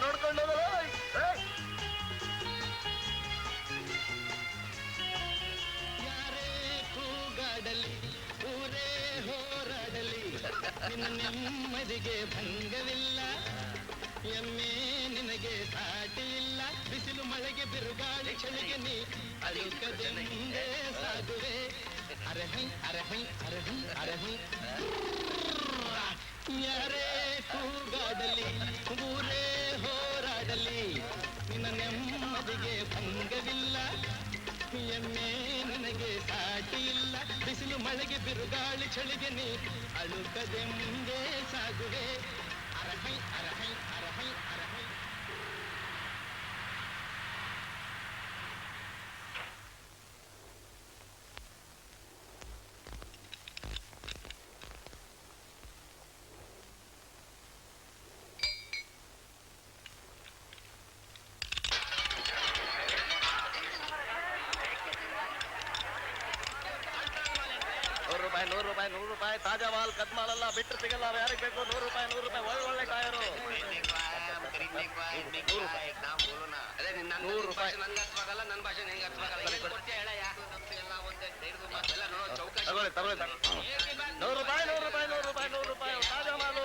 ನೋಡ್ಕೊಂಡು ಯಾರೇ ಕೂಗಾಡಲಿ ಊರೇ ಹೋರಾಡಲಿ ನಿನ್ನ ನೆಮ್ಮದಿಗೆ ಭಂಗವಿಲ್ಲ. ಎಮ್ಮೆ ನಿನಗೆ ಸಾಟಿ ಇಲ್ಲ. ಬಿಸಿಲು ಮಳೆಗೆ ಬಿರುಗಾಳಿ ಚಳಿಗೆ ನೀ ಅಳುಕದೆ ಮುಂದೆ ಸಾಗುವೆ. ಅರಹೈ ಅರಹೈ ಅರಹೈ ಅರಹೈ. ಯಾರೇ ಕೂಗಾಡಲಿ ಊರೇ ಹೋರಾಡಲಿ ನಿನ್ನ ನೆಮ್ಮದಿಗೆ ಭಂಗವಿಲ್ಲ. ಎಮ್ಮೆ ನಿನಗೆ ಸಾಟಿ ಇಲ್ಲ. ಬಿಸಿಲು ಮಳೆಗೆ ಬಿರುಗಾಳಿ ಚಳಿಗೆ ನೀ ಅಳುಕದೆ ಮುಂದೆ ಸಾಗುವೆ. ಅರಹೈ ಅರಹೈ ಅರಹೈ ಅರಹೈ. ₹100 ತಾಜಾ ಮಾಲ್ ಕದ್ಮಾಲಲ್ಲ, ಬಿಟ್ಟರೆ ಸಿಗಲ್ಲ. ಯಾರಿಗೆ ಬೇಕು? ₹100 ಒಳ್ಳೆ ಟಯರು. ₹100 ತಾಜಾ ಮಾಲು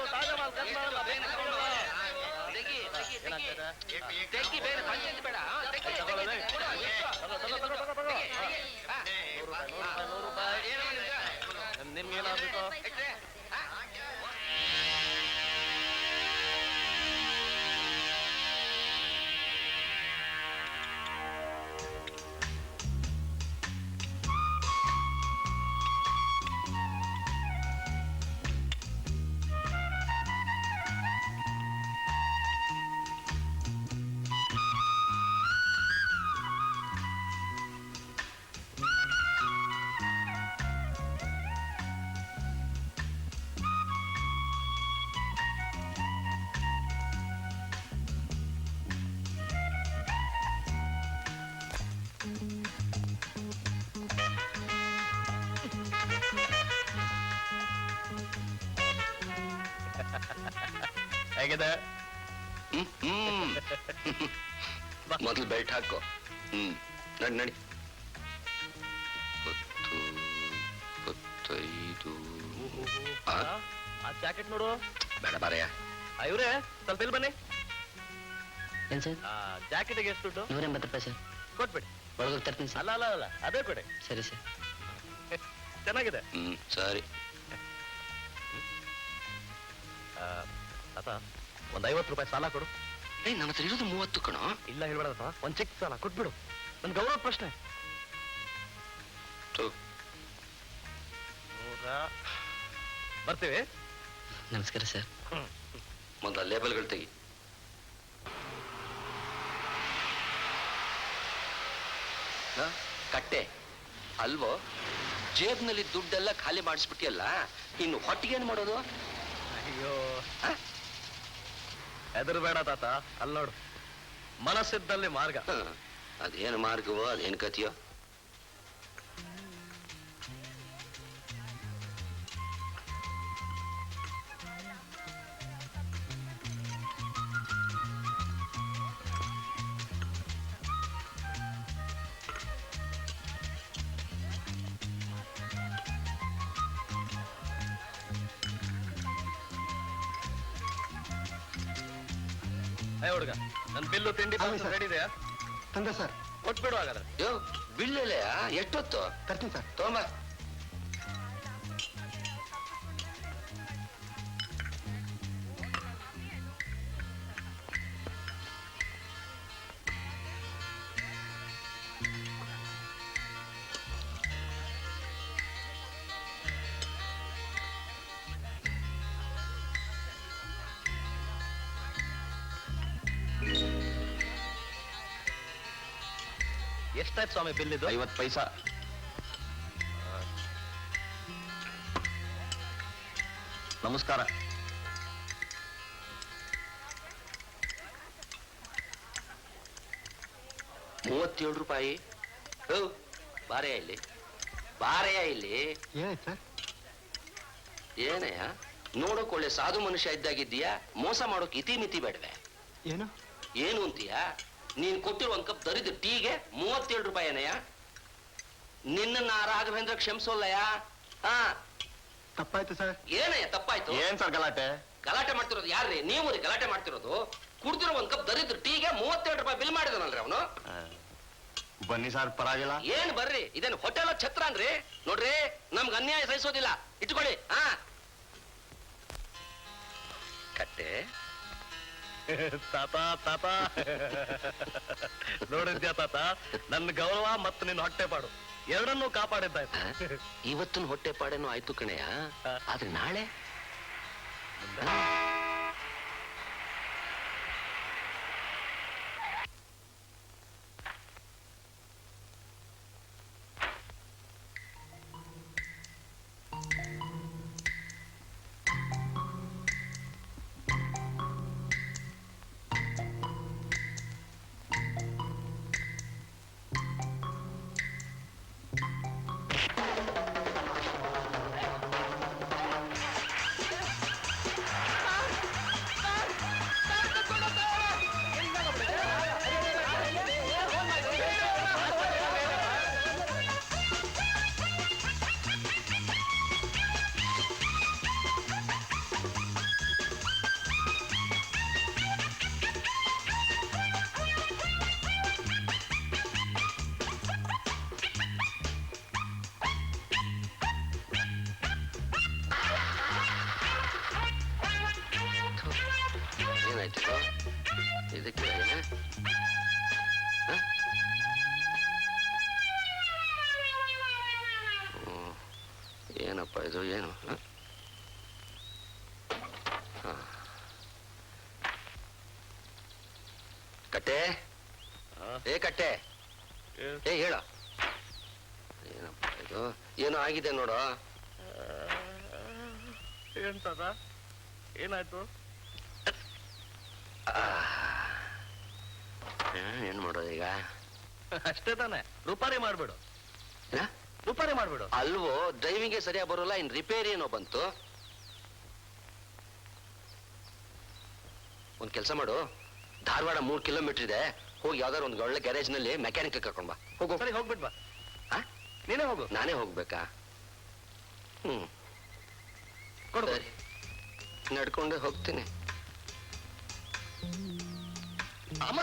ಕದ್ಮಾಲಲ್ಲ. ನಿಮ್ಗೇನಾಗ್ಬೇಕು? ಹೇಗಿದೆ? ಮೊದಲು ಬೆಲ್ಟ್ ಹಾಕೋ. ನಡಿ ನಡಿ. 10, 25. ಆ ಜಾಕೆಟ್ ನೋಡು. ಬೇಡ ಬಾರಯ್ಯ. ಇವ್ರೆ ಸ್ವಲ್ಪ ಇಲ್ಲಿ ಬನ್ನಿ. ಏನ್ ಸರ್? ಜಾಕೆಟ್ಗೆ ಎಷ್ಟು ದುಡ್ಡು? ₹180 ಸರ್. ಕೊಟ್ಬಿಡಿ. ಒಳಗೋಗಿ ತರ್ತೀನಿ ಸರ್. ಅಲ್ಲ ಅದೇ ಕೊಡಿ. ಸರಿ ಸರ್. ಚೆನ್ನಾಗಿದೆ. ಸರಿ. ತಾತ ಒಂದು ₹50 ಸಾಲ ಕೊಡು. ನನ್ನ ಹತ್ರ ಇರೋದು 30 ಕಣೋ. ಇಲ್ಲ ಹೇಳ್ಬೇಡ ತಾತ, ಒಂದು ಚಿಕ್ಕ ಸಾಲ ಕೊಟ್ಬಿಡು. ನನ್ ಗೌರವ ಪ್ರಶ್ನೆ. ಬರ್ತೀವಿ. ನಮಸ್ಕಾರ ಸರ್. ಮೊದಲ ಲೇಬಲ್ಗಳು ತೆಗಿ. ಕಟ್ಟೆ ಅಲ್ವೋ? ಜೇಬ್ನಲ್ಲಿ ದುಡ್ಡೆಲ್ಲ ಖಾಲಿ ಮಾಡಿಸ್ಬಿಟ್ಟಿಯಲ್ಲ, ಇನ್ನು ಹೊಟ್ಟಿಗೆ ಏನ್ ಮಾಡೋದು? ಅಯ್ಯೋ ಎದುರು ಬೇಡ ತಾತ, ಅಲ್ಲಿ ನೋಡು, ಮನಸ್ಸಿದ್ದಲ್ಲಿ ಮಾರ್ಗ. ಅದೇನು ಮಾರ್ಗವೋ ಅದೇನು ಕಥೆಯೋ? ಹುಡುಗ, ನನ್ ಬಿಲ್ಲು ತಿಂಡಿ ರೆಡಿ ಇದೆಯಾ? ತಂದೆ ಸರ್. ಕೊಟ್ಬಿಡು ಹಾಗಾದ್ರೆ. ಬಿಲ್ ಎಷ್ಟೊತ್ತು? ತರ್ತೀನಿ ಸರ್. ತಗೊಂಬ. ಎಷ್ಟಾಯ್ತು ಸ್ವಾಮಿ ಬಿಲ್ ಇದು? 50 ಪೈಸಾ. ನಮಸ್ಕಾರ. ₹37. ಬಾರೇ ಇಲ್ಲಿ. ಬಾರೆಯ ಇಲ್ಲಿ. ಏನಾಯ್ತು ಸರ್? ಏನಯ್ಯ ನೋಡೋಕ್ ಒಳ್ಳೆ ಸಾಧು ಮನುಷ್ಯ ಇದ್ದಾಗಿದ್ದೀಯಾ, ಮೋಸ ಮಾಡೋಕ್ ಇತಿ ಮಿತಿ ಬೇಡವೆ. ಏನು ಏನು ಅಂತೀಯ? ನೀನ್ ಕೊಟ್ಟಿರೋ ಒಂದ್ ಕಪ್ ದರಿದ್ರ ಟೀಗೆ 37 ರೂಪಾಯಿ ಏನಯ್ಯ? ನಿನ್ನ ರಾಘವೇಂದ್ರ ಕ್ಷಮಿಸೋಲ್ಲಯ್ಯ. ಹಾ ತಪ್ಪಾಯ್ತು ಸರ್. ಏನಯ್ಯ ತಪ್ಪಾಯ್ತು? ಏನ್ ಸರ್ ಗಲಾಟೆ? ಗಲಾಟೆ ಮಾಡ್ತಿರೋದು ಯಾರ್ರಿ? ನೀವು ರೀ ಗಲಾಟೆ ಮಾಡ್ತಿರೋದು. ಕುಡ್ದಿರೋ ಒಂದ್ ಕಪ್ ದರಿದ್ರ ಟೀಗೆ 37 ರೂಪಾಯಿ ಬಿಲ್ ಮಾಡಿದನಲ್ರಿ ಅವನು. ಬನ್ನಿ ಸರ್, ಪರವಾಗಿಲ್ಲ. ಏನ್ ಬರ್ರಿ, ಇದೇನು ಹೋಟೆಲ್ ಛತ್ರ ಅನ್ರಿ? ನೋಡ್ರಿ, ನಮ್ಗೆ ಅನ್ಯಾಯ ಸಹಿಸೋದಿಲ್ಲ, ಇಟ್ಕೊಳ್ಳಿ. ಹಾ ಕಟ್ಟೆ ತಾತ ತಾತ ನೋಡಿದ್ಯಾ ತಾತ, ನನ್ನ ಗೌರವ ಮತ್ತು ನಿನ್ನ ಹೊಟ್ಟೆ ಪಾಡು ಎರಡನ್ನೂ ಕಾಪಾಡಿದ್ದಾಯ್ತು. ಇವತ್ತಿನ ಹೊಟ್ಟೆ ಪಾಡೇನೋ ಆಯ್ತು ಕಣೆಯ, ಆದ್ರೆ ನಾಳೆ ಏನಾಯ್ತು ಇದಕ್ಕೆ? ಏನಪ್ಪ ಇದು? ಏನು ಕಟ್ಟೆ? ಏ ಕಟ್ಟೆ, ಏ ಹೇಳ, ಏನಪ್ಪ ಇದು? ಏನೋ ಆಗಿದೆ ನೋಡು. ಏನ್ ತಾತ ಏನಾಯ್ತು? ಏನ್ ಮಾಡೋದು ಈಗ? ಅಷ್ಟೇ ತಾನೆ, ರೂಪಾರಿ ಮಾಡ್ಬಿಡು, ರೂಪಾರಿ ಮಾಡ್ಬಿಡು. ಅಲ್ವೋ, ಡ್ರೈವಿಂಗ್ಗೆ ಸರಿಯಾಗಿ ಬರೋಲ್ಲ, ಇನ್ ರಿಪೇರಿ ಏನೋ ಬಂತು. ಒಂದ್ ಕೆಲಸ ಮಾಡು, ಧಾರವಾಡ 3 ಕಿಲೋಮೀಟರ್ ಇದೆ, ಹೋಗಿ ಯಾವ್ದಾರು ಒಂದು ಒಳ್ಳೆ ಗ್ಯಾರೇಜ್ ನಲ್ಲಿ ಮೆಕ್ಯಾನಿಕ್ ಕರ್ಕೊಂಡ್ ಬಾ. ಹೋಗು. ಸರಿ ಹೋಗ್ಬಿಟ್ ಬಾ. ನೀನೇ ಹೋಗು. ನಾನೇ ಹೋಗ್ಬೇಕಾ? ಕೊಡು. ಸರಿ, ನಡ್ಕೊಂಡೆ ಹೋಗ್ತೀನಿ. ಅಮ್ಮ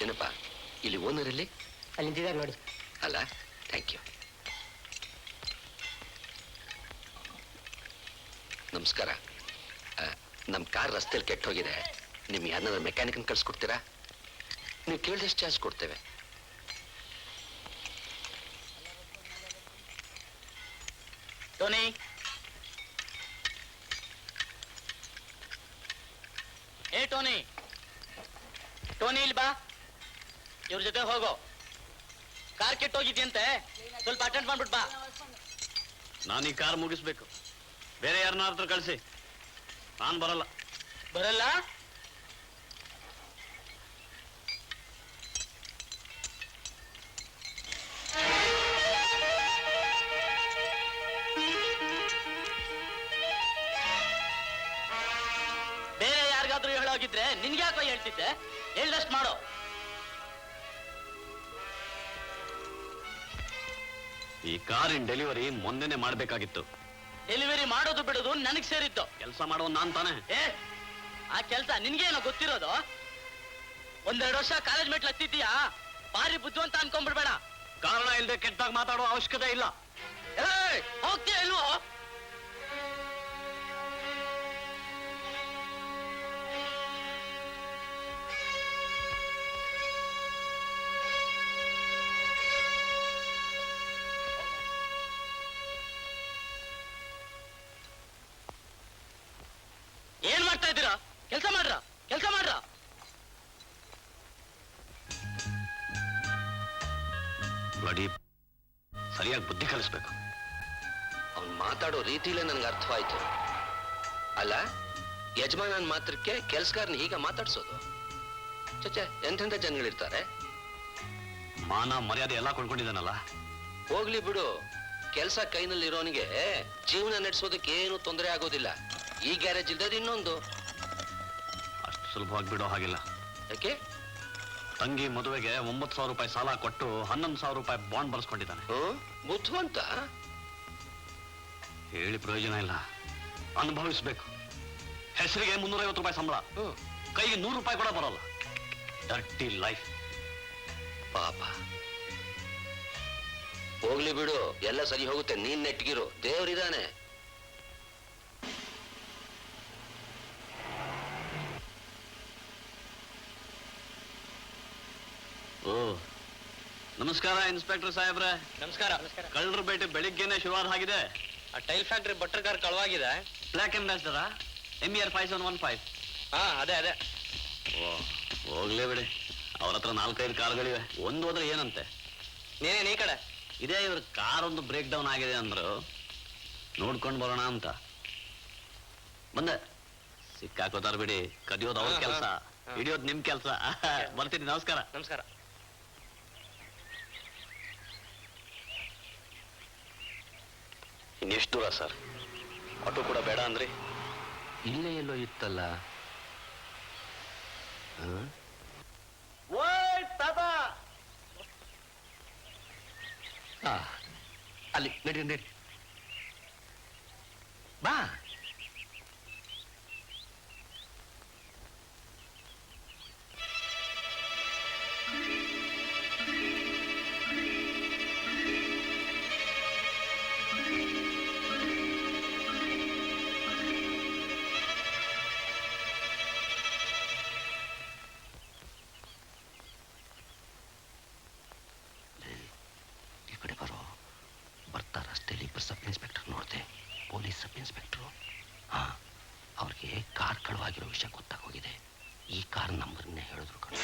ಏನಪ್ಪ, ಇಲ್ಲಿ ಓನರ್ ಇಲ್ಲಿ ಅಲ್ಲಿ ನಿಂತಿದ್ದಾರೆ ನೋಡಿ. ಅಲ್ಲ, ಥ್ಯಾಂಕ್ ಯು. ನಮಸ್ಕಾರ. ನಮ್ಮ ಕಾರ್ ರಸ್ತೆಯಲ್ಲಿ ಕೆಟ್ಟ ಹೋಗಿದೆ, ನಿಮ್ಗೆ ಯಾರನ್ನಾದ್ರೂ ಮೆಕ್ಯಾನಿಕನ್ ಕಳ್ಸಿಕೊಡ್ತೀರಾ? ನೀವು ಕೇಳಿದಷ್ಟು ಚಾರ್ಜ್ ಕೊಡ್ತೇವೆ. ಟೋನಿ, ಏ ಟೋನಿ, ಟೋನಿ ಇಲ್ಲಿ ಬಾ. ಇವ್ರ ಜೊತೆ ಹೋಗೋ. ಕಾರ್ ಕೆಟ್ಟೋಗಿದ್ಯಂತೆ, ಸ್ವಲ್ಪ ಅಟೆಂಡ್ ಮಾಡ್ಬಿಟ್ ಬಾ. ನಾನು ಈ ಕಾರ್ ಮುಗಿಸ್ಬೇಕು, ಬೇರೆ ಯಾರನ್ನಾದ್ರೂ ಕಳಿಸಿ. ನಾನ್ ಬರಲ್ಲ. ಬರಲ್ಲ? ಬೇರೆ ಯಾರಿಗಾದ್ರೂ ಹೇಳೋಗಿದ್ರೆ ನಿನ್ಗ್ಯಾಕೋ ಹೇಳ್ತಿದ್ದೆ? ಹೇಳ್ದಷ್ಟು ಮಾಡೋ. ಈ ಕಾರಿನ ಡೆಲಿವರಿ ಮೊನ್ನೆನೆ ಮಾಡ್ಬೇಕಾಗಿತ್ತು. ಡೆಲಿವರಿ ಮಾಡೋದು ಬಿಡೋದು ನನಗ್ ಸೇರಿದ್ದು. ಕೆಲಸ ಮಾಡೋ ನಾನ್ ತಾನೆ. ಏ, ಆ ಕೆಲ್ಸ ನಿನ್ಗೇನೋ ಗೊತ್ತಿರೋದು? 1-2 ವರ್ಷ ಕಾಲೇಜ್ ಮೆಟ್ಲು ಹತ್ತಿದ್ದೀಯಾ, ಭಾರಿ ಬುದ್ಧಿವಂತ ಅನ್ಕೊಂಡ್ಬಿಡ್ಬೇಡ. ಕಾರಣ ಇಲ್ಲದೆ ಕೆಟ್ಟಾಗ ಮಾತಾಡೋ ಅವಶ್ಯಕತೆ ಇಲ್ಲ. ಹೋಗ್ತೀಯ ಇಲ್ವೋ? ಏನ್ ಮಾಡ್ತಾ ಇದ್ದೀರಾ? ಕೆಲಸ ಮಾಡ್ರ, ಕೆಲಸ ಮಾಡ್ರ. ಸರಿಯಾಗಿ ಬುದ್ಧಿ ಕಲಿಸ್ಬೇಕು. ಅವ್ನು ಮಾತಾಡೋ ರೀತಿಲೇ ನನ್ಗೆ ಅರ್ಥವಾಯ್ತು. ಅಲ್ಲ, ಯಜಮಾನನ್ ಮಾತ್ರಕ್ಕೆ ಕೆಲ್ಸಗಾರನ ಹೀಗ ಮಾತಾಡ್ಸೋದು? ಚಚ್ಚೆ, ಎಂತೆಂಥ ಜನಗಳಿರ್ತಾರೆ. ಮಾನ ಮರ್ಯಾದೆ ಎಲ್ಲ ಕೊಂಡ್ಕೊಂಡಿದ್ದಾನಲ್ಲ. ಹೋಗ್ಲಿ ಬಿಡು, ಕೆಲಸ ಕೈನಲ್ಲಿ ಇರೋನಿಗೆ ಜೀವನ ನಡೆಸೋದಕ್ಕೆ ಏನು ತೊಂದರೆ ಆಗೋದಿಲ್ಲ. ಈ ಗ್ಯಾರೇಜ್ ಇಲ್ದದ ಇನ್ನೊಂದು. ಅಷ್ಟು ಸುಲಭವಾಗಿ ಬಿಡೋ ಹಾಗಿಲ್ಲ. ಯಾಕೆ? ತಂಗಿ ಮದುವೆಗೆ 9,000 ರೂಪಾಯಿ ಸಾಲ ಕೊಟ್ಟು 11,000 ರೂಪಾಯಿ ಬಾಂಡ್ ಬರ್ಸ್ಕೊಂಡಿದ್ದಾನೆ. ಬುದ್ಧಿವಂತ. ಹೇಳಿ ಪ್ರಯೋಜನ ಇಲ್ಲ, ಅನುಭವಿಸ್ಬೇಕು. ಹೆಸರಿಗೆ 350 ರೂಪಾಯಿ ಸಂಬಳ, ಕೈಗೆ 100 ರೂಪಾಯಿ ಕೂಡ ಬರೋಲ್ಲ. Dirty life. ಪಾಪ. ಹೋಗ್ಲಿ ಬಿಡು, ಎಲ್ಲ ಸರಿ ಹೋಗುತ್ತೆ. ನೀನ್ ನೆಟ್ಗಿರು, ದೇವ್ರಿದಾನೆ. ಓ, ನಮಸ್ಕಾರ ಇನ್ಸ್ಪೆಕ್ಟರ್ ಸಾಹೇಬ್ರೆ. ನಮಸ್ಕಾರ. ನಮಸ್ಕಾರ. ಕಳ್ಳರ ಬೇಟೆ ಬೆಳಿಗ್ಗೆನೆ ಶುರುವಾದ ಹಾಗಿದೆ. ಆ ಟೈಲ್ ಫ್ಯಾಕ್ಟ್ರಿ ಬಟ್ರ್ ಕಾರ್ ಕಳವಾಗಿದೆ. Black Ambassador MER 5715. ಅದೇ ಅದೇ. ಓ, ಹೋಗ್ಲೇ ಬಿಡಿ. ಅವ್ರ ಹತ್ರ 4-5 ಕಾರ್ಗಳಿವೆ. ಒಂದು ಹೋದ್ರೆ ಏನಂತೆ? ನೀನೇನ್ ಈ ಕಡೆ? ಇದೇ ಇವ್ರ ಕಾರ್ ಒಂದು ಬ್ರೇಕ್ ಡೌನ್ ಆಗಿದೆ ಅಂದ್ರು, ನೋಡ್ಕೊಂಡು ಬರೋಣ ಅಂತ ಬಂದೆ. ಸಿಕ್ಕಾಕೋತಾರ ಬಿಡಿ. ಕದಿಯೋದು ಅವ್ರ ಕೆಲಸ, ಹಿಡಿಯೋದು ನಿಮ್ ಕೆಲಸ. ಬರ್ತೀನಿ. ನಮಸ್ಕಾರ. ನಮಸ್ಕಾರ. ಇನ್ನೆಷ್ಟು ದೂರ ಸರ್? ಆಟೋ ಕೂಡ ಬೇಡ ಅಂದ್ರಿ? ಇಲ್ಲೇ ಎಲ್ಲೋ ಇತ್ತಲ್ಲ. ಅಲ್ಲಿ ನಡಿ ನಡಿ ಬಾ. ಈ ಕಡೆ ಬರೋ. ಬರ್ತಾ ರಸ್ತೆಯಲ್ಲಿ ಇಬ್ಬರು ಸಬ್ ಇನ್ಸ್ಪೆಕ್ಟರ್ ನೋಡಿದೆ. Police sub inspector. ಅವ್ರಿಗೆ ಕಾರ್ ಕಳುವಾಗಿರೋ ವಿಷಯ ಗೊತ್ತಾಗೋಗಿದೆ. ಈ ಕಾರ್ ನಂಬರ್ನೇ ಹೇಳಿದ್ರು ಕಣ.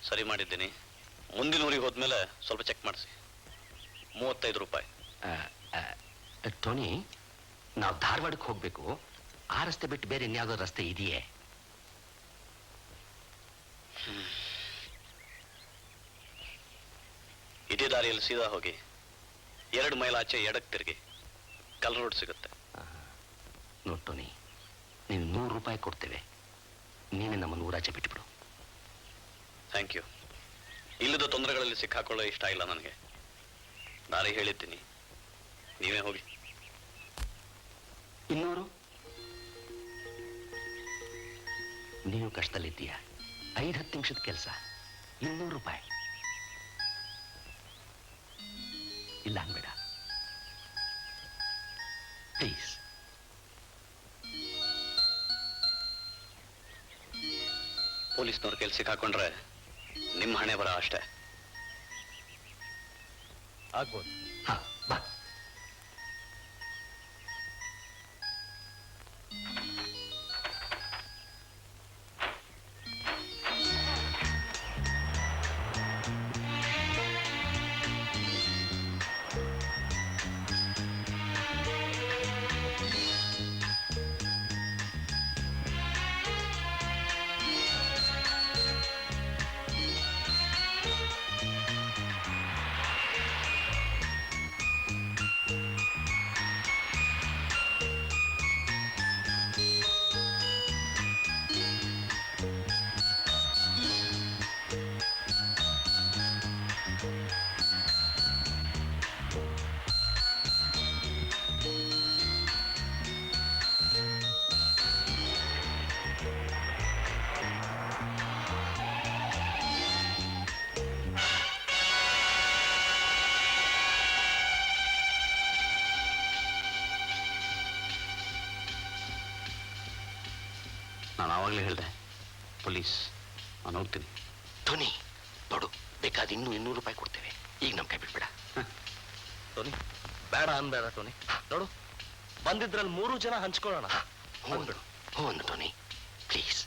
ಸರಿ ಮಾಡಿದ್ದೀನಿ. ಮುಂದಿನ ಊರಿಗೆ ಹೋದ್ಮೇಲೆ ಸ್ವಲ್ಪ ಚೆಕ್ ಮಾಡಿಸಿ. 35 ರೂಪಾಯಿ. ಟೋನಿ, ನಾವು ಧಾರವಾಡಕ್ಕೆ ಹೋಗ್ಬೇಕು. ಆ ರಸ್ತೆ ಬಿಟ್ಟು ಬೇರೆ ಇನ್ಯಾವುದೋ ರಸ್ತೆ ಇದೆಯೇ? ಇದೇ ದಾರಿಯಲ್ಲಿ ಸೀದಾ ಹೋಗಿ 2 ಮೈಲ್ ಆಚೆ ಎಡಕ್ಕೆ ತಿರುಗಿ ಕಲ್ ರೋಡ್ ಸಿಗುತ್ತೆ. ನೋಡ್ ಟೋನಿ, ನೀನು 100 ರೂಪಾಯಿ ಕೊಡ್ತೇವೆ. ನೀನೇ ನಮ್ಮನ್ನು ಊರಾಚೆ ಬಿಟ್ಬಿಡು. Thank you. ಇಲ್ಲದ ತೊಂದರೆಗಳಲ್ಲಿ ಸಿಕ್ಕಾಕೊಳ್ಳೋ ಇಷ್ಟ ಇಲ್ಲ ನನಗೆ. ದಾರಿ ಹೇಳಿದ್ದೀನಿ, ನೀವೇ ಹೋಗಿ. 200? ನೀನು ಕಷ್ಟದಲ್ಲಿದ್ದೀಯ. 5-10 ನಿಮಿಷದ ಕೆಲಸ, 200 ರೂಪಾಯಿ ಇಲ್ಲ ಅನ್ಬೇಡ ಪ್ಲೀಸ್. ಪೊಲೀಸ್ನವ್ರ ಕೆಲ್ಸ ಸಿಕ್ಕಾಕೊಂಡ್ರೆ ನಿಮ್ಮ ಹಣೆ ಬರ ಅಷ್ಟೇ. ಆಗ್ಬೋದು. ಹಾ, ಬಾ. ನಾನು ಆವಾಗಲೇ ಹೇಳಿದೆ ಪೊಲೀಸ್, ನಾನು ಹೋಗ್ತೀನಿ. ಟೋನಿ ನೋಡು, ಬೇಕಾದ ಇನ್ನೂ 200 ರೂಪಾಯಿ ಕೊಡ್ತೇವೆ, ಈಗ ನಮ್ಮ ಕೈ ಬಿಡ್ಬೇಡ. ಟೋನಿ ಬೇಡ ಅನ್ಬೇಡ ಟೋನಿ. ನೋಡು, ಬಂದಿದ್ರಲ್ಲಿ 3 ಜನ ಹಂಚ್ಕೊಳ್ಳೋಣ. ಹ್ಞೂ ಹ್ಞೂ ಟೋನಿ ಪ್ಲೀಸ್.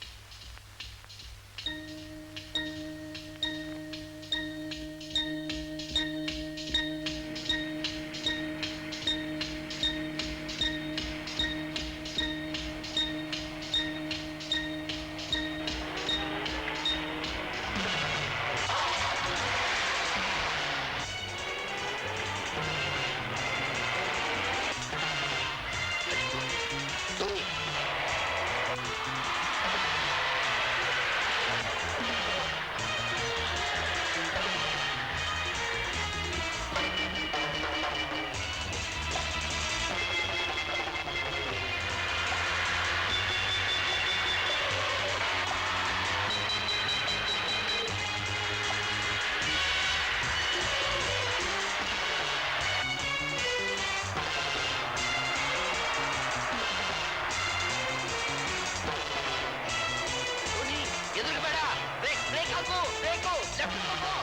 ಟೋನಿ ಎದುರು ಬೇಡ, ಬ್ರೇಕ್ ಬ್ರೇಕ್ ಹಾಕು, ಬ್ರೇಕು ಲೆಫ್ಟ್ ಹೋಗು.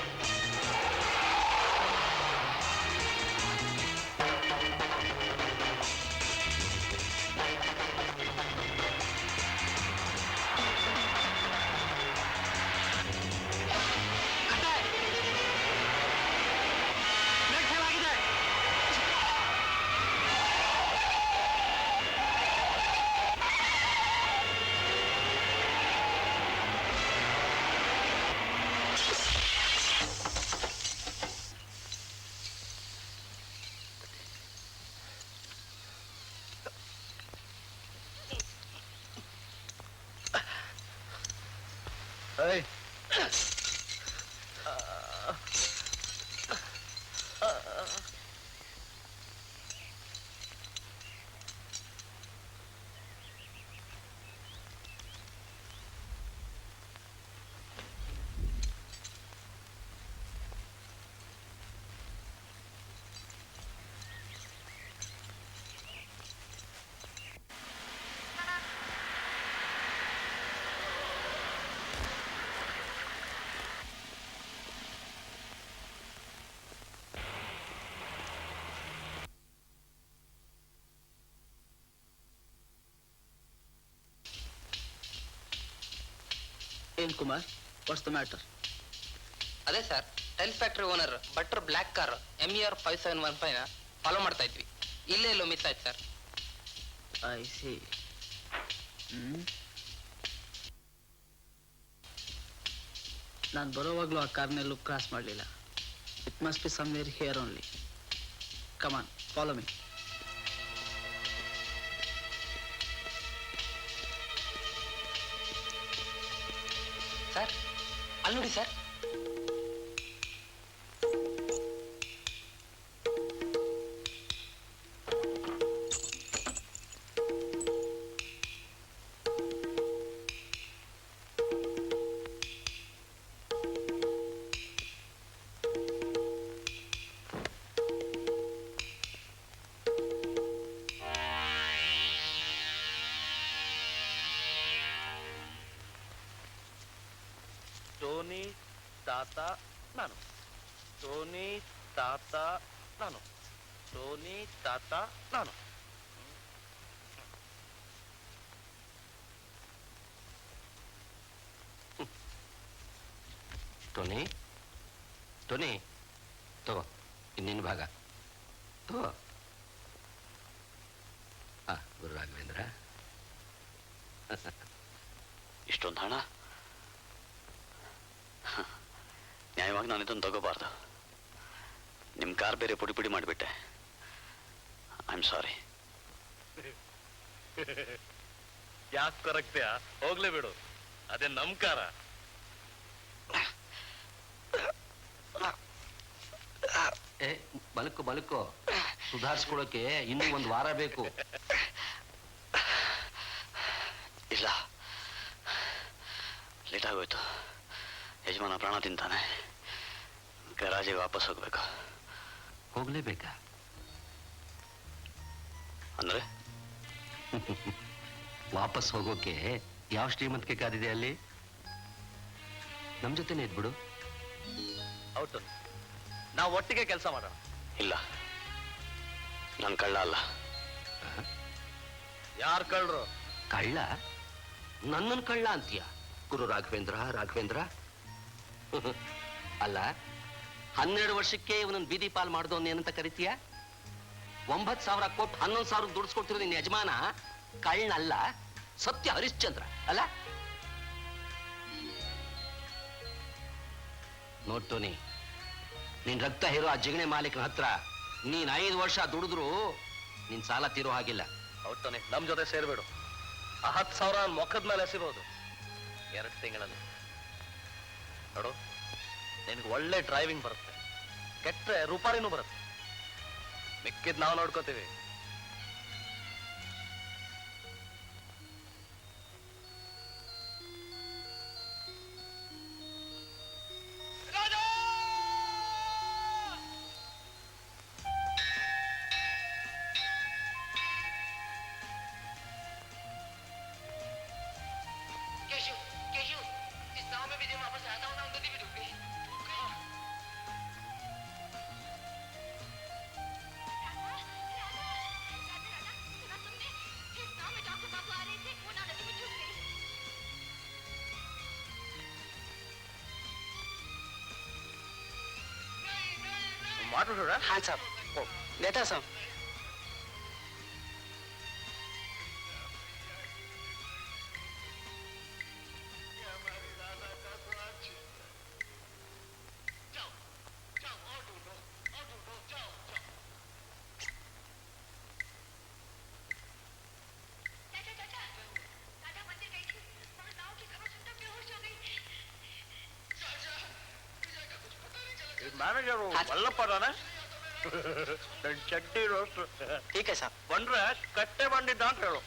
ಏನ್ ಕುಮಾರ್, ವಾಟ್ಸ್ ದ ಮ್ಯಾಟರ್? ಅದೇ ಸರ್, ಟೈಲ್ ಫ್ಯಾಕ್ಟ್ರಿ ಓನರ್ ಬಟ್ರ್ ಬ್ಲ್ಯಾಕ್ ಕಾರ್ MER 5715 ಫಾಲೋ ಮಾಡ್ತಾ ಇದ್ವಿ. ಇಲ್ಲೇ ಎಲ್ಲೋ ಮಿಸ್ ಆಯ್ತು ಸರ್. I see. ನಾನು ಬರೋವಾಗ್ಲೂ ಆ ಕಾರ್ನೆಲ್ಲೂ ಕ್ರಾಸ್ ಮಾಡಲಿಲ್ಲ. It must be somewhere here only. Come on, follow me. Sir, ಅಲ್ಲಿ ನೋಡಿ ಸರ್. ಟೋನಿ ತಾತ ನಾನು, ಟೋನಿ ತಾತ ನಾನು, ಟೋನಿ ತಾತ ನಾನು. ಟೋನಿ ಟೋನಿ ತಗೋ, ಇನ್ನಿನ ಭಾಗ ತಗೋ. ಗುರು ರಾಘವೇಂದ್ರ, ಇಷ್ಟೊಂದು ಹಣ ನ್ಯಾಯವಾಗಿ ನಾನು ಇದನ್ನು ತಗೋಬಾರ್ದು. ನಿಮ್ಮ ಕಾರ್ ಬೇರೆ ಪುಡಿ ಪುಡಿ ಮಾಡಿಬಿಟ್ಟೆ. I am sorry. ಯಾಕೆ ಕೊರಗ್ತೀಯ? ಹೋಗ್ಲೇ ಬಿಡು, ಅದೇ ನಮ್ ಕಾರ. ಏ ಬಲಕು ಬಲಕು, ಸುಧಾರಿಸ್ಕೊಳಕ್ಕೆ ಇನ್ನೂ 1 ವಾರ ಬೇಕು. ಇಲ್ಲ, ಲೇಟ್ ಆಗೋಯ್ತು. ಯಜಮಾನ ಪ್ರಾಣ ತಿಂತಾನೆ. ಗರಾಜಿಗೆ ವಾಪಸ್ ಹೋಗ್ಬೇಕು. ಹೋಗ್ಲೇಬೇಕಾ? ಅಂದ್ರೆ ವಾಪಸ್ ಹೋಗೋಕೆ ಯಾವ ಶ್ರೀಮಂತಿಕೆ ಕಾದಿದೆ ಅಲ್ಲಿ? ನಮ್ ಜೊತೆನೇ ಇದ್ಬಿಡು. ಔಟ್. ನಾವು ಒಟ್ಟಿಗೆ ಕೆಲಸ ಮಾಡೋಣ. ಇಲ್ಲ, ನನ್ ಕಳ್ಳ ಅಲ್ಲ. ಯಾರು ಕಳ್ರು? ಕಳ್ಳ? ನನ್ನನ್ ಕಳ್ಳ ಅಂತೀಯ? ಗುರು ರಾಘವೇಂದ್ರ ರಾಘವೇಂದ್ರ ಅಲ್ಲ, 12 ವರ್ಷಕ್ಕೆ ಇವನನ್ನ ಬೀದಿ ಪಾಲ್ ಮಾಡ್ದವನ್ ಏನಂತ ಕರಿತೀಯ? 9,000 ಕೊಟ್ಟು 11,000 ದುಡಿಸ್ಕೊಡ್ತಿರೋ ನಿನ್ನ ಯಜಮಾನ ಕಳ್ಳಲ್ಲ, ಸತ್ಯ ಹರಿಶ್ಚಂದ್ರ ಅಲ್ಲ? ನೋಡ್ ಟೋನಿ, ನಿನ್ ರಕ್ತ ಹೀರೋ ಆ ಜಿಗಣೆ ಮಾಲೀಕನ ಹತ್ರ ನೀನ್ 5 ವರ್ಷ ದುಡಿದ್ರು ನಿನ್ ಸಾಲ ತೀರೋ ಹಾಗಿಲ್ಲ. ಔಟನೆ, ನಮ್ ಜೊತೆ ಸೇರ್ಬೇಡು. ಆ 10,000 ಮೊಖದ ಮೇಲೆ ಎಸಿಬಹುದು 2 ತಿಂಗಳಲ್ಲಿ. ನೋಡು, ನಿನ್ಗೆ ಒಳ್ಳೆ ಡ್ರೈವಿಂಗ್ ಬರುತ್ತೆ, ಕೆಟ್ರೆ ರೂಪಾರಿನೂ ಬರುತ್ತೆ. ಮಿಕ್ಕಿದ್ ನಾವು ನೋಡ್ಕೋತೀವಿ. हाँ साहब, देता साहब. ಮ್ಯಾನೇಜರು ವಲ್ಲಪ್ಪನ ಚಟ್ಟಿ ರೋಸ್ಟ್. ठीक है साहब. ಬಂದ್ರೆ ಕಟ್ಟೆ ಬಂದಿದ್ದ ಅಂತ ಹೇಳು.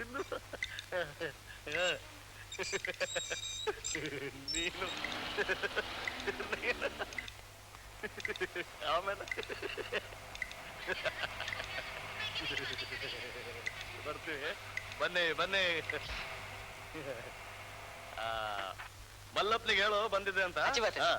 ಇನ್ನು ನೀನು ಆಮೇಲೆ ಬರ್ತೀವಿ. ಬನ್ನಿ ಬನ್ನಿ. ಮಲ್ಲಪ್ಪನಿಗೆ ಹೇಳು ಬಂದಿದೆ ಅಂತ. अच्छी बात है. ಹಾ.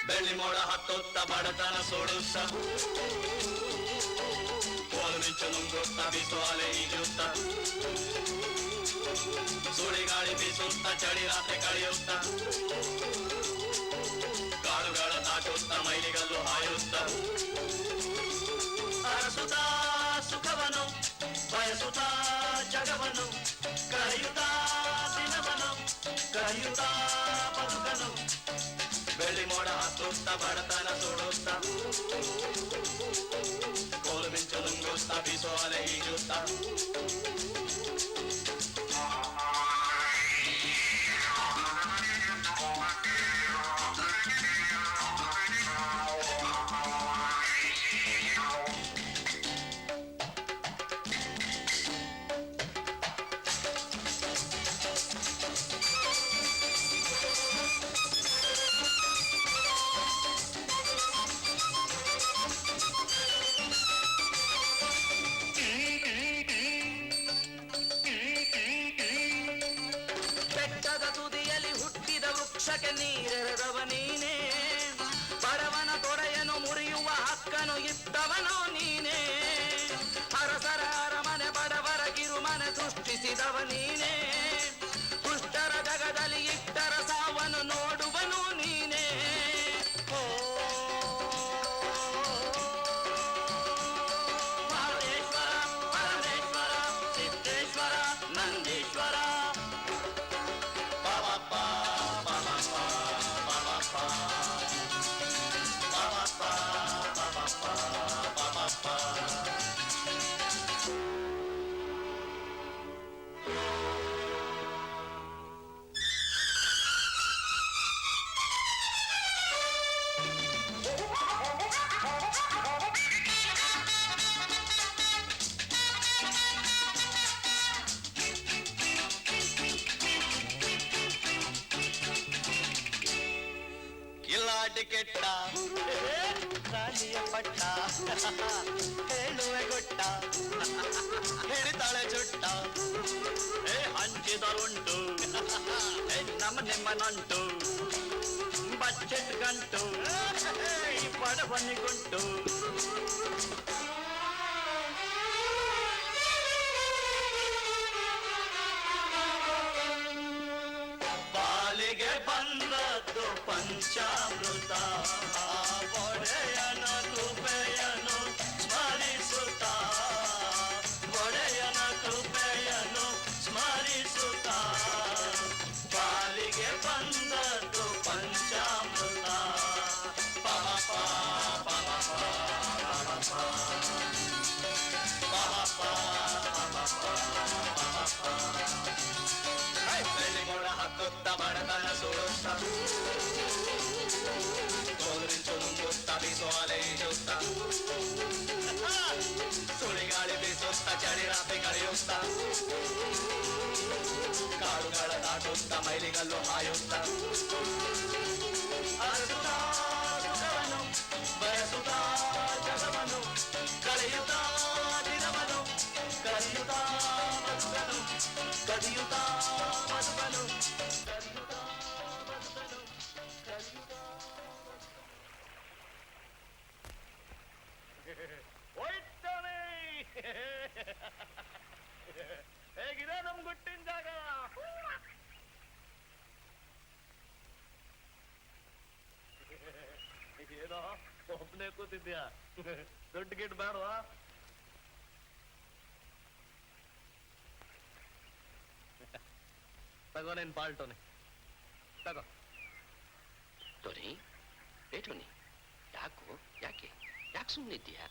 ಬೆಳ್ಳಿ ಮೋಡ ಹತ್ತೊತ್ತ ಬಡತನ ಸೋಡುತ್ತ ಕೋಲು ಮಿಂಚು ನುಂಗುತ್ತ ಬಿಸು ಅಲೆ ಈಜುತ್ತ ಸುಳಿ ಗಾಳಿ ಬೀಸುತ್ತ ಚಳಿ ರಾತ್ರಿ ಕಳೆಯುತ್ತ ಕಾಡುಗಳ ತಾಟುತ್ತ ಮೈಲಿಗಲ್ಲು ಹಾಯುತ್ತ ಅರಸುತ್ತ ಸುಖವನು ಬಯಸುತ್ತ ಜಗವನು ಕರೆಯುತ್ತ ದಿನವನು ಕರೆಯುತ್ತ ಬದುಕನು ಬೆಳ್ಳಿ ಮೋಡ ಹತ್ತುತ್ತ ಬಡತನ ಸುಡುತ್ತ ಕೋಲು ಮಿಂಚು ನುಂಗುತ್ತ ಬೀಸೋ ಅಲೆ ಈಜುತ್ತ ವೃಕ್ಷಕ್ಕೆ ನೀರೆರೆದವ ನೀನೇ, ಬಡವನ ತೊಡೆಯನ್ನು ಮುರಿಯುವ ಹಕ್ಕನು ಇದ್ದವನೋ ನೀನೇ. ಅರಸರ ಅರಮನೆ ಬಡವರ ಕಿರುಮನೆ ಸೃಷ್ಟಿಸಿದವ ನೀನೇ ದುಷ್ಟರ ಜಗದಲ್ಲಿ ಇಟ್ಟರ ಸಾವನ್ನು ನೋಡುವನು ನೀನೇ ಓ ಮಹದೇಶ್ವರ ಪರಮೇಶ್ವರ ಸಿದ್ದೇಶ್ವರ ನಂದೀಶ್ವರ ಪವಪ್ಪ ಪವಪ್ಪ ಪವಪ್ಪ ಪವಪ್ಪ ಪವಪ್ಪ ಪವಪ್ಪ ಕಿಲಾಟಿ ಕೆಟ್ಟ ರಾಣಿಯ ಪಟ್ಟ ಹೇಳುವೆ ಗೊಟ್ಟ ಹಿಡಿತಾಳೆ ಚುಟ್ಟ ಹಂಚಿದರುಂಟು ನಮ್ಮ ನಿಮ್ಮ ನಂಟು ಬಚ್ಚೆಟ್ ಗಂಟು ಬಡವನಿಗುಂಟು ಬಾಲಿಗೆ ಬಂದದ್ದು ಪಂಚಾಮೃತ ಒಡೆಯನ ಕೃಪೆಯನು ಸ್ಮರಿಸುತ್ತ ಒಡೆಯನ ಕೃಪೆಯನು ಸ್ಮರಿಸುತ್ತ ಬಾಲಿಗೆ ಬಂದದ್ದು ಪಂಚಾಮೃತ ಪವಪ ಪವಪ ಪವಪ ಪವಪ ಪವಪ ಪವಪ ಬೆಳ್ಳಿಮೋಡ ಹಕ್ಕುತ್ತ ಬಡತನ ಸುಡುತ್ತ ತೋರಿಸು ನುಂಗುತ್ತ ಬೀಸು ಅಲೆ ಈಜುತ್ತ ಸುಳಿಗಾಳಿ ಬೀಸುತ್ತ ಚಳಿ ರಾತ್ರಿ ಕಳೆಯುತ್ತ ಕಾಡುಗಳ ದಾಟುತ್ತ ಮೈಲಿಗಲ್ಲು ಹಾಯುತ್ತ ಅರಸುತ್ತಾ ಸುಖವನ್ನು ಬಯಸುತ್ತಾ ಜಗವನ್ನು ಕಳೆಯುತ್ತ ದಿನವನು ಕಲಿಯುತ್ತ ಬದುಕನು ಕದಿಯುತ್ತ ಬದುಕನು ಕಲಿಯುತ್ತ ಬದುಕನು ಕಲಿಯುತ್ತ ಹೋಯ್ತಾನೆ ಹೇಗಿದೆ ನಮ್ ಗುಟ್ಟಿನ ಜಾಗ ಏನೋ ಒಬ್ಬನೇ ಕೂತಿದ್ಯಾ ದೊಡ್ಡ ಗಿಡ್ ಬೇಡವಾ ತಗೋ ನೀನ್ ಪಾಲ್ಟೋನಿ ತಗೋ ಟೋನಿ ಏ ಟೋನಿ ಯಾಕೆ ಯಾಕೆ ಸುಮ್ಮನಿದ್ದೀಯಾ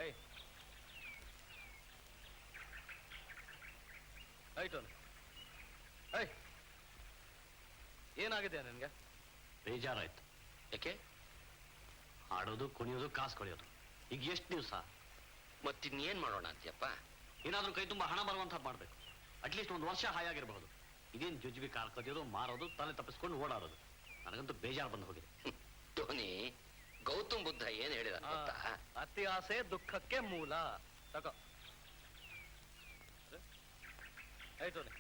ಐ ಐ ಟೋನಿ ಐ ಏನಾಗಿದೆ ನಿನ್ಗೆ ಬೇಜಾರಾಯ್ತು. ಯಾಕೆ ಆಡೋದು ಕುಣಿಯೋದು ಕಾಸು ಕೊಳೆಯೋದು ಈಗ ಎಷ್ಟು ದಿವಸ ಮತ್ತಿನ್ನೇನ್ ಮಾಡೋಣ ಅಂತ್ಯಪ್ಪ? ಏನಾದ್ರೂ ಕೈ ತುಂಬ ಹಣ ಬರುವಂಥದ್ದು ಮಾಡ್ಬೇಕು. ಅಟ್ಲೀಸ್ಟ್ ಒಂದು ವರ್ಷ ಹಾಯಾಗಿರಬಹುದು. ಇದೇನು ಜುಜ್ಬಿ ಕಾಲ್ ಕದಿಯೋದು ಮಾರೋದು ತಲೆ ತಪ್ಪಿಸ್ಕೊಂಡು ಓಡಾಡೋದು ನನಗಂತೂ ಬೇಜಾರು ಬಂದು ಹೋಗಿದೆ. ಟೋನಿ ಗೌತಮ್ ಬುದ್ಧ ಏನ್ ಹೇಳಿದ ಗೊತ್ತಾ? ಅತಿ ಆಸೆ ದುಃಖಕ್ಕೆ ಮೂಲ. ತಗೋ ಐ ಟೋನಿ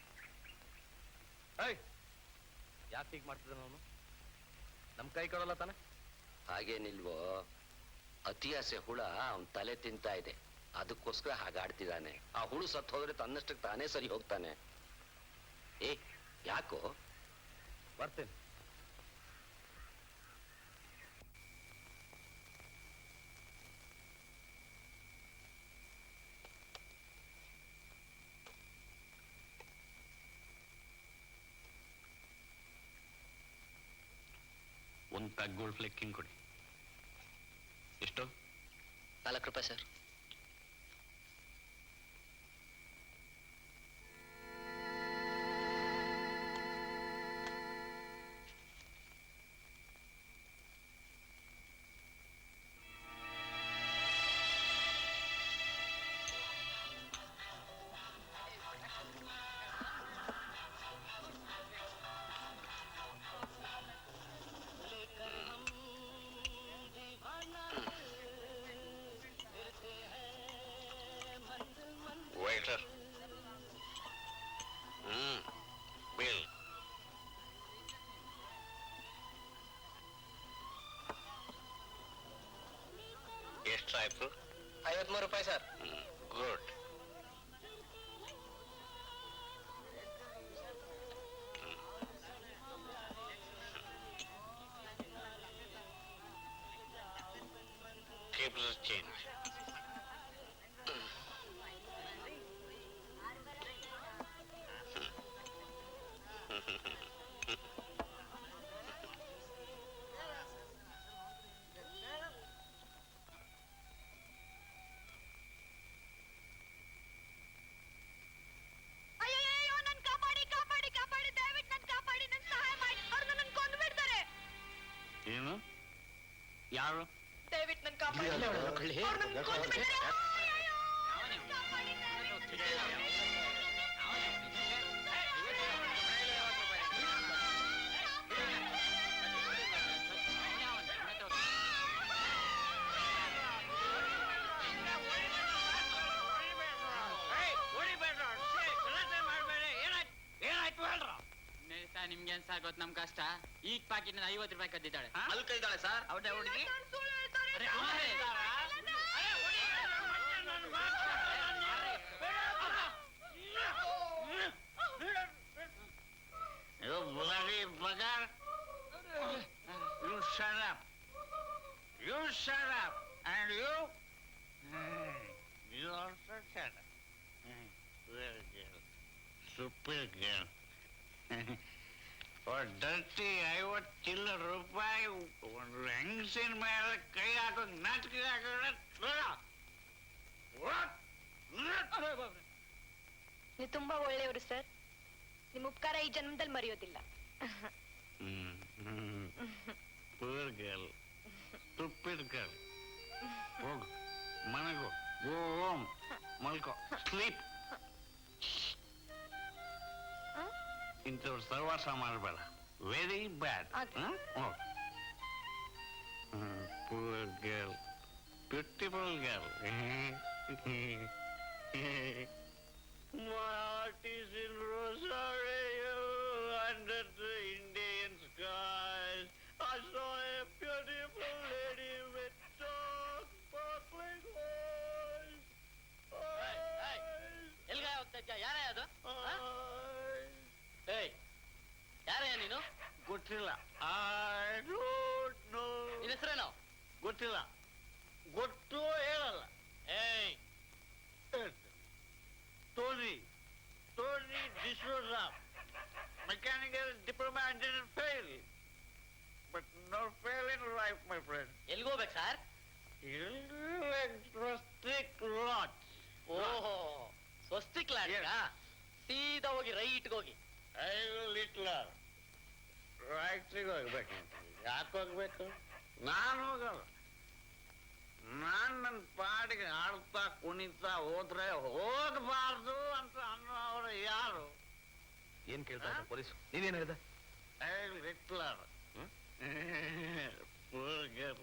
ಐ ಯಾಕೆ ಹೀಗೆ ಮಾಡ್ತಿದ್ದಾನೆ ಅವನು? ನಮ್ ಕೈ ಕೊಡಲ್ಲ ತಾನೆ? ಹಾಗೇನಿಲ್ವೋ, ಅತಿ ಆಸೆ ಹುಳ ಅವನ್ ತಲೆ ತಿಂತಾ ಇದೆ, ಅದಕ್ಕೋಸ್ಕರ ಹಾಗಾಡ್ತಿದ್ದಾನೆ. ಆ ಹುಳು ಸತ್ತು ಹೋದ್ರೆ ತನ್ನಷ್ಟಕ್ಕೆ ತಾನೇ ಸರಿ ಹೋಗ್ತಾನೆ. ಏ ಯಾಕೋ? ಬರ್ತೇನೆ. ಒಂದು ಪ್ಯಾಕ್ ಗೋಲ್ಡ್ ಫ್ಲೇಕಿಂಗ್ ಕೊಡಿ. ಎಷ್ಟು? 4 ರೂಪಾಯಿ ಸರ್. ಎಷ್ಟಾಯ್ತು? 53 ರೂಪಾಯಿ sir. Good. Keep the change. ಅಯ್ಯಯ್ಯೋ ನನ್ ಕಾಪಾಡಿ ಕಾಪಾಡಿ ಕಾಪಾಡಿ ದಯವಿಟ್ಟು ನನ್ ಕಾಪಾಡಿ ನನ್ ಸಹಾಯ ಮಾಡಿ ಅವ್ರು ನನ್ನ ಕೊಂದು ಬಿಡ್ತಾರೆ ಏನು? ಯಾರು? ದಯವಿಟ್ಟು ನನ್ ಕಾಪಾಡಿ ಅವ್ರು ನನ್ನ ಕೊಂದು ಬಿಡ್ತಾರೆ ಅಯ್ಯಯ್ಯೋ, ನನ್ ಕಾಪಾಡಿ ನಿಮ್ಗೆ ಏನ್ ಸರ್ ಗೊತ್ತು ನಮ್ ಕಷ್ಟ ಈಗ ಪಾಕಿಟ್ 50 ರೂಪಾಯಿ ಕದ್ದಿದ್ದಾಳೆ. ಅಲ್ಲಿ ಕೈದಾಳೆ ಸರ್. ಅವಡೆ ಹುಡುಗಿ ಸುಳ್ಳು ಹೇಳ್ತಾರೆ You bloody bugger! You shut up! You shut up! And you? You also shut up. Well, girl. Super girl. For dirty 50 ರೂಪಾಯಿ ಒಂದು ಹೆಂಗಸಿನ ಮೇಲೆ ಕೈ ಹಾಕೋಕ್ ನಾಚಿಕೆ ನೀವು ತುಂಬಾ ಒಳ್ಳೆಯವರು ಸರ್. ನಿಮ್ ಉಪಕಾರ ಈ ಜನ್ಮದಲ್ಲಿ ಮರೆಯೋದಿಲ್ಲ. Poor girl. Stupid girl. ಹೋಗು ಮನೆಗೂ ಗೋ ಹೋಮ್ ಮಲ್ಕೋ ಸ್ಲೀಪ್. ಇಂಥವ್ರು ಸಹವಾಸ ಮಾಡಬೇಡ. Very bad. Poor girl, beautiful girl. My heart is in Rosario under the Indian skies. I saw a beautiful lady with dark sparkling eyes. ಎಲ್ಗ ಹೋಗ್ತಾ ಇದ್ಯಾ? ಯಾರೇ ಅದು? Eyes. ಏಯ್ ಯಾರೇ ನೀನು? ಗೊತ್ತಿಲ್ಲ. I don't know. ನಿನ್ನ ಹೆಸರೇನು? ಗೊತ್ತಿಲ್ಲ. ಗೊತ್ತು ಹೇಳಲ್ಲ. ಏಯ್ Tony D'Souza. Mechanical diploma and didn't fail. But no fail in life, my friend. ಎಲ್ಗ ಹೋಗ್ಬೇಕು ಸರ್? Electric lot. ಓಹೋ ಸ್ವಸ್ತಿಕ್ ಲಾಡ್ಗ. ಸೀದಾ ಹೋಗಿ ರೈಟ್ಗೆ ಹೋಗಿ. I will Hitler. ರೈಟ್ರಿಗೆ ಹೋಗ್ಬೇಕು. ಯಾಕೆ ಹೋಗ್ಬೇಕು? ನಾನು ಹೋಗಲ್ಲ. ನಾನ್ ನನ್ನ ಪಾಡಿಗೆ ಆಡ್ತಾ ಕುಣಿತಾ ಹೋದ್ರೆ ಹೋಗಬಾರ್ದು ಅಂತ ಅನ್ನೋರು ಯಾರು? ಏನ್ ಕೇಳ್ತಾ ಇದ್ದ ಪೊಲೀಸ್? ನೀನೇನ್ ಹೇಳಿದೆ? Hitler. Poor girl.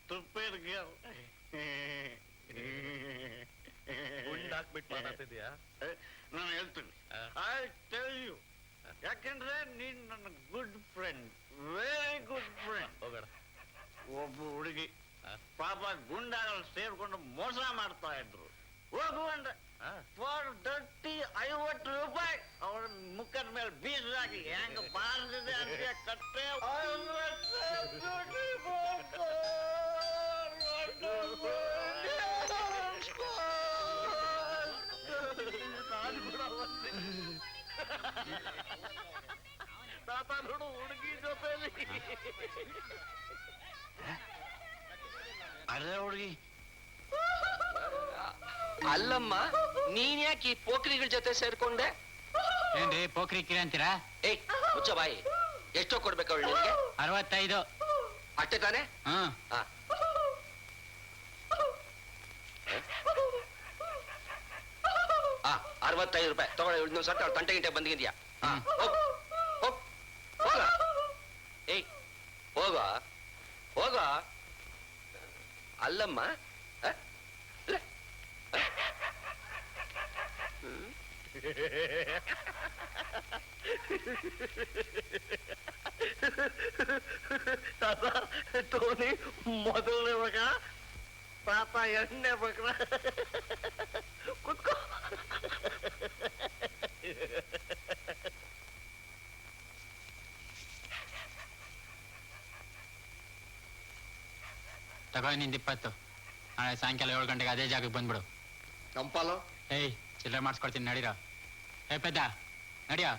Stupid girl. ಗುಂಡಾಕ್ಬಿಟ್ಟು ಮಾತಾಡ್ತಿದ್ಯಾ? ನಾನು ಹೇಳ್ತೀನಿ. I tell you. ಯಾಕೆಂದ್ರೆ ನೀನ್ ನನ್ನ good friend, very good friend. ಹೋಗಣ. ಒಬ್ಬ ಹುಡುಗಿ ಪಾಪ ಗುಂಡಾಗಳು ಸೇರ್ಕೊಂಡು ಮೋಸ ಮಾಡ್ತಾ ಇದ್ರು. ಹೋಗು ಅಂದ್ರೆ ಫಾರ್ 50 ರೂಪಾಯಿ ಅವಳ ಮುಖದ ಮೇಲೆ ಬೀಜ ಹಾಕಿ ಹೆಂಗ ಬಾರಿಸಿದೆ ಅಂತ ಕಟ್ಟೆ. ತಾತ ನೋಡು ಹುಡುಗಿ ಜೊತೆಲಿ. ಅದೇ ಹುಡುಗಿ. ಅಲ್ಲಮ್ಮ, ನೀನ್ ಯಾಕೆ ಈ ಪೋಖ್ರಿಗಳ ಜೊತೆ ಸೇರ್ಕೊಂಡೆ? ಏನ್ರಿ ಪೋಖ್ರಿ ಕಿರಿ ಅಂತೀರಾ? ಏಯ್ ಮುಚ್ಚ ಬಾಯಿ. ಎಷ್ಟೋ ಕೊಡ್ಬೇಕು ಅವಳು ನಿನ್ಗೆ? 65. ಅಷ್ಟೇ ತಾನೆ? ಹ್ಮ್. ಹಾ. 65 ರೂಪಾಯಿ ತಗೊಳ್ಳಿ. ಇನ್ನೊಂದ್ ಸರ್ತಿ ಅವ್ಳು ಗಂಟೆ ಗಂಟೆ ಬಂದಿದ್ಯಾ? ಹೋಗ. ಏಯ್ ಹೋಗ ಹೋಗ. ಅಲ್ಲಮ್ಮ, ತಾತ ಟೋನಿ ಮೊದಲನೇ ಮಗ ಪಾಪ ಎಣ್ಣೆ ಬೇಕ್ರ ಕುತ್ಕೋ. ತಗೋ ನಿಂದ 20. ನಾಳೆ ಸಾಯಂಕಾಲ 7 ಗಂಟೆಗೆ ಅದೇ ಜಾಗಕ್ಕೆ ಬಂದ್ಬಿಡು. ಕಂಪಾಲು ಏಯ್ ಚಿಲ್ಲರೆ ಮಾಡಿಸ್ಕೊಡ್ತೀನಿ ನಡೀರ. ಏ ಪೆದ್ದ ನಡಿಯ.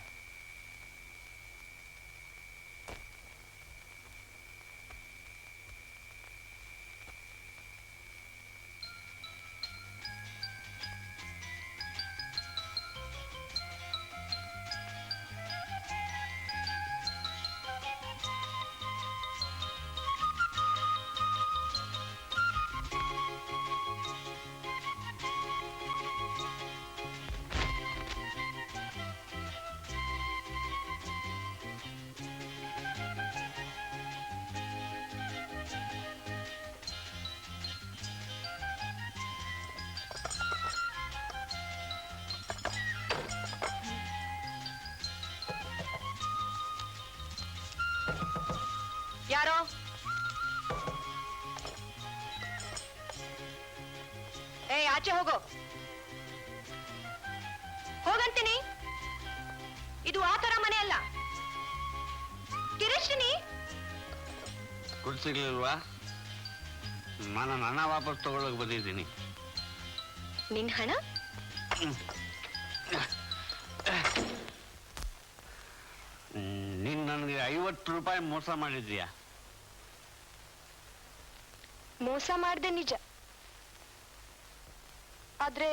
ಯಾರೋ ಏ ಆಚೆ ಹೋಗೋ, ಹೋಗಂತೀನಿ. ಇದು ಆ ತರ ಮನೆ ಅಲ್ಲ. ಕಿರಿಶ್ರೀನಿ ಕುಡ್ಸಿರ್ಲಿಲ್ವಾ? ನಾನು ಹಣ ವಾಪಸ್ ತಗೊಳಕ್ ಬಂದಿದ್ದೀನಿ. ನಿನ್ ಹಣ? ನೀನ್ ನನಗೆ 50 ರೂಪಾಯಿ ಮೋಸ ಮಾಡಿದ್ಯಾ? ಮೋಸ ಮಾಡ್ದೆ ನಿಜ, ಆದ್ರೆ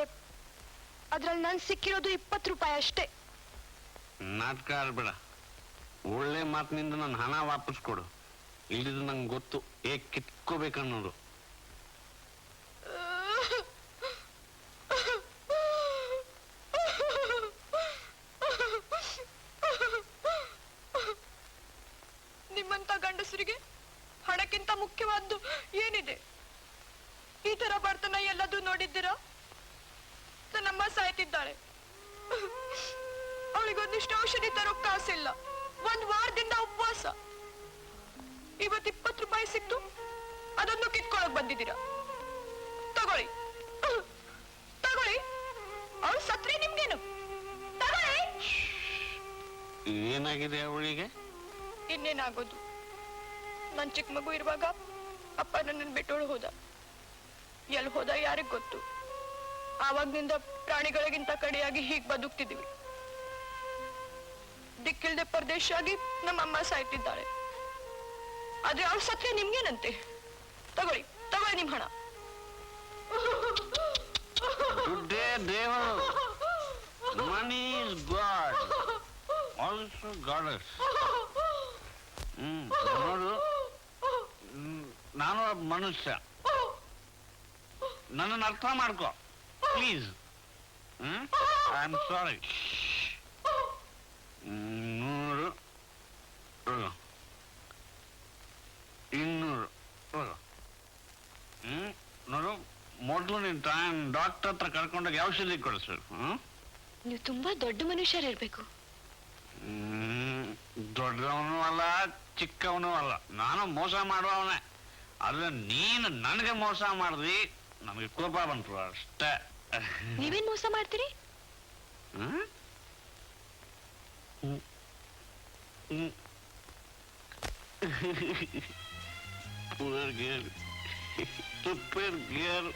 ಅದ್ರಲ್ಲಿ ನನ್ ಸಿಕ್ಕಿರೋದು 20 ರೂಪಾಯಿ ಅಷ್ಟೇ. ನಾಟಕ ಆಡ್ಬೇಡ. ಒಳ್ಳೆ ಮಾತಿನಿಂದ ನನ್ನ ಹಣ ವಾಪಸ್ ಕೊಡು. ಇಲ್ಲಿದು ನಂಗೆ ಗೊತ್ತು ಹೇಗ್ ಕಿತ್ಕೋಬೇಕನ್ನೋದು. ನಿಮ್ಮಂತ ಗಂಡಸರಿಗೆ ಹಣಕ್ಕಿಂತ ಮುಖ್ಯವಾದ್ದು ಏನಿದೆ? ಈ ತರ ಬರ್ತನ ಎಲ್ಲದೂ ನೋಡಿದ್ದೀರಾ? ನನ್ನಮ್ಮ ಸಾಯ್ತಿದ್ದಾಳೆ. ಅವಳಿಗೊಂದಿಷ್ಟು ಔಷಧಿ ತರೋ ಕಾಸಿಲ್ಲ. 1 ವಾರದಿಂದ ಉಪವಾಸ. ಇವತ್ತು 20 ರೂಪಾಯಿ ಸಿಕ್ತು, ಅದನ್ನು ಕಿತ್ಕೊಳಕ್ ಬಂದಿದ್ದೀರಾ. ತಗೊಳ್ಳಿ ತಗೊಳ್ಳಿ. ಅವಳು ಸತ್ರೆ ನಿಮ್ಗೇನು? ತಗೊಳ್ಳಿ. ಏನಾಗಿದೆ ಅವಳಿಗೆ? ಇನ್ನೇನಾಗೋದು? ನನ್ ಚಿಕ್ಕ ಮಗು ಇರುವಾಗ ಅಪ್ಪ ನನ್ನನ್ನು ಬಿಟ್ಟೋಳು ಹೋದ. ಎಲ್ಲಿ ಹೋದ ಯಾರಿಗ್ ಗೊತ್ತು. ಆವಾಗ್ನಿಂದ ಪ್ರಾಣಿಗಳಿಗಿಂತ ಕಡೆಯಾಗಿ ಹೀಗ್ ಬದುಕ್ತಿದೀವಿ. ದಿಕ್ಕಿಲ್ದೆ ಪರದೇಶ ಆಗಿ ನಮ್ಮಮ್ಮ ಸಾಯ್ತಿದ್ದಾಳೆ. ಆದ್ರೆ ಅವ್ಳು ಸತ್ರೆ ನಿಮ್ಗೇನಂತೆ? ತಗೊಳ್ಳಿ ತಗೊಳ್ಳಿ ನಿಮ್ ಹಣ. ದುಡ್ಡೇ ದೇವರು. Money is god, also goddess. ನೋಡು, ನಾನು ಒಬ್ಬ ಮನುಷ್ಯ. ನನ್ನನ್ನು ಅರ್ಥ ಮಾಡ್ಕೋ ಪ್ಲೀಸ್. I am sorry. 100, 200 ನೋಡು, ಮೊದಲು ನೀನು ಡಾಕ್ಟರ್ ಹತ್ರ ಕರ್ಕೊಂಡೋಗಿ ಔಷಧಿ ಕೊಡಿಸ್ಬೇಕು. ನೀವು ತುಂಬಾ ದೊಡ್ಡ ಮನುಷ್ಯರಿರ್ಬೇಕು. ದೊಡ್ಡವನು ಅಲ್ಲ, ಚಿಕ್ಕವನು ಅಲ್ಲ. ನಾನು ಮೋಸ ಮಾಡುವವನೇ. ಆದ್ರೆ ನೀನು ನನಗೆ ಮೋಸ ಮಾಡಿದ್ವಿ, ನಮಗೆ ಕೋಪ ಬಂತು ಅಷ್ಟೇ. ನೀವೇನ್ ಮೋಸ ಮಾಡ್ತೀರಿ? Poor girl. Super girl.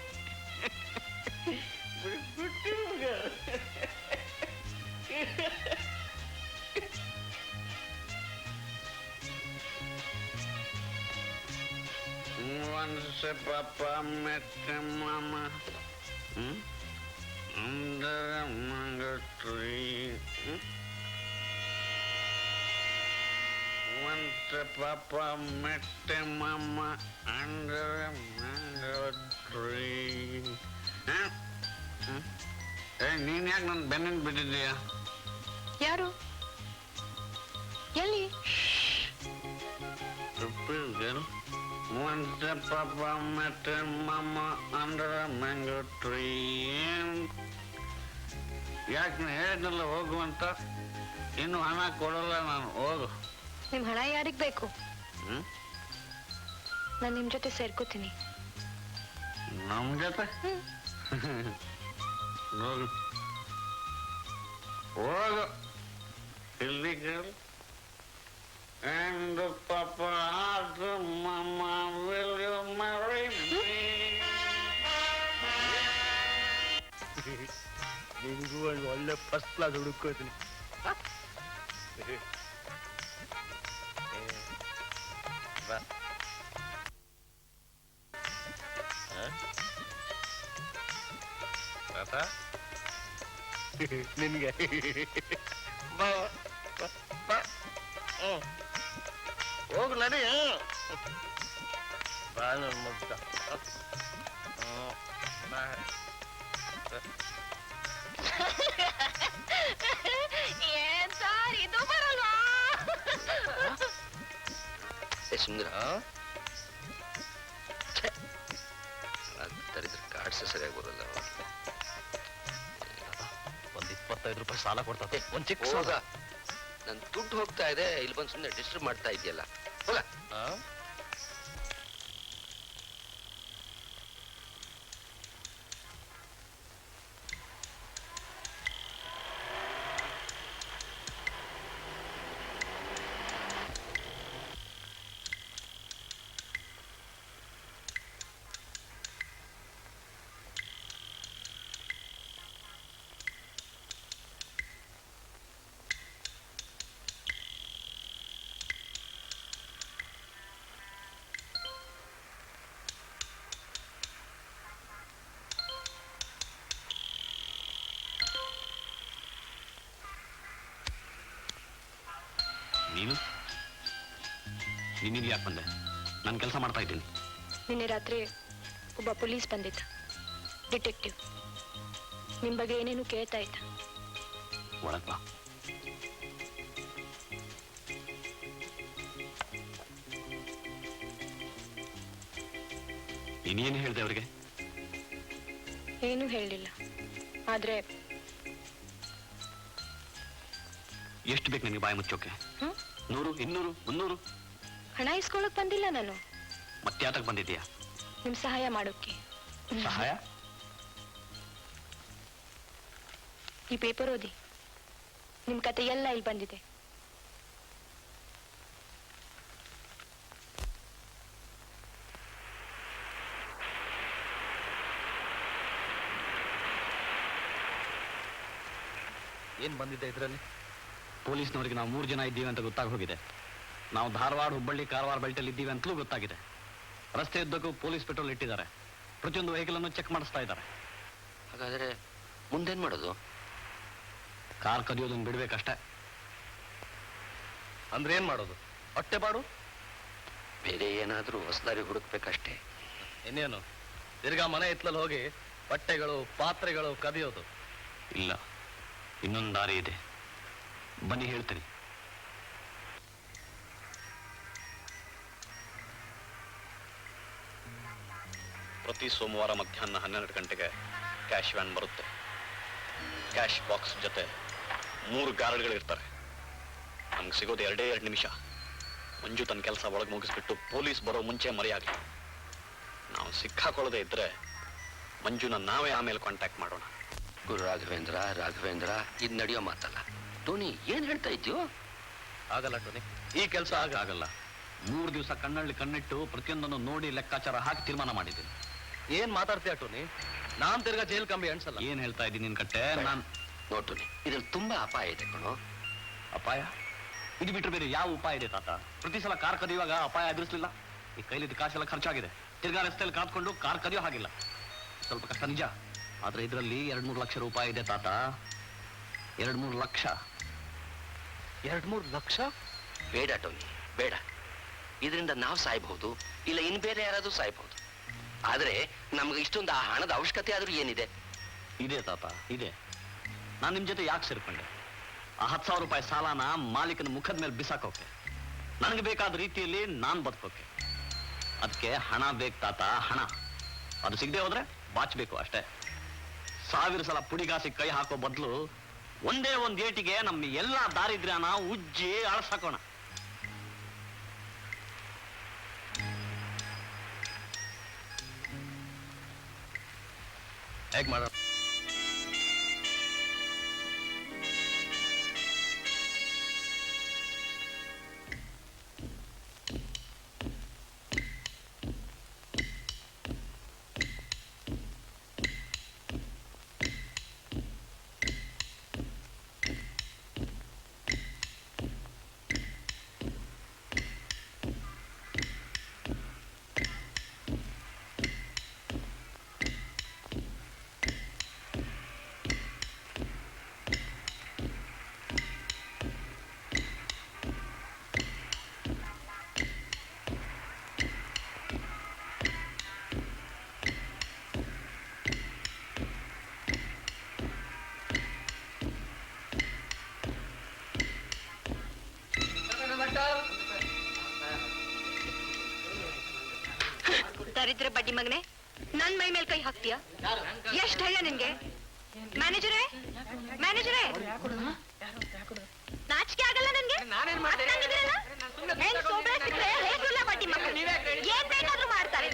Once a papa met a mama under a mango tree. Once a papa met a mama under a mango tree. ನೀನ್ ಯಾಕೆ ನನ್ನ ಬೆನ್ನ ಬಿಟ್ಟಿದ್ದೀಯ? ಯಾರು? ಎಲ್ಲಿ? Once a papa met a mama under a mango tree. ಯಾಕೆ ನೀನು ಹೇಳಿದ್ನಲ್ಲ ಹೋಗು ಅಂತ? ಇನ್ನು ಹಣ ಕೊಡಲ್ಲ ನಾನು. ಹೋಗು. ನಿಮ್ ಹಣ ಯಾರಿಗ್ ಬೇಕು? ನಾನು ನಿಮ್ ಜೊತೆ ಸೇರ್ಕೋತೀನಿ. ನಮ್ ಜೊತೆ ನೋಡು ಹೋಗು illegal and Papa asked Mama, will you marry me? ನಿನಗೂ ಒಂದು ಒಳ್ಳೆ ಫಸ್ಟ್ ಕ್ಲಾಸ್ ಹುಡುಕೋತೀನಿ ನಿನ್ಗೆ ಹೋಗು ನಡಿ ಬಾ ನನ್ನ ಮುಗ್ಧ ಏನ್ ಸರ್ ಇದು ಬರಲ್ವಾ? ಸುಂದರ ತರಿದ್ರೆ ಕಾರ್ಡ್ಸ್ ಸರಿಯಾಗಿ ಬರಲ್ಲ ಒಂದ್ 25 ರೂಪಾಯಿ ಸಾಲ ಕೊಡ್ತಾರೆ ಒಂದ್ ಚಿಕ್ಕ ಹೋಗ ಸಾಲ ನನ್ ದುಡ್ಡು ಹೋಗ್ತಾ ಇದೆ, ಇಲ್ಲಿ ಬಂದು ಸುಮ್ಮನೆ ಡಿಸ್ಟರ್ಬ್ ಮಾಡ್ತಾ ಇದೆಯಲ್ಲ, ಹೋಗ. ನೀನು ನೀನಿಗೆ ಯಾಕೆ ಬಂದೆ? ನಾನು ಕೆಲಸ ಮಾಡ್ತಾ ಇದ್ದೀನಿ. ನಿನ್ನೆ ರಾತ್ರಿ ಒಬ್ಬ ಪೊಲೀಸ್ ಬಂದಿದ್ದ, ಡಿಟೆಕ್ಟಿವ್. ನಿಮ್ ಬಗ್ಗೆ ಏನೇನು ಕೇಳ್ತಾ ಇದ್ದ. ಒಳಗ್ ಬಾ. ನೀನೇನು ಹೇಳ್ದೆ ಅವ್ರಿಗೆ? ಏನೂ ಹೇಳಲಿಲ್ಲ. ಆದ್ರೆ ಎಷ್ಟು ಬೇಕು ನಿನಗೆ ಬಾಯಿ ಮುಚ್ಚೋಕೆ? 100, 200, 300? ಹಣ ಇಸ್ಕೊಳಕ್ ಬಂದಿಲ್ಲ ನಾನು. ಮತ್ತೆ ಯಾತಕ್ ಬಂದಿದ್ದೀಯಾ? ನಿಮ್ ಸಹಾಯ ಮಾಡೋಕೆ. ಸಹಾಯ? ಈ ಪೇಪರ್ ಓದಿ, ನಿಮ್ ಕತೆ ಎಲ್ಲ ಇಲ್ಲಿ ಬಂದಿದೆ. ಏನ್ ಬಂದಿದೆ ಇದ್ರಲ್ಲಿ? ಪೊಲೀಸ್ನವರಿಗೆ ನಾವು 3 ಜನ ಇದ್ದೀವಿ ಅಂತ ಗೊತ್ತಾಗಿ ಹೋಗಿದೆ. ನಾವು ಧಾರವಾಡ, ಹುಬ್ಬಳ್ಳಿ, ಕಾರವಾರ ಬೆಲ್ಟಲ್ಲಿ ಇದ್ದೀವಿ ಅಂತಲೂ ಗೊತ್ತಾಗಿದೆ. ರಸ್ತೆ ಉದ್ದಕ್ಕೂ ಪೊಲೀಸ್ ಪೆಟ್ರೋಲ್ ಇಟ್ಟಿದ್ದಾರೆ. ಪ್ರತಿಯೊಂದು ವೆಹಿಕಲ್ ಅನ್ನು ಚೆಕ್ ಮಾಡಿಸ್ತಾ ಇದ್ದಾರೆ. ಹಾಗಾದ್ರೆ ಮುಂದೇನ್ ಮಾಡೋದು? ಕಾರ್ ಕದಿಯೋದನ್ನು ಬಿಡ್ಬೇಕಷ್ಟೇ. ಅಂದ್ರೆ ಏನ್ ಮಾಡೋದು? ಹೊಟ್ಟೆ ಬಾಡು? ಬೇರೆ ಏನಾದ್ರೂ ಹೊಸದಾರಿ ಹುಡುಕ್ಬೇಕಷ್ಟೇ. ಇನ್ನೇನು ತಿರ್ಗಾ ಮನೆ ಹಿತ್ಲಲ್ಲಿ ಹೋಗಿ ಬಟ್ಟೆಗಳು, ಪಾತ್ರೆಗಳು ಕದಿಯೋದು? ಇಲ್ಲ, ಇನ್ನೊಂದು ದಾರಿ ಇದೆ. ಬನ್ನಿ ಹೇಳ್ತೀನಿ. ಪ್ರತಿ ಸೋಮವಾರ ಮಧ್ಯಾಹ್ನ 12 ಗಂಟೆಗೆ ಕ್ಯಾಶ್ ವ್ಯಾನ್ ಬರುತ್ತೆ. ಕ್ಯಾಶ್ ಬಾಕ್ಸ್ ಜೊತೆ 3 ಗಾರ್ಡ್ಗಳಿರ್ತಾರೆ. ನಮ್ಗೆ ಸಿಗೋದು 2 ನಿಮಿಷ. ಮಂಜು ತನ್ನ ಕೆಲಸ ಒಳಗೆ ಮುಗಿಸ್ಬಿಟ್ಟು ಪೊಲೀಸ್ ಬರೋ ಮುಂಚೆ ಮರೆಯಾಗಲಿ. ನಾವು ಸಿಕ್ಕಾಕೊಳ್ಳದೆ ಇದ್ರೆ ಮಂಜುನ ನಾವೇ ಆಮೇಲೆ ಕಾಂಟ್ಯಾಕ್ಟ್ ಮಾಡೋಣ. ಗುರು ರಾಘವೇಂದ್ರ ಇದು ನಡೆಯೋ ಮಾತಲ್ಲ. ಟೋನಿ, ಏನ್ ಹೇಳ್ತಾ ಇದ್ಯೋ? ಆಗಲ್ಲ ಟೋನಿ, ಈ ಕೆಲಸ ಆಗಲ್ಲ. 3 ದಿವಸ ಕಣ್ಣಲ್ಲಿ ಕಣ್ಣಿಟ್ಟು ಪ್ರತಿಯೊಂದನ್ನು ನೋಡಿ ಲೆಕ್ಕಾಚಾರ ಹಾಕಿ ತೀರ್ಮಾನ ಮಾಡಿದ್ದೀನಿ. ಏನ್ ಮಾತಾಡ್ತೀಯ ಟೋನಿ? ನಾನ್ ತಿರ್ಗಾ ಜೈಲ್ ಕಂಬಿ ಅನ್ಸಲ್ಲ. ಏನ್ ಹೇಳ್ತಾ ಇದ್ದೀನಿ ನಿನ್ ಕಟ್ಟೆ? ನಾನು ನೋಡ್ ಟೋನಿ, ಇದ್ರಲ್ಲಿ ತುಂಬಾ ಅಪಾಯ ಇದೆ ಕಣೋ. ಅಪಾಯ? ಇದು ಬಿಟ್ಟರೆ ಬೇರೆ ಯಾವ ಉಪಾಯ ಇದೆ ತಾತ? ಪ್ರತಿ ಸಲ ಕಾರ್ ಕದಿಯುವಾಗ ಅಪಾಯ ಎದುರಿಸಲಿಲ್ಲ. ಈ ಕೈಲಿದ್ದ ಕಾಸೆಲ್ಲ ಖರ್ಚಾಗಿದೆ. ತಿರ್ಗಾ ರಸ್ತೆಯಲ್ಲಿ ಕಾತ್ಕೊಂಡು ಕಾರ್ ಕದಿಯೋ ಹಾಗಿಲ್ಲ. ಸ್ವಲ್ಪ ಕಷ್ಟ ನಿಜ, ಆದ್ರೆ ಇದರಲ್ಲಿ 2-3 ಲಕ್ಷ ರೂಪಾಯಿ ಇದೆ ತಾತ. 2-3 ಲಕ್ಷ. 2-3 ಲಕ್ಷ? ಬೇಡ ಟೋನಿ, ಬೇಡ. ಇದರಿಂದ ನಾವು ಸಾಯ್ಬಹುದು, ಇಲ್ಲ ಇನ್ ಬೇರೆ ಯಾರಾದ್ರೂ ಸಾಯ್ಬಹುದು. ಆದ್ರೆ ನಮ್ಗೆ ಇಷ್ಟೊಂದು ಆ ಹಣದ ಅವಶ್ಯಕತೆ ಆದ್ರೂ ಏನಿದೆ? ಇದೆ ತಾತ, ಇದೆ. ನಾನು ನಿಮ್ ಜೊತೆ ಯಾಕೆ ಸೇರ್ಕೊಂಡೆ? ಆ 10,000 ರೂಪಾಯಿ ಸಾಲನ ಮಾಲೀಕನ ಮುಖದ ಮೇಲೆ ಬಿಸಾಕೋಕೆ, ನನಗೆ ಬೇಕಾದ ರೀತಿಯಲ್ಲಿ ನಾನ್ ಬದುಕೋಕೆ. ಅದಕ್ಕೆ ಹಣ ಬೇಕು ತಾತ, ಹಣ. ಅದು ಸಿಗದೆ ಹೋದ್ರೆ ಬಾಚ್ಬೇಕು ಅಷ್ಟೇ. 1000 ಸಲ ಪುಡಿಗಾಸಿ ಕೈ ಹಾಕೋ ಬದಲು ಒಂದೇ ಒಂದು ಏಟಿಗೆ ನಮ್ಮ ಎಲ್ಲಾ ದಾರಿದ್ರ್ಯನ ಉಜ್ಜಿ ಅಳಸಾಕೋಣ. ಹೇಗೆ ಮಾಡೋಣ? ದರಿದ್ರ ಬಡ್ಡಿ ಮಗನೆ, ನನ್ ಮೈ ಮೇಲೆ ಕೈ ಹಾಕ್ತೀಯ? ಎಷ್ಟ್ ಧೈರ್ಯ ನಿನ್ಗೆ? ಮ್ಯಾನೇಜರೇ, ಮ್ಯಾನೇಜರೇ, ನಾಚಿಕೆ ಆಗಲ್ಲ ನನ್ಗೆ? ಅತ್ತಂಗಿದ್ದೀರಲ್ಲ? ಹೆಣ್ ಸೋಬ್ರೆ ಸಿಕ್ರೆ ಹೇಗಿಲ್ಲ ಬಡ್ಡಿ ಮಕ್ಕಳು, ಏನ್ ಬೇಕಾದ್ರೂ ಮಾಡ್ತಾರೆ.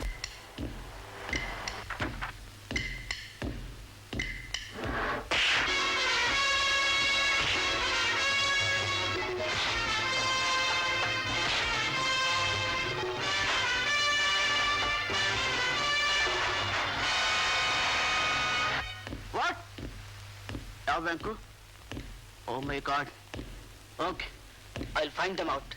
ಯಾವ bank? Oh my God. Okay, I will find them out.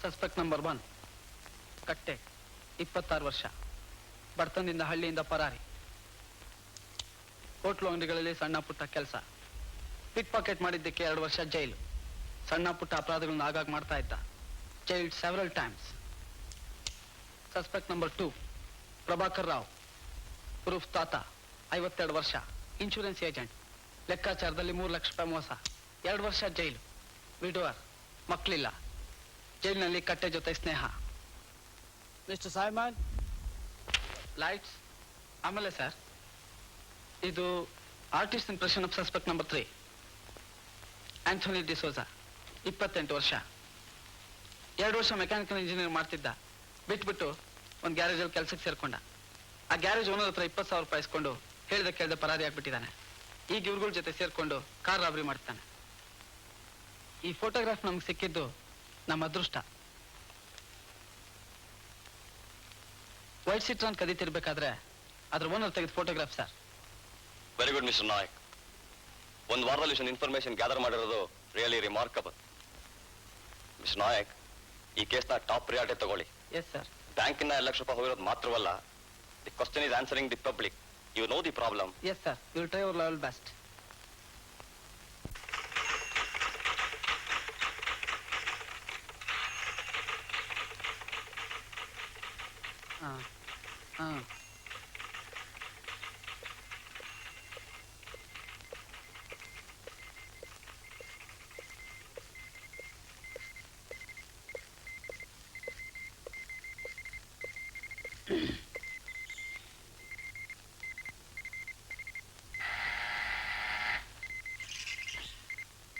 Suspect number 1 ಕಟ್ಟೆ, 26 ವರ್ಷ, ಬಡತನದಿಂದ ಹಳ್ಳಿಯಿಂದ ಪರಾರಿ, ಹೋಟ್ಲು ಅಂಗಡಿಗಳಲ್ಲಿ ಸಣ್ಣ ಪುಟ್ಟ ಕೆಲಸ, ಪಿಕ್ ಪಾಕೆಟ್ ಮಾಡಿದ್ದಕ್ಕೆ 2 ವರ್ಷ ಜೈಲು, ಸಣ್ಣ ಪುಟ್ಟ ಅಪರಾಧಗಳನ್ನ ಆಗಾಗ ಮಾಡ್ತಾ ಇದ್ದ, jailed several times. Suspect number 2 Prabhakar Rao proof ತಾತ, 52 ವರ್ಷ, ಇನ್ಶೂರೆನ್ಸ್ ಏಜೆಂಟ್, ಲೆಕ್ಕಾಚಾರದಲ್ಲಿ 3 ಲಕ್ಷ ರೂಪಾಯಿ ಮೋಸ, 2 ವರ್ಷ ಜೈಲು, ವಿಡೋವರ್, ಮಕ್ಕಳಿಲ್ಲ, ಜೈಲಿನಲ್ಲಿ ಕಟ್ಟೆ ಜೊತೆ ಸ್ನೇಹ. Mister Simon, lights. ಆಮೇಲೆ ಸರ್, ಇದು artist impression of suspect number 3, Anthony D'Souza, 28 ವರ್ಷ. 2 ವರ್ಷ ಮೆಕ್ಯಾನಿಕಲ್ ಇಂಜಿನಿಯರ್ ಮಾಡ್ತಿದ್ದ. ಬಿಟ್ಬಿಟ್ಟು ಒಂದು ಗ್ಯಾರೇಜಲ್ಲಿ ಕೆಲಸಕ್ಕೆ ಸೇರ್ಕೊಂಡ. ಆ ಗ್ಯಾರೇಜ್ ಓನರ್ ಹತ್ರ 20,000 ರೂಪಾಯಿ ಇಸ್ಕೊಂಡು ಕೇಳ್ದೆ ಪರಾರಿ ಆಗ್ಬಿಟ್ಟಿದ್ದಾನೆ. ಈಗ ಇವ್ರಗಳ ಜೊತೆ ಸೇರ್ಕೊಂಡು ಕಾರ್ ರಾಬರಿ ಮಾಡ್ತಾನೆ. ಈ ಫೋಟೋಗ್ರಾಫ್ ನಮ್ಗೆ ಸಿಕ್ಕಿದ್ದು ನಮ್ಮ ಅದೃಷ್ಟ. ವೈಟ್ ಸಿಟ್ರಾನ್ ಕದೀತಿರ್ಬೇಕಾದ್ರೆ ಅದ್ರ ಓನರ್ ತೆಗೆದ photograph sir. Very good mister Nayak. ಒಂದು ವಾರದಲ್ಲಿ ಇಷ್ಟೊಂದು ಇನ್ಫಾರ್ಮೇಶನ್ ಗ್ಯಾದರ್ ಮಾಡಿರೋದು ರಿಯಲಿ ರಿಮಾರ್ಕಬಲ್. ಮಿಸ್ಟರ್ ನಾಯಕ್, ಈ ಕೇಸ್ನ ಟಾಪ್ ಪ್ರಿಯಾರಿಟಿ ತಗೊಳ್ಳಿ. Yes sir. ಬ್ಯಾಂಕಿನ 1 ಲಕ್ಷ ರೂಪಾಯಿ ಹೋಗಿರೋದು ಮಾತ್ರವಲ್ಲ, the question is answering the public. You know the problem. Yes sir, you will try your level best.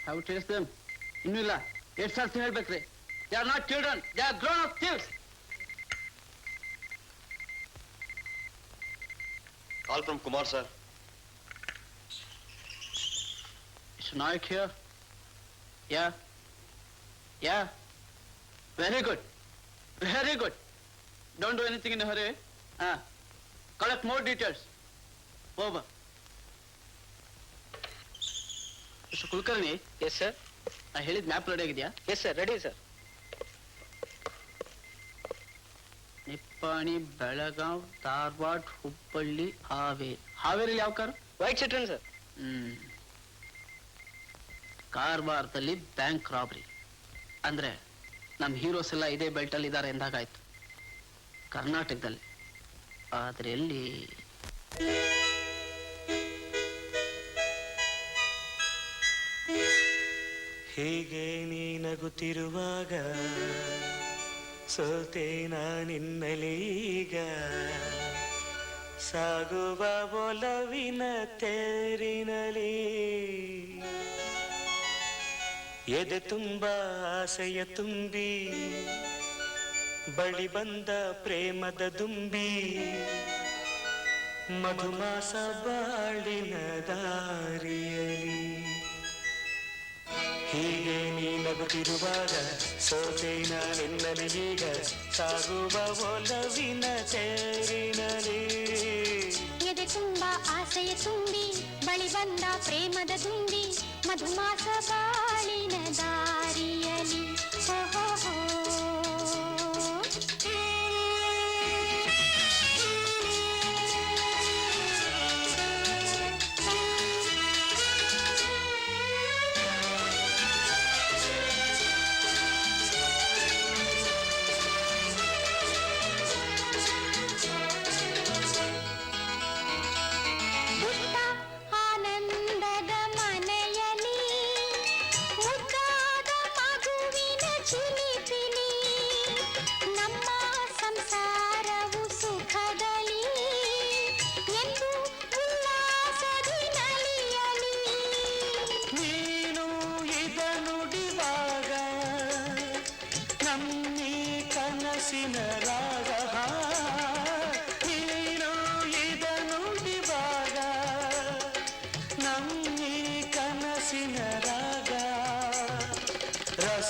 How to trace them? ಇನ್ನೂ ಇಲ್ಲ. 8 ಸಾರ್ತಿ ಹೇಳ್ಬೇಕ್ರಿ. They are not children, they are grown up thieves. Call from Kumar, sir. Is Nayak here? Yeah. Yeah. Very good. Very good. Don't do anything in a hurry. Collect more details. Over. Mr. Kulkarni. Yes sir. ನಾ ಹೇಳಿದ map ready ಆಗಿದೆಯಾ? Yes sir, ready sir. Nippani, Belgaum, Dharwad, Hubli, ಹಾವೇರಿಲಿ ಯಾವ ಕಾರು? White Citroen ಸರ್. ಕಾರವಾರದಲ್ಲಿ bank robbery ಅಂದ್ರೆ ನಮ್ಮ ಹೀರೋಸ್ ಎಲ್ಲ ಇದೇ ಬೆಲ್ಟ್ ಅಲ್ಲಿ ಇದ್ದಾರೆ ಎಂದಾಗಾಯ್ತು. ಕರ್ನಾಟಕದಲ್ಲಿ ಆದ್ರೆ ಎಲ್ಲಿ? ಹೀಗೆ ನೀ ನಗುತ್ತಿರುವಾಗ ಸೋತೆ ನಾನಿನ್ನಲೀಗ ಸಾಗುವ ಒಲವಿನ ತೇರಿನಲಿ ಎದೆ ತುಂಬ ಆಸೆಯ ತುಂಬಿ ಬಳಿ ಬಂದ ಪ್ರೇಮದ ದುಂಬಿ ಮಧುಮಾಸ ಬಾಳಿನ ದಾರಿಯಲಿ ಹೀಗೆ ನೀ ನಗುತ್ತಿರುವಾಗ ಸೋತೆ ನಾನೆನ್ನಲಿ ಈಗ ಸಾಗುವ ಒಲವಿನ ತೇರಿನಲಿ ಎದೆ ತುಂಬ ಆಸೆಯ ತುಂಬಿ ಬಳಿ ಬಂದ ಪ್ರೇಮದ ದುಂಬಿ ಮಧುಮಾಸ ಬಾಳಿನ ದಾರಿಯಲಿ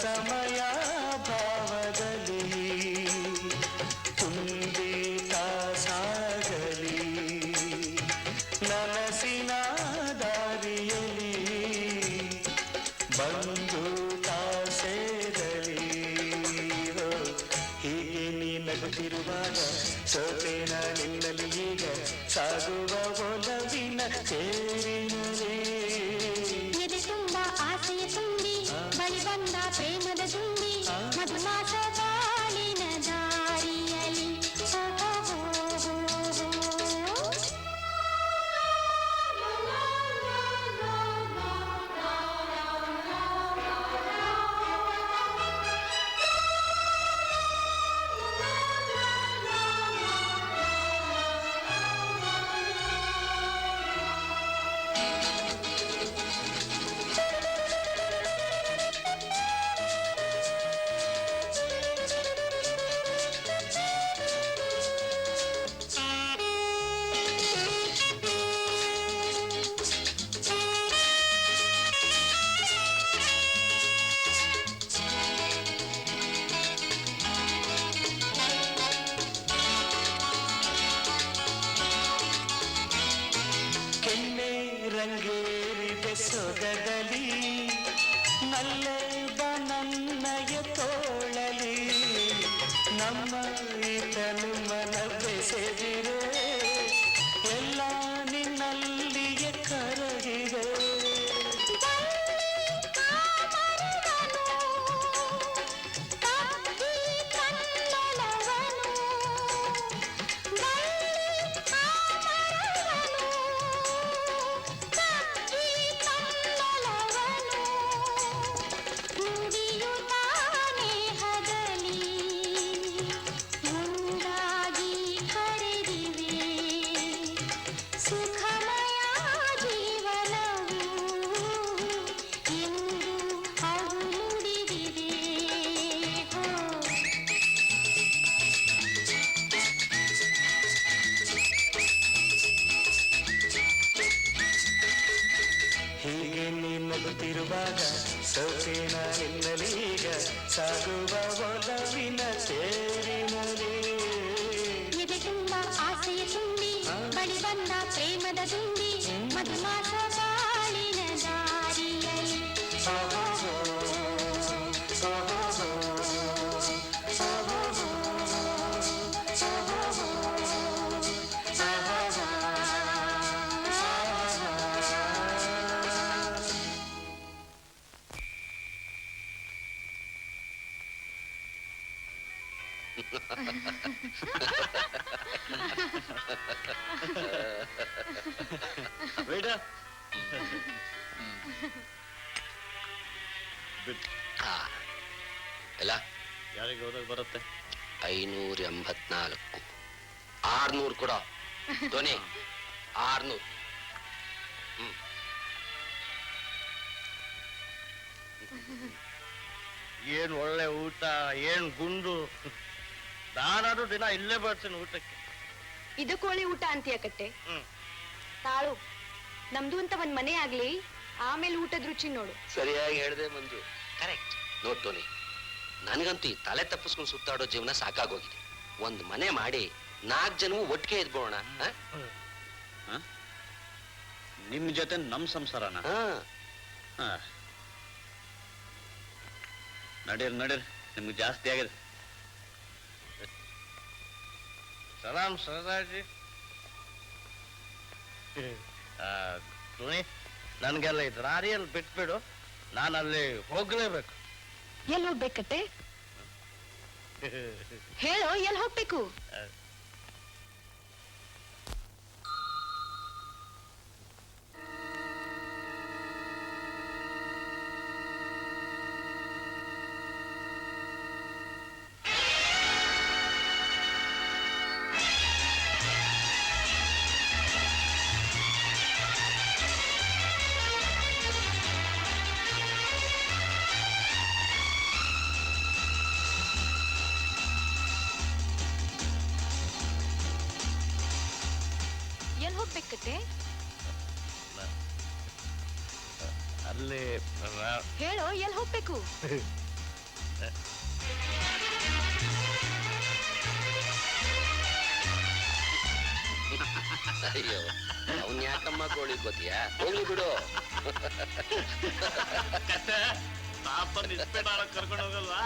ಸಮಯ ಭಾವದಲ್ಲಿ ತುಂಬಿತ ಸಾಗಲಿ ನನಸಿನ ದಾರಿಯಲ್ಲಿ ಬಂದು ಸೇರಲಿ ಹೀಗೆ ನೀ ನಗುತ್ತಿರುವಾಗ ಸೋತೆ ನಿನ್ನಲಿ ಈಗ ಸಾಗುವ ಒಲವಿನ ತೇರಿನಲಿ ಎದೆ ತುಂಬ ಆಸೆಯ ತುಂಬಿ ಬಳಿ ಬಂದ ಪ್ರೇಮದ ದುಂಬಿ ಮಧುಮಾಸ ಬಾಳಿನ ದಾರಿಯಲಿ ಅಲ್ಲೇ ಬನನ್ನಯ ತೋಳಲಿ ನಮ್ಮ ಈತನು ಮನ ಬೆಸೆದಿರೆ ಎಲ್ಲ ನಿನ್ನಲ್ಲಿಯೇ ಕರಗಿದೆ ಹೀಗೆ ನೀನಗುತ್ತಿರುವಾಗ ಸೋತೇನ ನಿನ್ನಲೀಗ ಸಾಗುವ ಒಲವಿನ ತೇರಿನಲಿ ಎದೆ ತುಂಬ ಆಸೆಯ ತುಂಬಿ ಬಳಿ ಬಂದ ಪ್ರೇಮದ ದುಂಬಿ ಮಧುಮಾಸ ಬಾಳಿನ ದಾರಿಯಲ್ಲಿ ಎಲ್ಲ ಯಾರಿಗೆ ಹೋದಾಗ ಬರುತ್ತೆ? 584 600 ಕೊಡ ಧ್ವನಿ 600. ಏನ್ ಒಳ್ಳೆ ಊಟ, ಏನ್ ಗುಂಡು. ನಾನಾದ್ರೂ ದಿನ ಇಲ್ಲೇ ಬರ್ತೀನಿ ಊಟಕ್ಕೆ. ಇದು ಕೋಳಿ ಊಟ ಅಂತೀಯ ಕಟ್ಟೆ? ತಾಳು, ನಮ್ದು ಅಂತ ಒಂದ್ ಮನೆ ಆಗ್ಲಿ, ಆಮೇಲೆ ಊಟದ ರುಚಿ ನೋಡು. ಸರಿಯಾಗಿ ಹೇಳ್ದೆ ಮಂಜು, ಕರೆಕ್ಟ್. ನೋಡ್ ಟೋನಿ, ನನಗಂತೂ ಈ ತಲೆ ತಪ್ಪಿಸ್ಕೊಂಡು ಸುತ್ತಾಡೋ ಜೀವನ ಸಾಕಾಗೋಗಿದೆ. ಒಂದ್ ಮನೆ ಮಾಡಿ 4 ಜನವು ಒಟ್ಟಿಗೆ ಇದ್ಬೋಣ. ನಿಮ್ ಜೊತೆ ನಮ್ ಸಂಸಾರನ? ನಡೀರ್ ನಡೀರ್, ನಿಮ್ಗೆ ಜಾಸ್ತಿ ಆಗಿದೆ. ಸಲಾಂ ಸರ್ದಾರ್ಜಿ. ಟೋನಿ, ನನ್ಗೆಲ್ಲ ಇದು ದಾರಿಯಲ್ಲಿ ಬಿಟ್ಬಿಡು, ನಾನು ಅಲ್ಲಿ ಹೋಗ್ಲೇಬೇಕು. ಎಲ್ಲಿ ಹೋಗ್ಬೇಕಟ್ಟೆ? ಹೇಳೋ, ಎಲ್ಲಿ ಹೋಗ್ಬೇಕು? ಎಲ್ಲಿ ಹೋಗ್ಬೇಕಟ್ಟೆ? ಅಲ್ಲಿ ಹೇಳೋ, ಎಲ್ಲಿ ಹೋಗ್ಬೇಕು? ಅಯ್ಯೋ, ಅವನ್ ಯಾಕಮ್ಮ ಕೋಳಿ ಗೊತ್ತಿಯಾ? ಹೋಗ್ಲಿ ಬಿಡು. ಕರ್ಕೊಂಡು ಹೋಗಲ್ವಾ?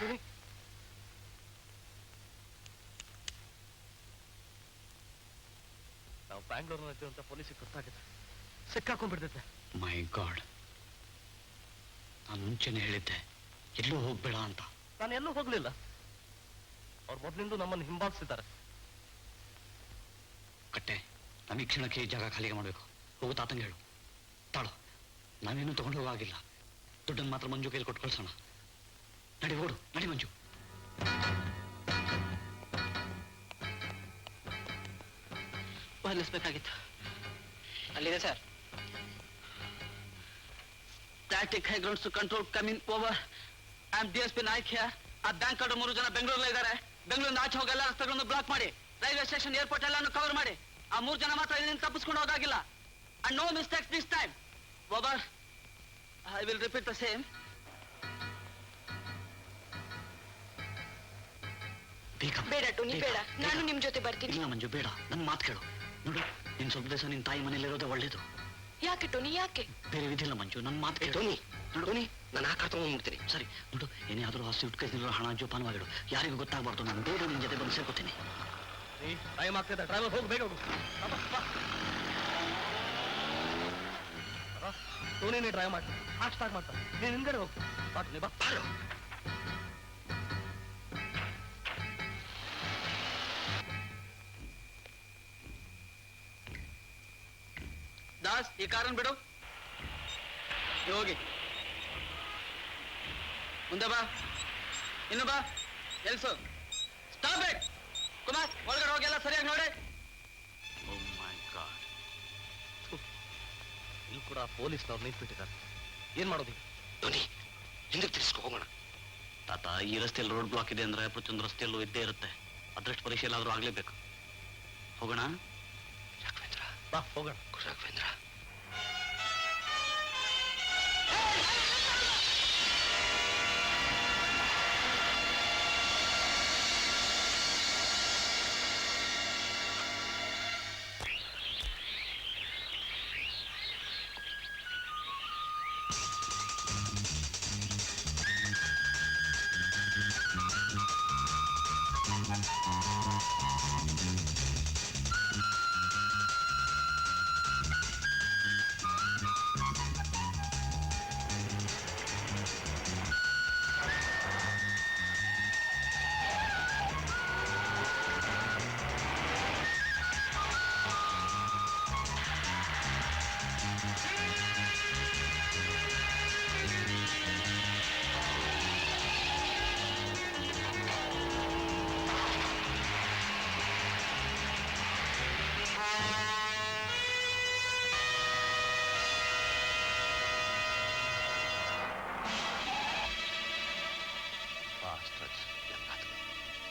ಟೋನಿ ನಾವು ಬ್ಯಾಂಗ್ಳೂರ್ನಲ್ಲಿ ಅಂತ ಪೊಲೀಸಿಗೆ ಗೊತ್ತಾಗಿದೆ, ಸಿಕ್ಕಾಕೊಂಡ್ಬಿಡ್ತೈತೆ. ಮೈ ಗಾಡ್, ನಾನು ಮುಂಚೆನೆ ಹೇಳಿದ್ದೆ ಎಲ್ಲೂ ಹೋಗ್ಬೇಡ ಅಂತ. ನಾನು ಎಲ್ಲೂ ಹೋಗ್ಲಿಲ್ಲ. ಅವ್ರು ಮೊದಲಿಂದ ನಮ್ಮನ್ನು ಹಿಂಬಾಲಿಸಿದ್ದಾರೆ. ಕಟ್ಟೆ, ನಮ್ಮ ಈ ಕ್ಷಣಕ್ಕೆ ಈ ಜಾಗ ಖಾಲಿ ಮಾಡಬೇಕು. ಹೋಗು ತಾತಂಗೆ ಹೇಳು. ತಾಳು, ನಾವೇನು ತಗೊಂಡು ಹೋಗಾಗಿಲ್ಲ. ದುಡ್ಡನ್ನು ಮಾತ್ರ ಮಂಜು ಕೈಲಿ ಕೊಟ್ಟು ಕಳ್ಸೋಣ. ನಡಿ ಓಡು, ನಡಿ ಮಂಜು. ಬದಲಿಸ್ಬೇಕಾಗಿತ್ತು. ಅಲ್ಲಿದೆ sir. Static high grounds to control coming over. I'm DSP Naik here. ಆ ಬ್ಯಾಂಕ್ ಕಾರ್ಡ್ 3 ಜನ ಬೆಂಗಳೂರಲ್ಲಿ ಇದ್ದಾರೆ. ಬೆಂಗಳೂರಿಂದ ಆಚೆ ಹೋಗಿ ಎಲ್ಲ ರಸ್ತೆಗಳನ್ನು ಬ್ಲಾಕ್ ಮಾಡಿ, ರೈಲ್ವೆ ಸ್ಟೇಷನ್, ಏರ್ಪೋರ್ಟ್ ಎಲ್ಲಾನು ಕವರ್ ಮಾಡಿ. ಆ 3 ಜನ ಮಾತ್ರ ಇಲ್ಲಿಂದ ತಪ್ಪಿಸ್ಕೊಂಡು ಹೋಗಾಗಿಲ್ಲ. And no mistakes this time. Over. I will repeat the same. ಬೇಡ ಟೋನಿ, ಬೇಡ. ನಾನು ನಿಮ್ ಜೊತೆ ಬರ್ತೀನಿ. ಇಲ್ಲ ಮಂಜು, ಬೇಡ. ನನ್ನ ಮಾತು ಕೇಳು. ನೋಡು, ನಿನ್ ಸ್ವಲ್ಪ ದಿವಸ ನಿನ್ ತಾಯಿ ಮನೇಲಿರೋದೇ ಒಳ್ಳೇದು. ಯಾಕೆ ಟೋನಿ, ಯಾಕೆ? ಬೇರೆ ವಿಧಿಲ್ಲ ಮಂಜು, ನನ್ನ ಮಾತು ಕೇಳು. ಟೋನಿ ನೋಡು, ನಾನು ಆ ಕಾರ್ ತಗೊಂಡ್ಬಿಡ್ತೀನಿ. ಸರಿ ನೋಡು, ಏನೇ ಆದರೂ ಆ ಸ್ವಿಫ್ಟ್ ಕೇಸ್ನಿರೋ ಹಣ ಜೋಪಾನವಾಗಿಡು. ಯಾರಿಗೂ ಗೊತ್ತಾಗಬಾರ್ದು. ನಾನು ಬೇರೆ ನಿನ್ ಜೊತೆ ಬಂದು ಸೇರ್ಕೋತೀನಿ. ಟೈಮ್ ಆಗ್ತದೆ, ಡ್ರೈವರ್ ಹೋಗಿ ಬೇಗ ಹೋಗು. ಟೋನಿನೇ ಡ್ರೈವ್ ಮಾಡಿ ಫಾಸ್ಟ್ ಆಗಿ ಮಾಡ್ತಾರೆ. ನೀನು ಹಿಂದ್ಗಡೆ ಹೋಗ್ತು ಬಾಟ್ಲಿ ಬಾ. ದಾಸ್, ಈ ಕಾರನ್ನು ಬಿಡು. ಹೋಗಿ ಮುಂದೆ ಬಾ. ಇನ್ನು ಬಾ. ಎಲ್ಸು. Stop it. ಕುಮಾರ್, ಒಳಗಡೆ ಹೋಗಿ ಎಲ್ಲ ಸರಿಯಾಗಿ ನೋಡಿ. ಓ ಮೈ ಗಾಡ್, ಇಲ್ಲಿ ಕೂಡ ಪೊಲೀಸ್ನವ್ರು ನಿಂತ್ಬಿಟ್ಟಿದ್ದಾರೆ. ಏನ್ ಮಾಡೋದು? ಟೋನಿ, ಹಿಂದಕ್ಕೆ ತಿರ್ಸ್ಕೊ ಹೋಗೋಣ. ತಾತ, ಈ ರಸ್ತೆಯಲ್ಲಿ ರೋಡ್ ಬ್ಲಾಕ್ ಇದೆ ಅಂದ್ರೆ ಪ್ರತಿಯೊಂದು ರಸ್ತೆಯಲ್ಲೂ ಇದ್ದೇ ಇರುತ್ತೆ. ಅದರಷ್ಟು ಪರೀಕ್ಷೆ ಎಲ್ಲಾದ್ರೂ ಆಗ್ಲೇಬೇಕು. ಹೋಗೋಣ. ರಾಘವೇಂದ್ರ, ಬಾ ಹೋಗೋಣ. ರಾಘವೇಂದ್ರ,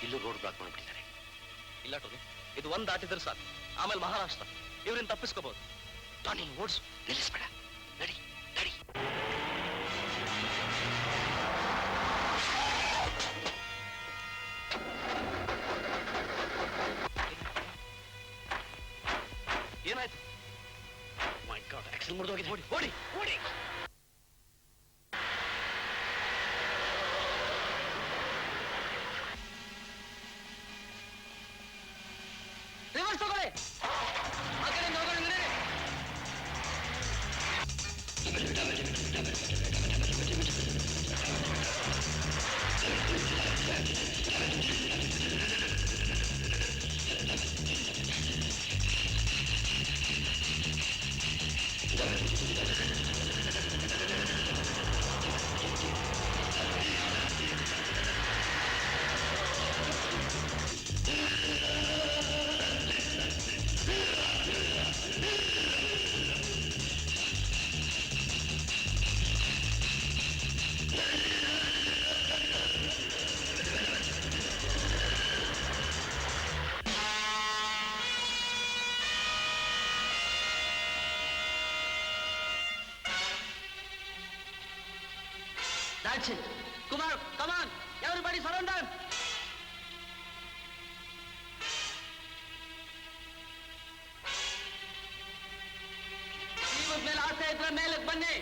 ಇಲ್ಲೂ ರೋಡ್ ಬ್ಲಾಕ್ ಮಾಡಿಬಿಟ್ಟಿದ್ದಾರೆ. ಇಲ್ಲ ಟೋನಿ, ಇದು ಒಂದ್ ದಾಟಿದ್ರೆ ಸಾಕು. ಆಮೇಲೆ ಮಹಾರಾಷ್ಟ್ರ. ಇವರಿಂದ ತಪ್ಪಿಸ್ಕೋಬಹುದು. ಟೋನಿ, ಓಡಿಸು, ನಿಲ್ಲಿಸ್ಬೇಡ. ನಡಿ ನಡಿ. ಏನಾಯ್ತು? ಮೈ ಗಾಡ್, ಆಕ್ಸಲ್ ಮುರಿದೋಗಿದೆ. ಓಡಿ ಓಡಿ ಓಡಿ. ರಿವರ್ಸ್ ತಗೊಳ್ಳಿ. ಆ ಕಡೆಯಿಂದ ಹೋಗೋಣ. ನಡೀರಿ. That's it. Kumar, come on. Everybody surrender. ಜೀವದ ಮೇಲೆ ಆಸೆ ಇದ್ರೆ ಮೇಲೆ ಬನ್ನಿ.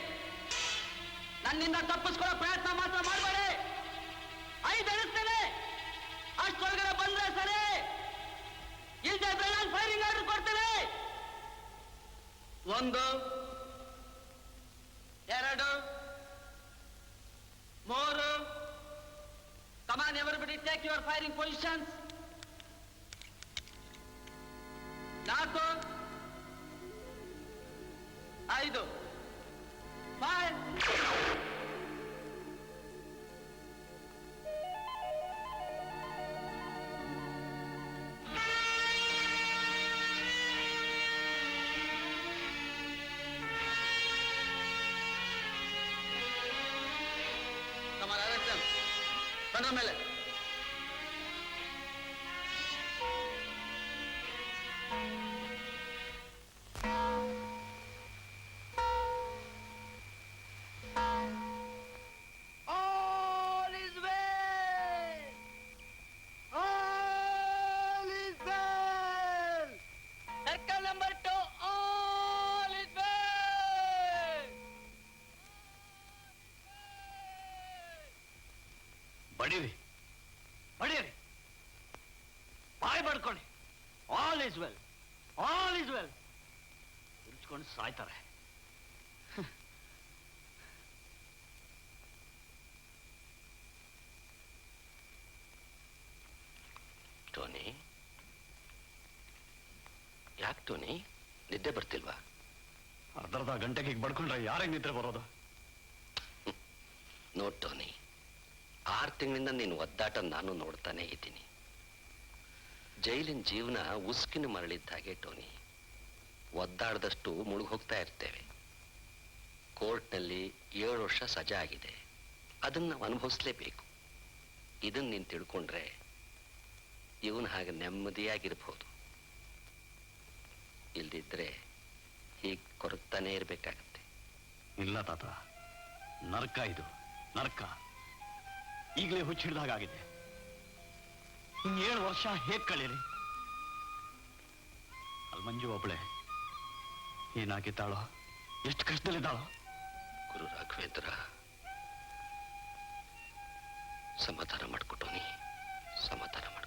ನನ್ನಿಂದ ತಪ್ಪಿಸ್ಕೊಳ್ಳೋ ಪ್ರಯತ್ನ ಮಾತ್ರ ಮಾಡಬೇಡಿ. ಐದು ಎಣಿಸ್ತೇನೆ, ಅಷ್ಟೊಳಗಡೆ ಬಂದ್ರೆ ಸರಿ, ಇಲ್ದೇ ನಾನು ಫೈರಿಂಗ್ ಆರ್ಡರ್ ಕೊಡ್ತೇನೆ. 1 2 3. Come on, everybody, take your firing positions. 4 5 Fire. Come on, arrest them. ಬಂದ್ರ ಮೇಲೆ All is well. All is well. Circle number 2. All is well. ಬಡೀರಿ ಬಡೀರಿ, ಬಾಯ್ ಬಡ್ಕೊಳ್ಳಿ. All is well, all is well. ಉಳ್ಸ್ಕೊಂಡು ಸಾಯ್ತಾರೆ. Tony, ಯಾಕೆ ಟೋನಿ, ನಿದ್ದೆ ಬರ್ತಿಲ್ವಾ? ಅರ್ಧ ಗಂಟೆಗೆ ಈಗ ಬಡ್ಕೊಂಡ್ರೆ ಯಾರಿಗೆ ನಿದ್ರೆ ಬರೋದು? ನೋಡ್ ಟೋನಿ, 6 ತಿಂಗಳಿಂದ ನೀನು ಒದ್ದಾಟ ನಾನು ನೋಡ್ತಾನೆ ಇದ್ದೀನಿ. ಜೈಲಿನ ಜೀವನ ಉಸ್ಕಿನ ಮರಳಿದ್ದ ಹಾಗೆ ಟೋನಿ. ಒದ್ದಾಡದಷ್ಟು ಮುಳುಗಿ ಹೋಗ್ತಾ ಇರ್ತೇವೆ. ಕೋರ್ಟ್ನಲ್ಲಿ 7 ವರ್ಷ ಸಜಾ ಆಗಿದೆ, ಅದನ್ನ ನಾವು ಅನುಭವಿಸ್ಲೇಬೇಕು. ಇದನ್ನ ನೀನು ತಿಳ್ಕೊಂಡ್ರೆ ಇವನ್ ಹಾಗೆ ನೆಮ್ಮದಿಯಾಗಿರ್ಬೋದು. ಇಲ್ದಿದ್ರೆ ಹೀಗೆ ಕೊರಗ್ತಾನೆ ಇರ್ಬೇಕಾಗತ್ತೆ. ಇಲ್ಲ ತಾತ, ನರ್ಕ ಇದು, ನರ್ಕ. ಈಗಲೇ ಹುಚ್ಚಿಡ್ದಾಗಿದೆ. ಇನ್ 7 ವರ್ಷ ಹೇಗ್ ಕಳೀರಿ? ಅಲ್ಲಿ ಮಂಜು ಒಬ್ಳೆ ಏನಾಗಿದ್ದಾಳೋ, ಎಷ್ಟು ಕಷ್ಟದಲ್ಲಿದ್ದಾಳೋ. ಗುರು ರಾಘವೇಂದ್ರ, ಸಮಾಧಾನ ಮಾಡ್ಕೊಟ್ಟೋನಿ, ಸಮಾಧಾನ ಮಾಡ್ಕೊ.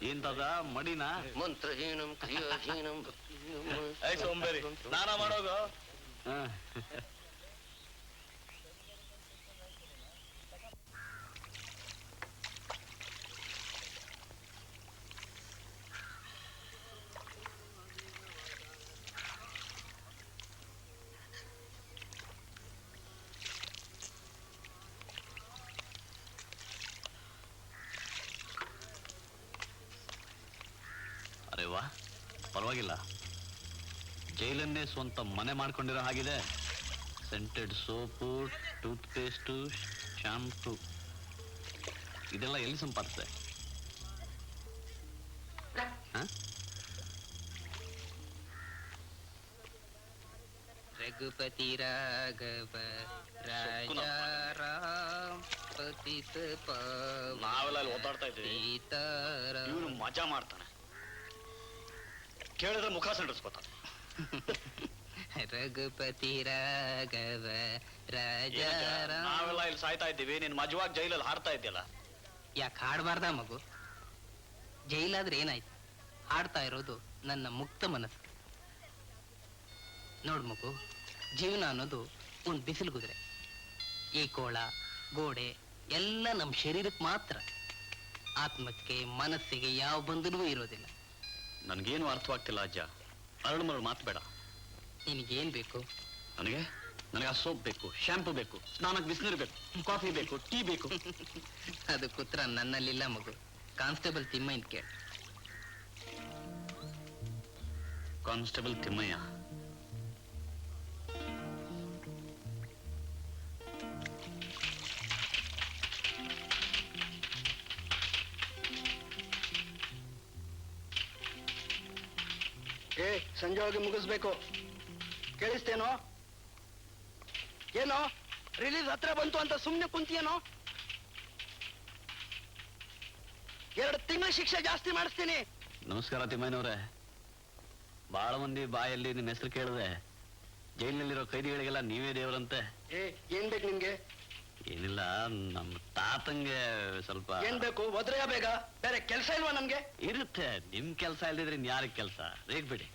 ಏನ್ತದ ಮಡಿನ? ಮಂತ್ರಹೀನಂ ಕ್ರಿಯಾಹೀನಂ ಸೋಂಬೇರಿ, ಸ್ನಾನ ಮಾಡೋದು. ಅರೆ ವಾ, ಪರವಾಗಿಲ್ಲ. ಜೈಲನ್ನೇ ಸ್ವಂತ ಮನೆ ಮಾಡ್ಕೊಂಡಿರೋ ಹಾಗಿದೆ. Scented soap, tooth paste, shampoo, ಇದೆಲ್ಲ ಎಲ್ಲಿ ಸಂಪಾದಿಸಿದೆ? ರಘುಪತಿ ರಾಘವ ರಾಜಾರಾಮ್ ಪತಿತ ನಾವೆಲ್ಲ ಅಲ್ಲಿ ಓದಾಡ್ತಾ ಇದ್ದೀವಿ. ಇವನು ಮಜಾ ಮಾಡ್ತಾನೆ, ಕೇಳಿದ್ರೆ ಮುಖ ಸಂಡಿಸ್ಕೊತಾನೆ. ರಘುಪತಿ ರಾಘವ ರಾಜಾರಾಮ್. ನಾವೆಲ್ಲ ಇಲ್ಲಿ ಸಾಯ್ತಾ ಇದ್ದೀವಿ, ನೀನ್ ಮಜವಾಗಿ ಜೈಲಲ್ಲಿ ಹಾಡ್ತಾ ಇದ್ಯಲ್ಲ. ಯಾಕೆ ಹಾಡಬಾರ್ದ ಮಗು? ಜೈಲಾದ್ರೆ ಏನಾಯ್ತು? ಹಾಡ್ತಾ ಇರೋದು ನನ್ನ ಮುಕ್ತ ಮನಸ್ಸು. ನೋಡ್ ಮಗು, ಜೀವನ ಅನ್ನೋದು ಒಂದು ಬಿಸಿಲು ಕುದುರೆ. ಈ ಕೋಳ ಗೋಡೆ ಎಲ್ಲ ನಮ್ಮ ಶರೀರಕ್ಕೆ ಮಾತ್ರ, ಆತ್ಮಕ್ಕೆ ಮನಸ್ಸಿಗೆ ಯಾವ ಬಂಧನವೂ ಇರೋದಿಲ್ಲ. ನನ್ಗೇನು ಅರ್ಥವಾಗ್ತಿಲ್ಲ ಅಜ್ಜ. ಅರಳು ಮರಳು ಮಾತು ಬೇಡ. ನಿನಗೇನ್ ಬೇಕು? ನನಗೆ ನನಗೆ ಆ ಸೋಪ್ ಬೇಕು, ಶಾಂಪೂ ಬೇಕು, ಸ್ನಾನಕ್ಕೆ ಬಿಸಿನೀರು ಬೇಕು, ಕಾಫಿ ಬೇಕು, ಟೀ ಬೇಕು. ಅದು ಕುತ್ರ ನನ್ನಲ್ಲಿಲ್ಲ ಮಗು. ಕಾನ್ಸ್ಟೇಬಲ್ ತಿಮ್ಮಯ್ಯನ್ ಕೇಳ. ಕಾನ್ಸ್ಟೇಬಲ್ ತಿಮ್ಮಯ್ಯ? ಸಂಜೆ ಒಳಗೆ ಮುಗಿಸ್ಬೇಕು. ಕೇಳಿಸ್ತೇನೋ? ಏನೋ ರಿಲೀಸ್ ಹತ್ರ ಬಂತು ಅಂತ ಸುಮ್ನೆ ಕುಂತಿಯೇನೋ? 2 ತಿಂಗಳ ಶಿಕ್ಷೆ ಜಾಸ್ತಿ ಮಾಡಿಸ್ತೀನಿ. ನಮಸ್ಕಾರ ತಿಮ್ಮಯ್ಯನವ್ರೆ. ಬಹಳ ಮಂದಿ ಬಾಯಲ್ಲಿ ನಿಮ್ಮ ಹೆಸರು ಕೇಳಿದೆ. ಜೈಲಿನಲ್ಲಿರೋ ಕೈದಿಗಳಿಗೆಲ್ಲ ನೀವೇ ದೇವರಂತೆ. ಏನ್ ಬೇಕು ನಿಮ್ಗೆ? ಏನಿಲ್ಲ, ನಮ್ಮ ತಾತಂಗೆ ಸ್ವಲ್ಪ ಏನ್ ಬೇಕು? ಒದ್ರೆಯ ಬೇಗ? ಬೇರೆ ಕೆಲಸ ಇಲ್ವಾ ನಮ್ಗೆ? ಇರುತ್ತೆ. ನಿಮ್ ಕೆಲಸ ಇಲ್ದಿದ್ರೆ ಯಾರಿಗೆ ಕೆಲಸ? ರೇಗ್ ಬಿಡಿ.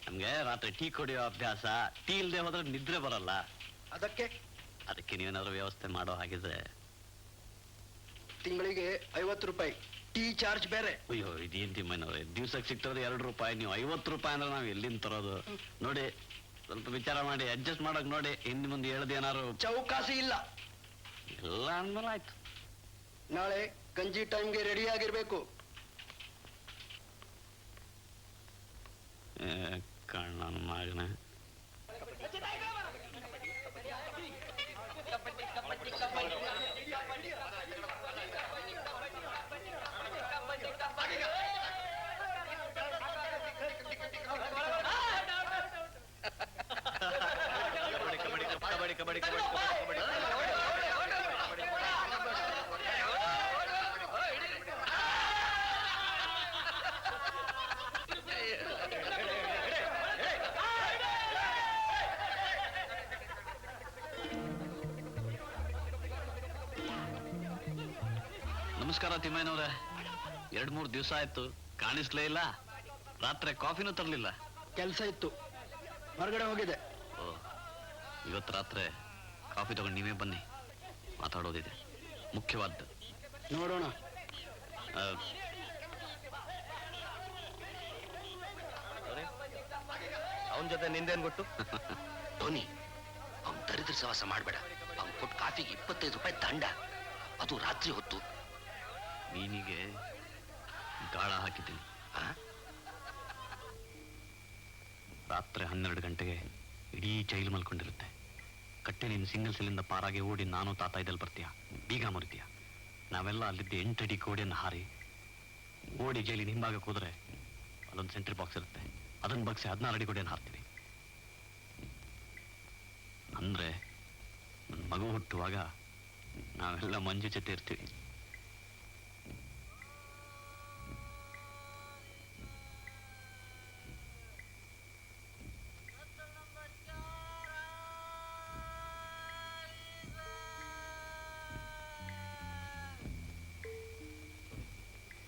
ನಮ್ಗೆ ರಾತ್ರಿ ಟೀ ಕುಡಿಯೋ ಅಭ್ಯಾಸ. ಟೀ ಇಲ್ದೆ ಹೋದ್ರೆ ನಿದ್ರೆ ಬರಲ್ಲ. ಅದಕ್ಕೆ ನೀವೇನಾದ್ರೂ ವ್ಯವಸ್ಥೆ ಮಾಡೋ ಹಾಗಿದ್ರೆ. ತಿಂಗಳಿಗೆ 50 ರೂಪಾಯಿ ಟೀ ಚಾರ್ಜ್ ಬೇರೆ. ಅಯ್ಯೋ, ಇದೇನ್ ತಿಮ್ಮಯ್ಯನವ್ರೆ, ದಿವ್ಸಕ್ಕೆ ಸಿಗ್ತದೆ 2 ರೂಪಾಯಿ, ನೀವು 50 ರೂಪಾಯಿ ಅಂದ್ರೆ ನಾವು ಎಲ್ಲಿಂದ ತರೋದು? ನೋಡಿ, ಸ್ವಲ್ಪ ವಿಚಾರ ಮಾಡಿ ಅಡ್ಜಸ್ಟ್ ಮಾಡೋಕ್ ನೋಡಿ. ಹಿಂದೆ ಮುಂದೆ ಹೇಳ್ದೇನಾರು. ಚೌಕಾಸಿ ಇಲ್ಲ. ಎಲ್ಲ ಅಂದ್ಮೇಲೆ ಆಯ್ತು. ನಾಳೆ ಗಂಜಿ ಟೈಮ್ಗೆ ರೆಡಿ ಆಗಿರ್ಬೇಕು. ಕಣ್ಣನ ಮಗನ. ಕಬಡ್ಡಿ ಕಬಡ್ಡಿ ಕಬಡ್ಡಿ ನಮಸ್ಕಾರ ತಿಮ್ಮಯ್ಯನವ್ರೆ. 2-3 ದಿವಸ ಆಯ್ತು, ಕಾಣಿಸ್ಲೇ ಇಲ್ಲ. ರಾತ್ರಿ ಕಾಫಿನೂ ತರಲಿಲ್ಲ. ಕೆಲಸ ಇತ್ತು, ಹೊರಗಡೆ ಹೋಗಿದೆ. ಓ, ಇವತ್ತು ರಾತ್ರಿ ಕಾಫಿ ತಗೊಂಡು ನೀವೇ ಬನ್ನಿ, ಮಾತಾಡೋದಿದೆ, ಮುಖ್ಯವಾದ್ದು. ನೋಡೋಣ. ಅವನ ಜೊತೆ ನಿಂದೇನ್ ಗೊತ್ತು? ಟೋನಿ, ಅವ್ನು ದರಿದ್ರ ಸವಾಸ ಮಾಡಬೇಡ. ಅವ್ನು ಕೊಟ್ಟು ಕಾಫಿಗೆ 25 ರೂಪಾಯಿ ದಂಡ, ಅದು ರಾತ್ರಿ ಹೊತ್ತು. ಮೀನಿಗೆ ಗಾಳ ಹಾಕಿದ್ದೀನಿ. ರಾತ್ರಿ 12 ಗಂಟೆಗೆ ಇಡೀ ಜೈಲು ಮಲ್ಕೊಂಡಿರುತ್ತೆ. ಕಟ್ಟೆ ನೀನು ಸಿಂಗಲ್ ಸೆಲ್ಲಿಂದ ಪಾರಾಗಿ ಓಡಿ ನಾನು ತಾತ ಇದ್ದಲ್ಲಿ ಬರ್ತೀಯ, ಬೀಗ ಮುರಿತೀಯ. ನಾವೆಲ್ಲ ಅಲ್ಲಿದ್ದ 8 ಅಡಿ ಕೋಡಿಯನ್ನು ಹಾರಿ ಓಡಿ ಜೈಲಿನ ಹಿಂಭಾಗಕ್ಕೆ ಹೋದ್ರೆ ಅಲ್ಲೊಂದು ಸೆಂಟ್ರಿ ಬಾಕ್ಸ್ ಇರುತ್ತೆ. ಅದನ್ನ ಬಗ್ಸಿ 16 ಅಡಿ ಕೋಡಿಯನ್ನು ಹಾರ್ತೀವಿ. ಅಂದ್ರೆ ನನ್ನ ಮಗು ಹುಟ್ಟುವಾಗ ನಾವೆಲ್ಲ ಮಂಜು ಜೊತೆ ಇರ್ತೀವಿ.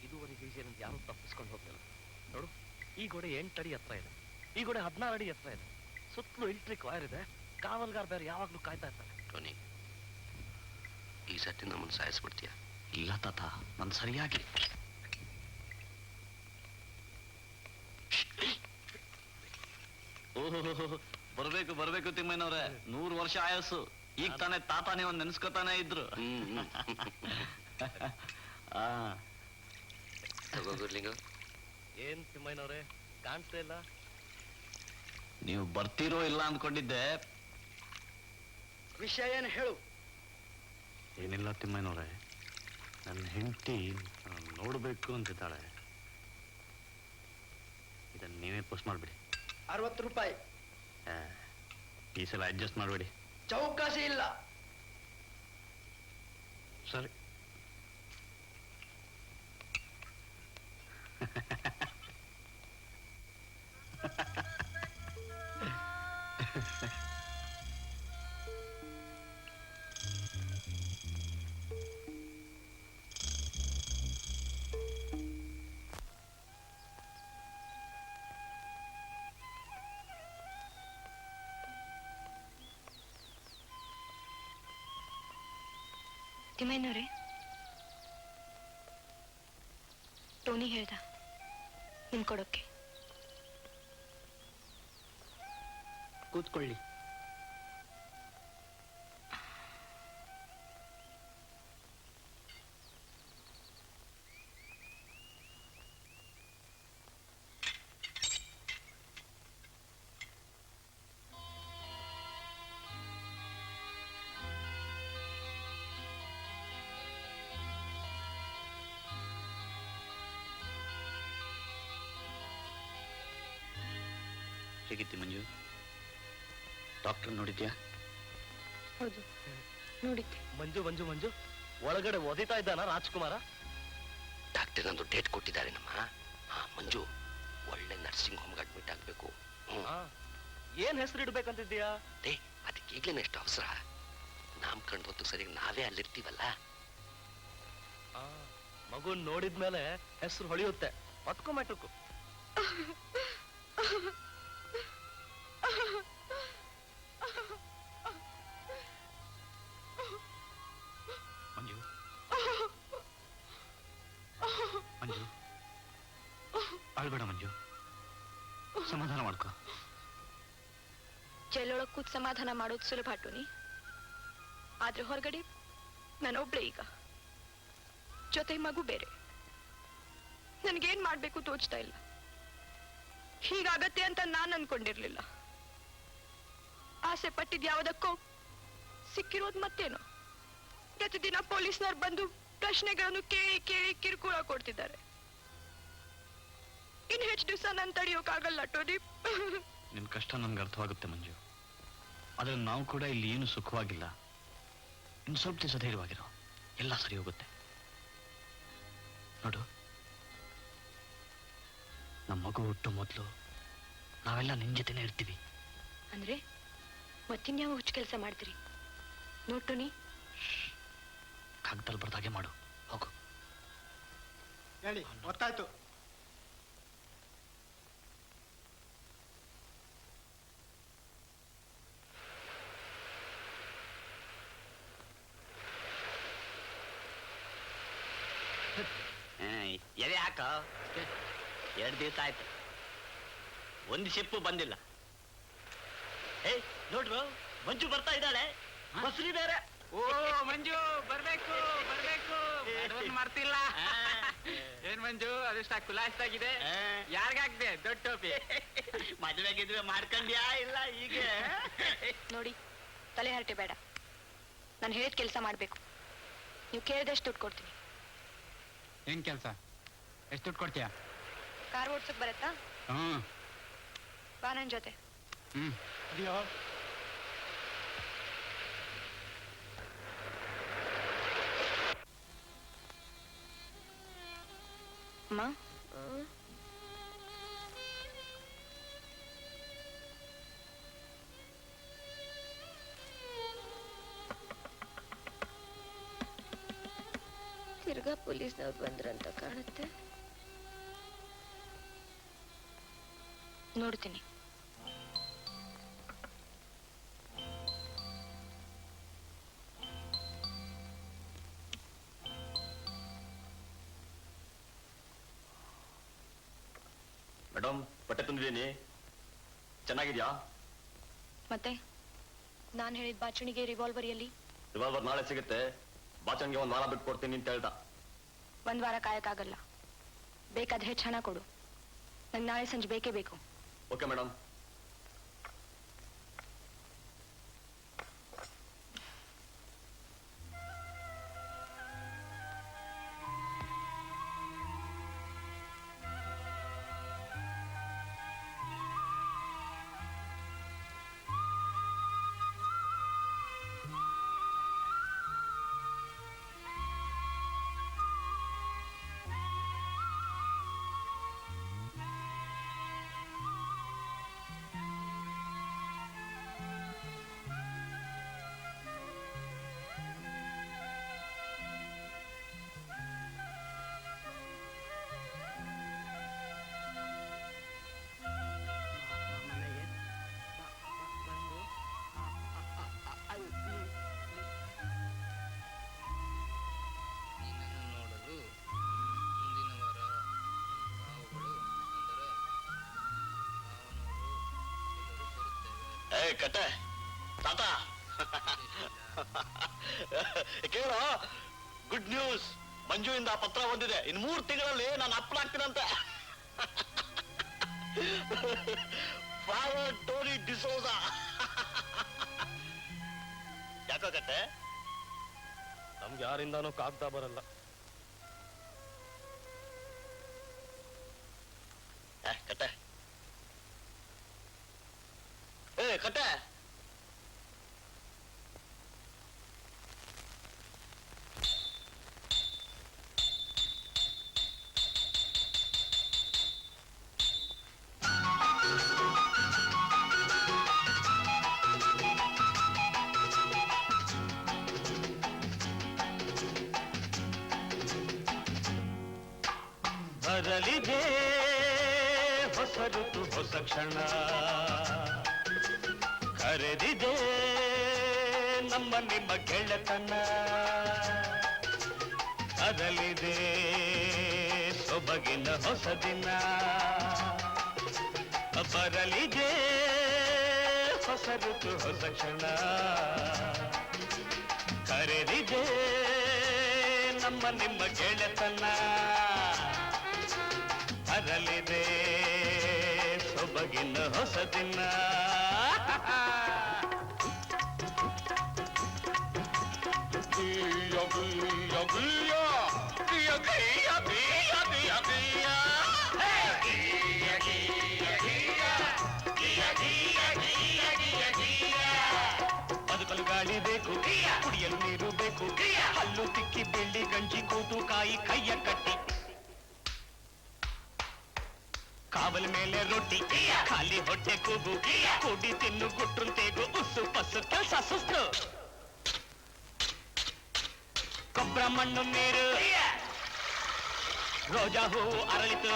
ಇದುವರೆಗೆ ಈಜೇನಂತ ಯಾರು ತಪ್ಪಿಸ್ಕೊಂಡು ಹೋಗ್ತಿಲ್ಲ. ನೋಡು, ಈ ಗೋಡೆ 8 ಅಡಿ ಹತ್ರ ಇದೆ, ಈ ಗೋಡೆ 16 ಅಡಿ ಹತ್ರ ಇದೆ. ಸುತ್ತಲೂ ಎಲೆಕ್ಟ್ರಿಕ್ ವೈರ್ ಇದೆ. ಕಾವಲ್ಗಾರ್ ಬೇರೆ ಯಾವಾಗ್ಲೂ ಕಾಯ್ತಾ ಇರ್ತಾರೆ. ಟೋನಿ, ಈ ಸತಿ ನಮ್ಮನ್ನು ಸಾಯಿಸ್ಬಿಡ್ತೀಯ? ಇಲ್ಲ ತಾತ, ನಾನು ಸರಿಯಾಗಿ. ಓಹೋ, ಬರ್ಬೇಕು ಬರ್ಬೇಕು ತಿಮ್ಮಯ್ಯನವ್ರೆ. 100 ವರ್ಷ ಆಯಸ್ಸು. ಈಗ ತಾನೇ ತಾತ ನೀವು ನೆನ್ಸ್ಕೊತಾನೆ ಇದ್ರು. ಏನ್ ತಿಮ್ಮಯ್ಯನವ್ರೆ, ಕಾಣಿಸ್ತಾ ಇಲ್ಲ? ನೀವು ಬರ್ತೀರೋ ಇಲ್ಲ ಅಂದ್ಕೊಂಡಿದ್ದೆ. ವಿಷಯ ಏನು ಹೇಳು? ಏನಿಲ್ಲ ತಿಮ್ಮಯ್ಯನವ್ರೆ, ನನ್ನ ಹೆಂಡತಿ ನೋಡ್ಬೇಕು ಅಂತಿದ್ದಾಳೆ. ಇದನ್ನ ನೀವೇ ಪೋಸ್ಟ್ ಮಾಡ್ಬಿಡಿ. 60 ರೂಪಾಯಿ. ಈ ಸಲ ಅಡ್ಜಸ್ಟ್ ಮಾಡಬೇಡಿ. ಚೌಕಾಸಿ ಇಲ್ಲ. ಸರಿ. ತಿಮ್ಮಯ್ಯನವ್ರೆ, ಟೋನಿ ಹೇಳ್ದ ನಿಮ್ ಕೊಡೋಕೆ. ಕೂತ್ಕೊಳ್ಳಿ. ಹೇಗಿತ್ತು ಮಂಜು? ಡಾಕ್ಟರ್ ನೋಡಿದ್ಯಾ? ಹೌದು, ನೋಡಿದ್ದೆ. ಮಂಜು ಮಂಜು ಮಂಜು ಒಳಗಡೆ ಒದಿತಾ ಇದ್ದಾನ ರಾಜ್ಕುಮಾರ? ಡಾಕ್ಟರ್ ನಂದು ಡೇಟ್ ಕೊಟ್ಟಿದ್ದಾರೆ ನಮ್ಮ. ಹಾ ಮಂಜು, ಒಳ್ಳೆ ನರ್ಸಿಂಗ್ ಹೋಮ್ಗೆ ಅಡ್ಮಿಟ್ ಆಗ್ಬೇಕು. ಏನ್ ಹೆಸರು ಇಡ್ಬೇಕಂತಿದ್ದೀಯಾ? ಏ ಅದಕ್ಕೆ ಈಗಲೇ ಎಷ್ಟು ಅವಸರ? ನಾಮಕರಣ ಹೊತ್ತು ಸರಿಯಾಗಿ ನಾವೇ ಅಲ್ಲಿರ್ತೀವಲ್ಲ. ಮಗುನ್ ನೋಡಿದ್ಮೇಲೆ ಹೆಸರು ಹೊಳೆಯುತ್ತೆ. ಹೊತ್ಕೊಂಬಟ್ಟುಕು. ಮಂಜು ಮಂಜು, ಅಳ್ಬೇಡ ಮಂಜು, ಸಮಾಧಾನ ಮಾಡ್ಕೊ. ಜೈಲೊಳಗ್ ಕೂತ್ ಸಮಾಧಾನ ಮಾಡೋದು ಸುಲಭ ಟೋನಿ. ಆದ್ರೆ ಹೊರಗಡೆ ನಾನೊಬ್ಳೆ ಈಗ, ಜೊತೆ ಮಗು ಬೇರೆ. ನನ್ಗೇನ್ ಮಾಡ್ಬೇಕು ತೋಚ್ತಾ ಇಲ್ಲ. ಹೀಗಾಗತ್ತೆ ಅಂತ ನಾನ್ ಅನ್ಕೊಂಡಿರ್ಲಿಲ್ಲ. ಆಸೆ ಪಟ್ಟಿದ್ ಯಾವ್ದಕ್ಕೋ ಸಿಕ್ಕಿರೋದ್ ಮತ್ತೇನೋ. ಪ್ರತಿದಿನ ಪೊಲೀಸ್ನವ್ರು ಬಂದು ಪ್ರಶ್ನೆಗಳನ್ನು ಕೇಳಿ ಕೇಳಿ ಕಿರುಕುಳ ಕೊಡ್ತಿದ್ದಾರೆ. ಇನ್ ಹೆಚ್ಚು ದಿವಸ ನನ್ ತಡಿಯೋಕಾಗಲ್ಲ ಟೋನಿ. ನಿನ್ ಕಷ್ಟ ನನ್ಗೆ ಅರ್ಥವಾಗುತ್ತೆ ಮಂಜು, ಆದ್ರೆ ನಾವು ಕೂಡ ಇಲ್ಲಿ ಏನು ಸುಖವಾಗಿಲ್ಲ. ಇನ್ನು ಸ್ವಲ್ಪ ದಿವಸ ಧೈರ್ಯವಾಗಿರೋ, ಎಲ್ಲ ಸರಿ ಹೋಗುತ್ತೆ. ನೋಡು, ನಮ್ಮ ಮಗು ಹುಟ್ಟು ಮೊದಲು ನಾವೆಲ್ಲ ನಿನ್ ಜೊತೆನೇ ಇರ್ತೀವಿ. ಅಂದ್ರೆ ಮತ್ತಿನ್ಯಾವ ಹುಚ್ಚು ಕೆಲಸ ಮಾಡ್ತೀರಿ? ನೋಟೋನಿ, ಕಾಗದಲ್ಲಿ ಬರ್ದಾಗೆ ಮಾಡು. ಹೋಗು. ಹೇಳಿ, ಗೊತ್ತಾಯ್ತು. ಎದೆ ಹಾಕ. 2 ದಿವಸ ಆಯ್ತು, ಒಂದು ಶಿಪ್ಪು ಬಂದಿಲ್ಲ. ಏಯ್ ನೋಡ್ರು, ಮಂಜು ಬರ್ತಾ ಇದ್ದಾಳೆ. ಬಸ್ರಿ ಬೇರೆ. ಓ ಮಂಜು, ಬರ್ಬೇಕು ಬರ್ಬೇಕು, ಮರ್ತಿಲ್ಲ. ಏನ್ ಮಂಜು, ಅದೆಷ್ಟ ಕುಲಾಯಿಸ್ತಾಗಿದೆ. ಯಾರಿಗಾಗ್ದೆ ದೊಡ್ಡ ಟೋಪಿ? ಮದುವೆಗಿದ್ವೆ ಮಾಡ್ಕೊಂಡ್ಯಾ ಇಲ್ಲ ಹೀಗೆ? ನೋಡಿ, ತಲೆ ಹರಟೆ ಬೇಡ. ನಾನು ಹೇಳಿದ ಕೆಲಸ ಮಾಡ್ಬೇಕು. ನೀವು ಕೇಳಿದಷ್ಟು ದುಡ್ಡು ಕೊಡ್ತೀನಿ. ಏನ್ ಕೆಲ್ಸ? ಎಷ್ಟು ದುಡ್ಡು ಕೊಡ್ತೀಯ? ಕಾರ್ ಓಡ್ಸಕ್ ಬರತ್ತಾ? ಬಾ ನನ್ ಜೊತೆ. ಅಯ್ಯೋ, ಅಮ್ಮ, ತಿರ್ಗಾ ಪೊಲೀಸ್ನವ್ರು ಬಂದ್ರಂತ ಕಾಣುತ್ತೆ. ನೋಡ್ತೀನಿ. ಮೇಡಮ್, ಬಟ್ಟೆ ತಂದಿದ್ದೀನಿ, ಚೆನ್ನಾಗಿದ್ಯಾ? ಮತ್ತೆ ನಾನ್ ಹೇಳಿದ ಬಾಚಣಿಗೆ ರಿವಾಲ್ವರ್ ಎಲ್ಲಿ? ರಿವಾಲ್ವರ್ ನಾಳೆ ಸಿಗುತ್ತೆ. ಬಾಚನ್ಗೆ 1 ವಾರ ಬಿಟ್ಟು ಕೊಡ್ತೀನಿ ಅಂತ ಹೇಳ್ದ. 1 ವಾರ ಕಾಯಕ್ಕಾಗಲ್ಲ. ಬೇಕಾದ್ರೆ ಹೆಚ್ಚು ಹಣ ಕೊಡು. ನಂಗೆ ನಾಳೆ ಸಂಜೆ ಬೇಕೇ ಬೇಕು. Okay madam. ಕಟ್ಟೆ ತಾತ ಕೇಳೋ, ಗುಡ್ ನ್ಯೂಸ್. ಮಂಜುವಿಂದ ಪತ್ರ ಬಂದಿದೆ. ಇನ್ 3 ತಿಂಗಳಲ್ಲಿ ನಾನು ಅಪ್ಪನಾಗ್ತೀನಂತೆ. Father Tony D'Souza. ಯಾಕೋ ಕಟ್ಟೆ? ನಮ್ಗೆ ಯಾರಿಂದಾನೂ ಕಾಗ್ದ ಬರಲ್ಲ. ಕಟ್ಟೆ ಕಟ್ಟೆ ಬರಲಿದೆ ಹೊಸ ಋತು ಹೊಸ ಕ್ಷಣ, ಕರೆದಿದೆ ನಮ್ಮ ನಿಮ್ಮ ಗೆಳೆತನ, ಅದಲಿದೆ ಸೊಬಗಿನ ಹೊಸ ದಿನ, ಬರಲಿದೆ ಹೊಸ ಋತು ಹೊಸ ಕ್ಷಣ, ಕರೆದಿದೆ ನಮ್ಮ ನಿಮ್ಮ ಗೆಳೆತನ, ಅದಲಿದೆ ಸೊಬಗಿನ ಹೊಸ ದಿನ. ಬದುಕಲು ಗಾಳಿ ಬೇಕು, ಕುಡಿಯಲು ನೀರು ಬೇಕು, ಹಲ್ಲು ತಿಕ್ಕಿ ಬೆಳ್ಳಿ ಗಂಜಿ ಕೂತು ಕಾಯಿ ಕೈಯ ಕಟ್ಟಿ, ಕಾವಲ ಮೇಲೆ ರೊಟ್ಟಿ, ಖಾಲಿ ಹೊಟ್ಟೆ ಕೂಗು, ಕುಡಿ ತಿನ್ನು ಗುಟ್ರು ತೇಗು, ಉಸ್ಸು ಪಸ್ಸು ಕೆಲಸ ಸುಸ್ತು, ಕೊಬ್ಬರ ಮಣ್ಣು ನೀರು, ರೋಜಾ ಹೂವು ಅರಳಿತು,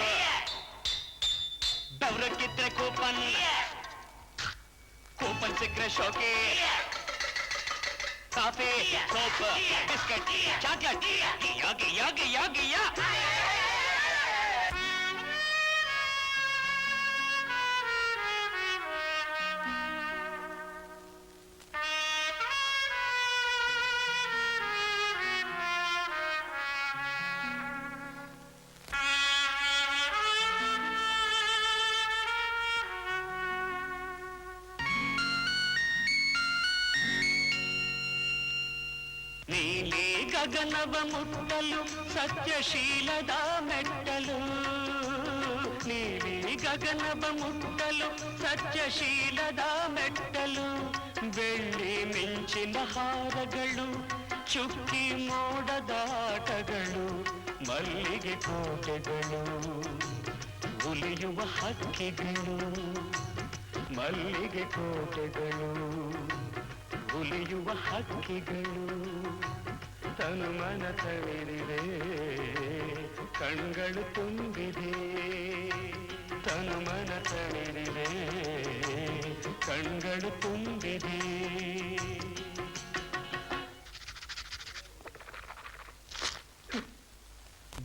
ಬೆವ್ರಕ್ಕಿದ್ರೆ ಕೂಪನ್, ಕೂಪನ್ ಸಿಕ್ಕರೆ ಶೋಕಿ, ಕಾಫಿ, ಸೋಪ್, ಬಿಸ್ಕೆಟ್, ಚಾಕ್ಲೇಟ್, ಯಾಕೆ ಯಾಕೆ ಯಾಕೆ ಯಾ ನೀಲಿ ಗಗನವ ಮುಟ್ಟಲು ಸತ್ಯಶೀಲದ ಮೆಟ್ಟಲು, ನೀಲಿ ಗಗನವ ಮುಟ್ಟಲು ಸತ್ಯಶೀಲದ ಮೆಟ್ಟಲು, ಬೆಳ್ಳಿ ಮಿಂಚಿನ ಹಾರಗಳು, ಚುಕ್ಕಿ ಮೋಡದಾಟಗಳು, ಮಲ್ಲಿಗೆ ಕೋಟೆಗಳು, ಉಲಿಯುವ ಹಕ್ಕಿಗಳು, ಮಲ್ಲಿಗೆ ಕೋಟೆಗಳು, ಉಲಿಯುವ ಹಕ್ಕಿಗಳು, ತನು ಮನ ತವಿರಿದೆ, ಕಣ್ಗಳು ತುಂಬಿದೆ, ತನು ಮನ ತವಿರಿದೆ, ಕಣ್ಗಳು ತುಂಬಿದೆ.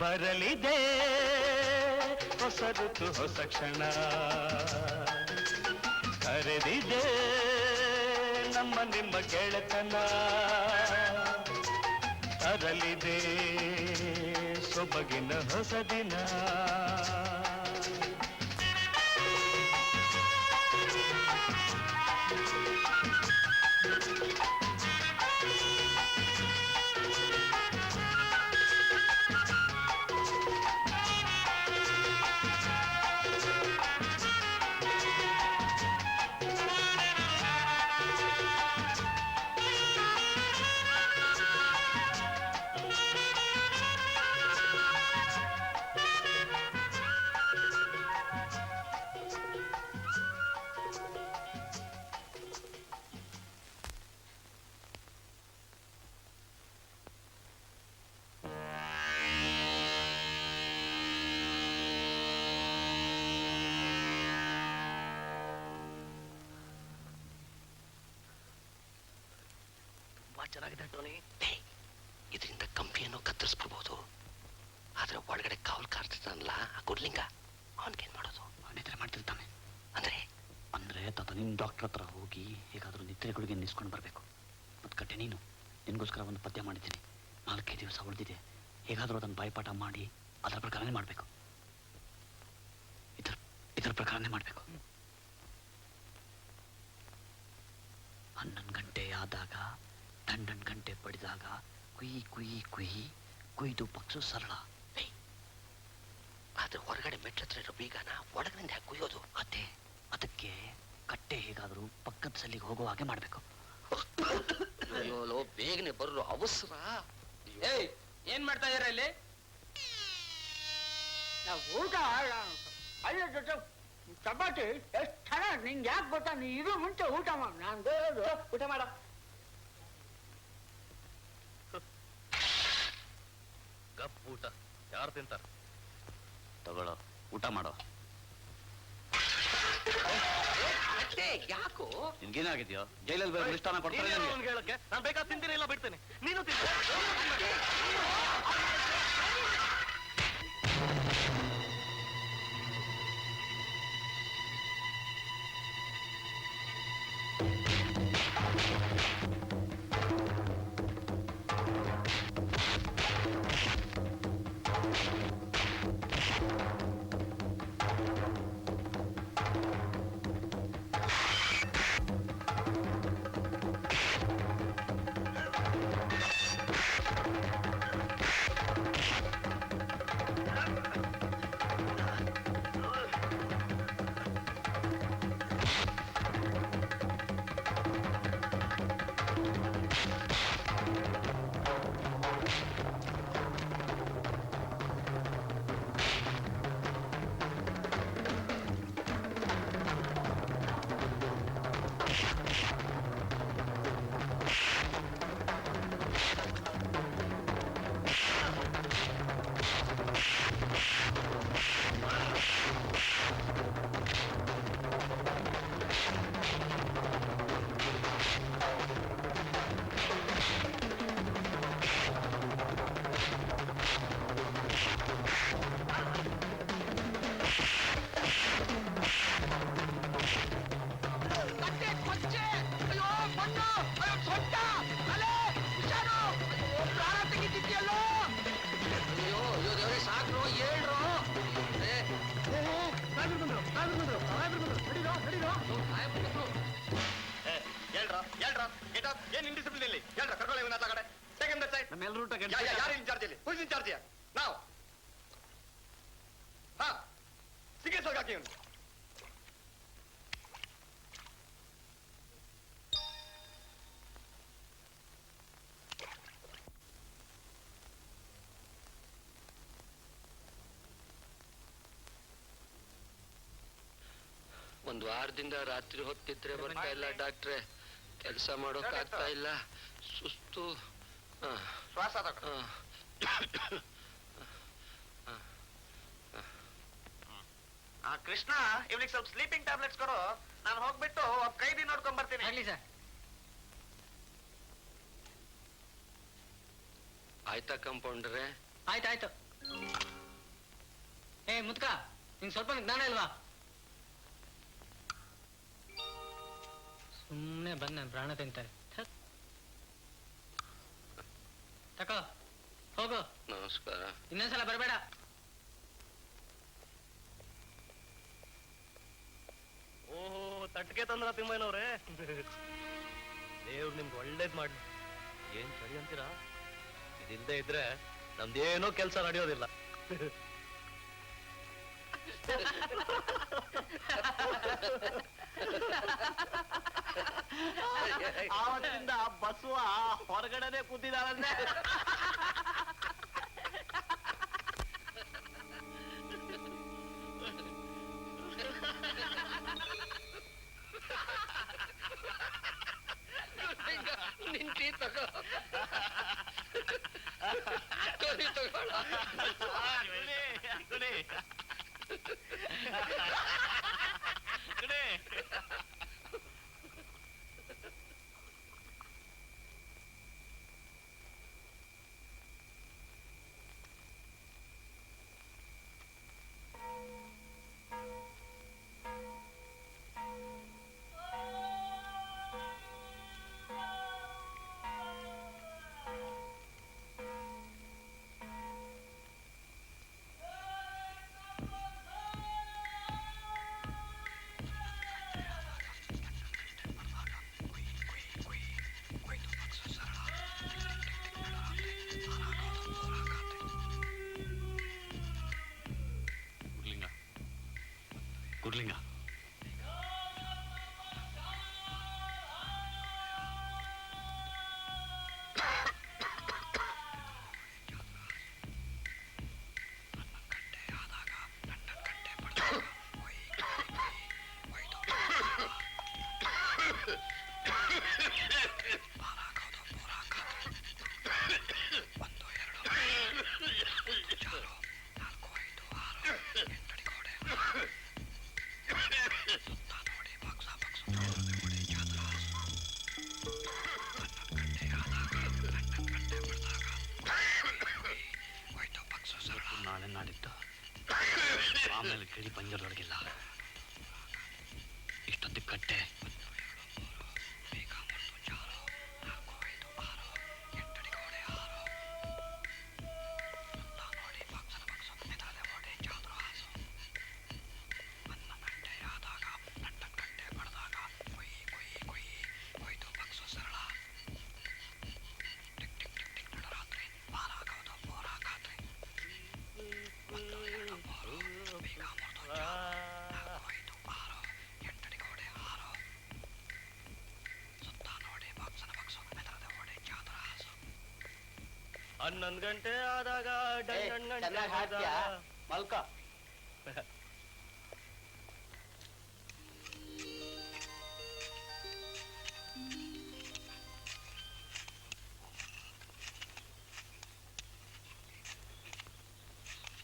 ಬರಲಿದೆ ಹೊಸ ಋತು ಹೊಸ ಕ್ಷಣ, ಕರೆದಿದೆ ನಮ್ಮ ನಿಮ್ಮ ಗೆಳೆತನ, ತರಲಿದೆ ಸೊಬಗಿನ ಹೊಸ ದಿನ. ಚೆನ್ನಾಗಿದೆ ಟೋನಿ. ಇದರಿಂದ ಕಂಪಿಯನ್ನು ಕತ್ತರಿಸ್ಬಿಡ್ಬೋದು. ಆದ್ರೆ ಒಳಗಡೆ ಕಾವಲು ಕಾರ್ತಿರ್ತಾನಲ್ಲ ಆ ಗುಡ್ಲಿಂಗ, ಅವನ್ಗೇನ್ ಮಾಡೋದು? ಅವನಿದ್ರೆ ಮಾಡ್ತಿರ್ತಾನೆ. ಅಂದ್ರೆ ತಾತ ನಿನ್ನ ಡಾಕ್ಟರ್ ಹತ್ರ ಹೋಗಿ ಹೇಗಾದರೂ ನಿದ್ರೆಗಳಿಗೆ ನಿಸ್ಕೊಂಡು ಬರಬೇಕು. ಮತ್ತು ಕಟ್ಟೆ ನೀನು ನಿನಗೋಸ್ಕರ ಒಂದು ಪದ್ಯ ಮಾಡಿದ್ದೀನಿ. 4 ದಿವಸ ಉಳಿದಿದೆ. ಹೇಗಾದರೂ ಅದನ್ನು ಬಾಯ್ಪಾಠ ಮಾಡಿ ಅದರ ಪ್ರಕಾರನೇ ಮಾಡಬೇಕು. ಇದರ ಪ್ರಕಾರನೇ ಮಾಡಬೇಕು. 11 ಗಂಟೆ ಆದಾಗ ಟಂಡನ್ ಗಂಟೆ ಬಡಿದಾಗ ಕುಯ್ ಕುಯ್ ಕುಯ್ ಕುಯ್ದು ಪಕ್ಷು ಸರಳ. ಆದ್ರೆ ಹೊರಗಡೆ ಮೆಟ್ಲತ್ರ ಇರೋ ಬೀಗನ ಒಳಗಿನಿಂದ ಯಾಕೆ ಕುಯ್ಯೋದು? ಅದಕ್ಕೆ ಕಟ್ಟೆ ಹೇಗಾದರೂ ಪಕ್ಕದ ಸಲ್ಲಿಗೆ ಹೋಗೋ ಹಾಗೆ ಮಾಡಬೇಕು. ಅಯ್ಯೋ ಬೇಗನೆ ಬರೋ ಅವಸರ. ಏಯ್ ಏನ್ ಮಾಡ್ತಾ ಇದೀರ ಇಲ್ಲಿ? ಊಟ ಅಲ್ಲ ಚಪಾತಿ ಎಷ್ಟು ಚೆನ್ನಾಗಿ ನಿಂಗೆ ಯಾಕೆ ಗೊತ್ತಾ? ನೀ ಇದು ಮುಂಚೆ ಊಟ ಮಾಡು. ನಾನು ಬೇರೆ ಊಟ ಮಾಡ. ಗಪ್ ಊಟ ಯಾರು ತಿಂತಾರೆ? ತಗೊಳ್ಳೋ, ಊಟ ಮಾಡೋ. ಯಾಕೋ ನಿನ್ಗೇನಾಗಿದ್ಯೋ? ಜೈಲಲ್ಲಿ ಬೇರೆ ಮಿಷ್ಟಾನ ಕೊಡ್ತಾರೆ ನಿನ್ಗೆ. ಹೇಳಕ್ಕೆ ನಾನು ಬೇಕಾದ ತಿಂತೀನಿ, ಇಲ್ಲ ಬಿಡ್ತೇನೆ. ನೀನು ತಿಂತ. ಏನ್ ಇಂಡಿಸಿಪ್ಲಿನ್ ಇಲ್ಲಿ? ಹೇಳ್ರ ಕರ್ಕೊಳ್ಳಿ ಇವನ್ನ ಆ ಕಡೆ. ಸೆಕೆಂಡ್ ಸೈಡ್ ನಮ್ಮೆಲ್ಲರೂ ಯಾರು ಇನ್ಚಾರ್ಜ್ ಇಲ್ಲಿ? Who is incharge? ನಾವು. ಹಾ ಸಿಗೇಸ್ ಹಾಕಿ ಇವನು. ಒಂದು ವಾರದಿಂದ ರಾತ್ರಿ ಹೊತ್ತಿದ್ರೆ ಬರ್ತಾ ಇಲ್ಲ ಡಾಕ್ಟ್ರೆ. ಕೆಲಸ ಮಾಡೋಕ್ ಆಗ್ತಾ ಇಲ್ಲ, ಸುಸ್ತು. ಶ್ವಾಸ ಕೃಷ್ಣ, ಇವ್ನಿಗೆ ಸ್ವಲ್ಪ ಸ್ಲೀಪಿಂಗ್ ಟ್ಯಾಬ್ಲೆಟ್ಸ್ ಕೊಡು. ನಾನು ಹೋಗ್ಬಿಟ್ಟು ಕೈದಿ ನೋಡ್ಕೊಂಡ್ ಬರ್ತೀನಿ. ಆಗ್ಲಿ ಸರ್. ಆಯ್ತಾ ಕಂಪೌಂಡ್ರೆ? ಆಯ್ತಾಯ್ತು. ಏ ಮುದ್ಕ, ನಿಂಗೆ ಸ್ವಲ್ಪ ಜ್ಞಾನ ಇಲ್ವಾ? ಸುಮ್ಮನೆ ಬಂದು ನನ್ನ ಪ್ರಾಣ ತಿಂತಾರೆ. ತಕೋ ಹೋಗು. ನಮಸ್ಕಾರ. ಇನ್ನೊಂದ್ಸಲ ಬರಬೇಡ. ಓಹೋ, ತಟ್ಟಿಗೆ ತಂದ್ರ ತಿಮ್ಮಯ್ಯನವ್ರೆ. ದೇವ್ರು ನಿಮ್ಗೆ ಒಳ್ಳೇದ್ ಮಾಡಿ. ಏನ್ ಸರಿ ಅಂತೀರಾ? ಇದಿಲ್ದೇ ಇದ್ರೆ ನಮ್ದೇನೋ ಕೆಲಸ ನಡೆಯೋದಿಲ್ಲ. ಆವತ್ತಿಂದ ಬಸವ ಹೊರಗಡೆನೆ ಕೂತಿದಾರಂತೆ. ನಿಂತಿ ತಗೋ. ಕೊಡಿ ತಗೋಳ. ಗುರ್ಲಿಂಗ. ನಾಳೆ ನಾಡಿದ್ದು ಆಮೇಲೆ ಗಿಳಿ ಪಂಜರದೊಳಗಿಲ್ಲ. ಇಷ್ಟೊತ್ತಿಗೆ ಕಟ್ಟೆ. ಹನ್ನೊಂದು ಗಂಟೆ ಆದಾಗ ಮಲ್ಕ.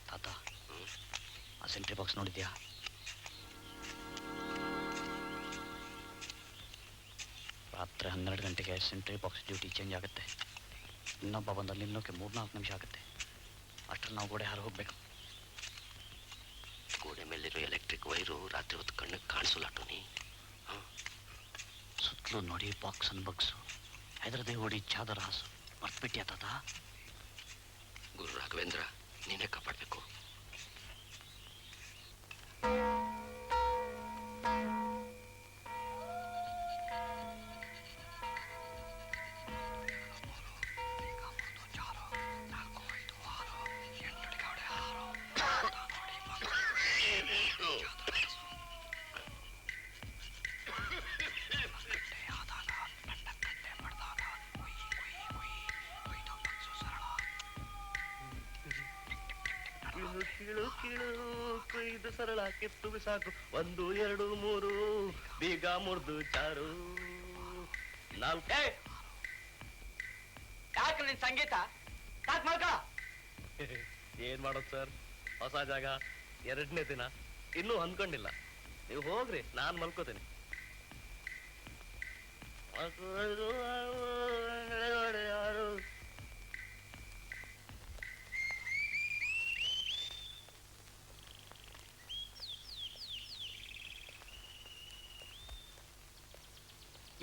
ತಾತ, ಆ ಸೆಂಟ್ರಿ ಬಾಕ್ಸ್ ನೋಡಿದ್ಯಾ? ರಾತ್ರಿ 12 ಗಂಟೆಗೆ ಸೆಂಟ್ರಿ ಬಾಕ್ಸ್ ಡ್ಯೂಟಿ ಚೇಂಜ್ ಆಗುತ್ತೆ. ಇನ್ನೊಬ್ಬ ಬಂದಲ್ಲಿ ನಿಲ್ಲೋಕೆ 3-4 ನಿಮಿಷ ಆಗುತ್ತೆ. ಅಷ್ಟರಲ್ಲಿ ನಾವು ಗೋಡೆ ಹಾರು ಹೋಗ್ಬೇಕು. ಗೋಡೆ ಮೇಲಿರೋ ಎಲೆಕ್ಟ್ರಿಕ್ ವೈರು ರಾತ್ರಿ ಹೊತ್ತು ಕಣ್ಣಿಗೆ ಕಾಣಿಸಲ್ಲ ಟೋನಿ. ಸುತ್ತಲೂ ನೋಡಿ ಬಾಕ್ಸ್ ಅನ್ಬಗ್ಸು, ಹೆದರದೆ ಓಡಿ ಚಾದರ ಹಾಸು. ಮರ್ತ್ಬಿಟ್ಯಾ ತಾತ? ಗುರು ರಾಘವೇಂದ್ರ, ನೀನೇ ಕಾಪಾಡಬೇಕು. ಕೀಳು ಕೀಳು ಕೊಯ್ದು ಸರಳ ಕಿತ್ತು ಬಿಸಾಕು. 1 2 3 ಬೀಗ ಮುರಿದು ಚಾರು 4. ಯಾಕೆ ನಿನ್ ಸಂಗೀತ? ಸಾಕ್ ಮಲ್ಕ. ಏನ್ ಮಾಡೋದು ಸರ್, ಹೊಸ ಜಾಗ, 2ನೇ ದಿನ, ಇನ್ನೂ ಹೊಂದ್ಕೊಂಡಿಲ್ಲ. ನೀವು ಹೋಗ್ರಿ, ನಾನ್ ಮಲ್ಕೋತೀನಿ.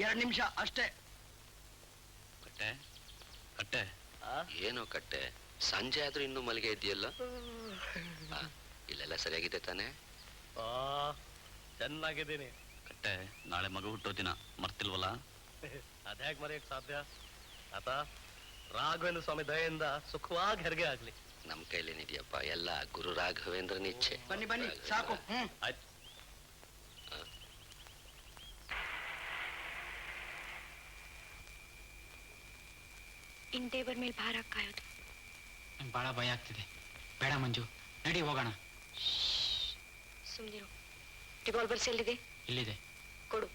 ಎರಡು ನಿಮಿಷ ಅಷ್ಟೇ. ಕಟ್ಟೆ ಕಟ್ಟೆ ಏನೋ ಕಟ್ಟೆ, ಸಂಜೆ ಆದ್ರೂ ಇನ್ನೂ ಮಲ್ಲಿಗೆ ಇದೆಯಲ್ಲ. ಇಲ್ಲೆಲ್ಲ ಸರಿಯಾಗಿದೆ ತಾನೆ? ಚೆನ್ನಾಗಿದ್ದೀನಿ. ಕಟ್ಟೆ, ನಾಳೆ ಮಗು ಹುಟ್ಟೋ ದಿನ ಮರ್ತಿಲ್ವಲ್ಲ? ಅದ್ಯಾಕೆ ಮರೆಯಕ್ ಸಾಧ್ಯ? ಆತ ರಾಘವೇಂದ್ರ ಸ್ವಾಮಿ ದಯೆಯಿಂದ ಸುಖವಾಗಿ ಹೆರಿಗೆ ಆಗ್ಲಿ. ನಮ್ ಕೈಲೇನಿದೆಯಪ್ಪ, ಎಲ್ಲ ಗುರು ರಾಘವೇಂದ್ರನ ಇಚ್ಛೆ. ಬನ್ನಿ ಬನ್ನಿ, ಸಾಕು. ಆಯ್ತು. ಇನ್ ದೇವರ ಮೇಲೆ ಭಾರ ಕಾಯೋದು. ನಂಗೆ ಬಹಳ ಭಯ ಆಗ್ತಿದೆ. ಬೇಡ ಮಂಜು, ನಡಿ ಹೋಗೋಣ. ಸುಮ್ನಿರು. ರಿವಾಲ್ವರ್ಸ್ ಎಲ್ಲಿದೆ? ಇಲ್ಲಿದೆ. ಕೊಡು.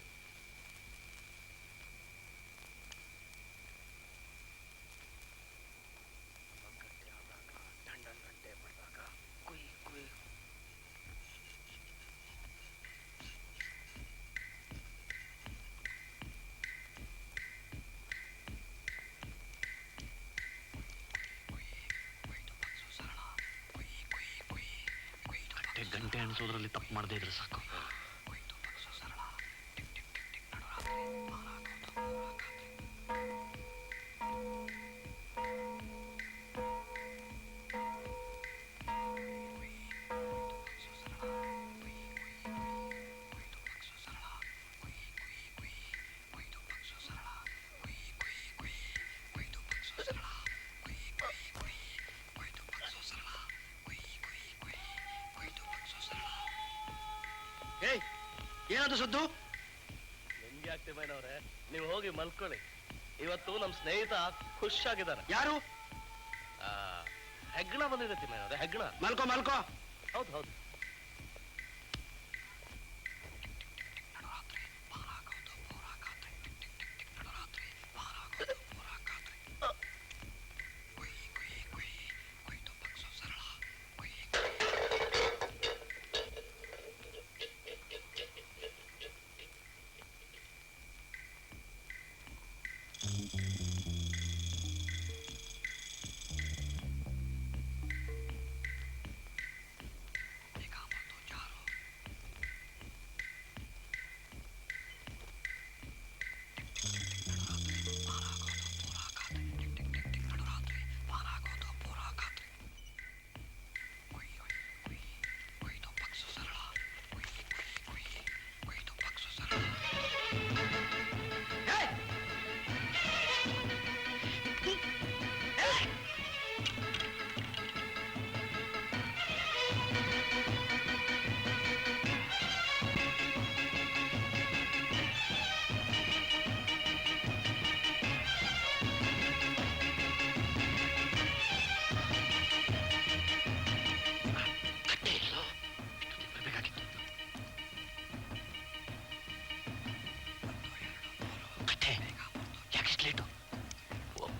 ಗಂಟೆ ಅಣಿಸೋದ್ರಲ್ಲಿ ತಪ್ಪು ಮಾಡದೇ ಇದ್ರೆ ಸಾಕು. ಏನದು ಸುದ್ದು? ನಿಮ್ಗೆ ಯಾಕೆ ತಿಮ್ಮಯ್ಯನವ್ರೆ, ನೀವು ಹೋಗಿ ಮಲ್ಕೊಳ್ಳಿ. ಇವತ್ತು ನಮ್ ಸ್ನೇಹಿತ ಖುಷಿಯಾಗಿದ್ದಾನೆ. ಯಾರು? ಹೆಗ್ಗಣ ಬಂದಿದೆ ತಿಮ್ಮಯ್ಯನವ್ರೆ, ಹೆಗ್ಗಣ. ಮಲ್ಕೋ ಮಲ್ಕೋ. ಹೌದು ಹೌದು.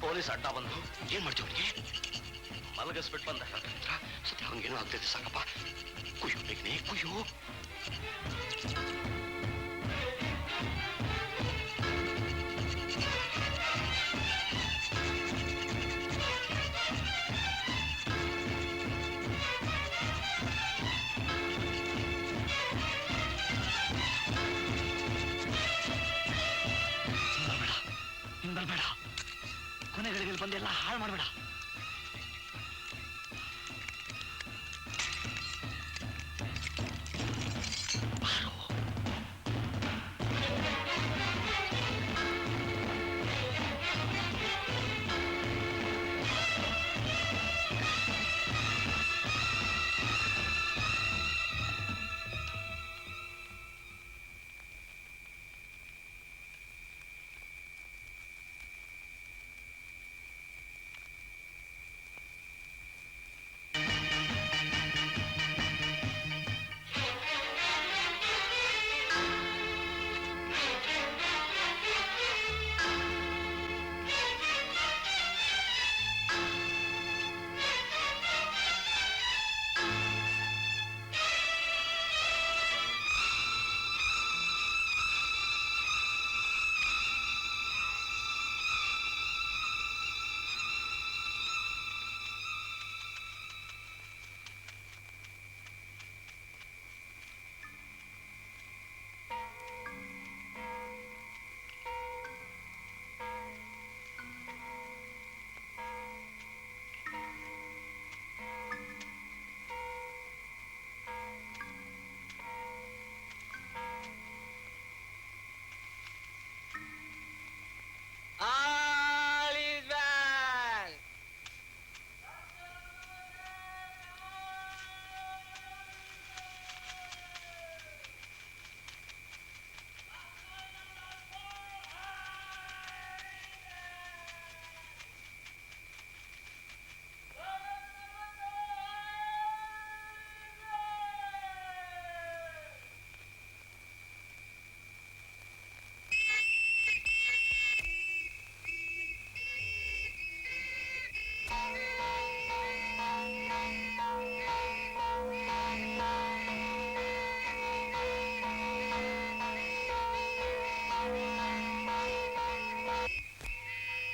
ಪೊಲೀಸ್ ಅಡ್ಡ ಬಂದು ಏನ್ ಮಾಡ್ತೀವಿ ಅವನಿಗೆ? ಮಲಗಿಸ್ಬಿಟ್ಟು ಬಂದ. ಸತ್ಯ ಅವನಿಗೇನೋ ಆಗ್ತೈತೆ ಸಾಕಪ್ಪ. ಕುಯ್ಯೋ ಬೇಗನೆ ಕುಯ್ಯೋ. ಬೇಡ, ಕೊನೆಗಳಿಗೆ ಬಂದೆಲ್ಲ ಹಾಳು ಮಾಡಬೇಡ.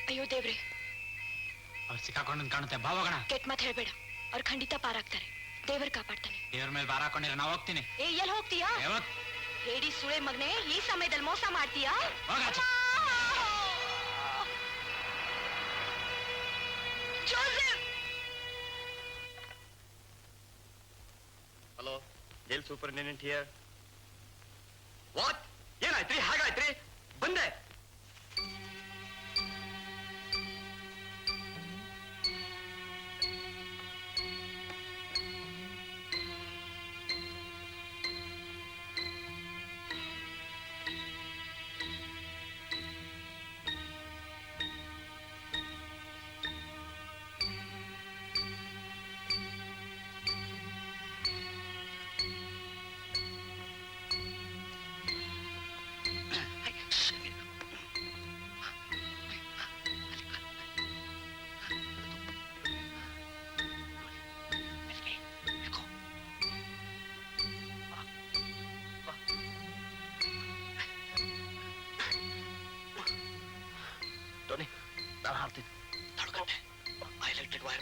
ಅಯ್ಯೋ ದೇವ್ರೆ, ಅವ್ರು ಸಿಕ್ಕಾಕೊಂಡ್ ಕಾಣುತ್ತೆ. ಭಾವಗಣ ಕೆಟ್ಟ ಮಾತು ಹೇಳ್ಬೇಡ. ಅವ್ರು ಖಂಡಿತ ಪಾರಾಗ್ತಾರೆ. ದೇವ್ರ ಕಾಪಾಡ್ತಾನೆ. ದೇವ್ರ ಮೇಲೆ ಭಾರ ಹಾಕೊಂಡಿರ ನಾ ಹೋಗ್ತೀನಿ. ಏ ಎಲ್ಲಿ ಹೋಗ್ತೀಯಾ? ಹೇಳಿ ಸುಳೆ ಮಗನೆ, ಈ ಸಮಯದಲ್ಲಿ ಮೋಸ ಮಾಡ್ತೀಯಾ? Hello, jail superintendent here. What? ಏನಾಯ್ತ್ರಿ? ಹಾಗಾಯ್ತ್ರಿ? ಬಂದೆ.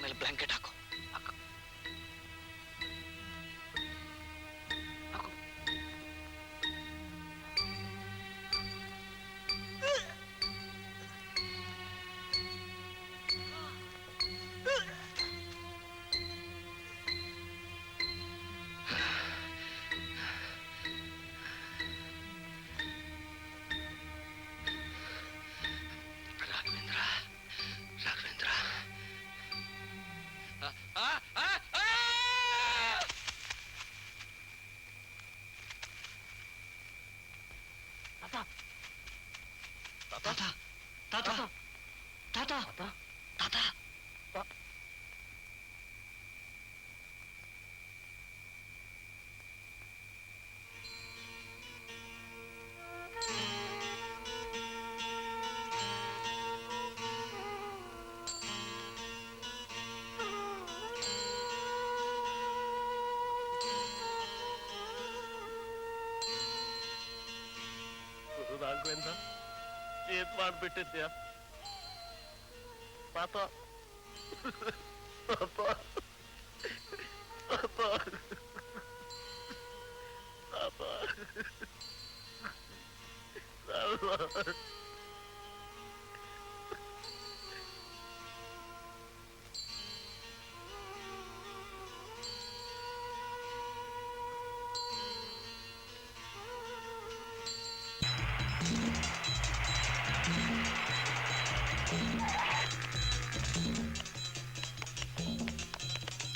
ಮೇಲೆ ಬ್ಲಾಂಕೆಟ್ ಹಾಕು. ಹಾಕು. ಹಾಕು. ರಾಘವೇಂದ್ರ ರಾಘವೇಂದ್ರ ತಾತ ತಾತ ತಾತ ತಾತ ರಾಘವೇಂದ್ರ ಏನ್ ಮಾಡ್ಬಿಟ್ಟಿದ್ಯಾ ಪಾಪ ಪಾಪ ಪಾಪ ಪಾಪ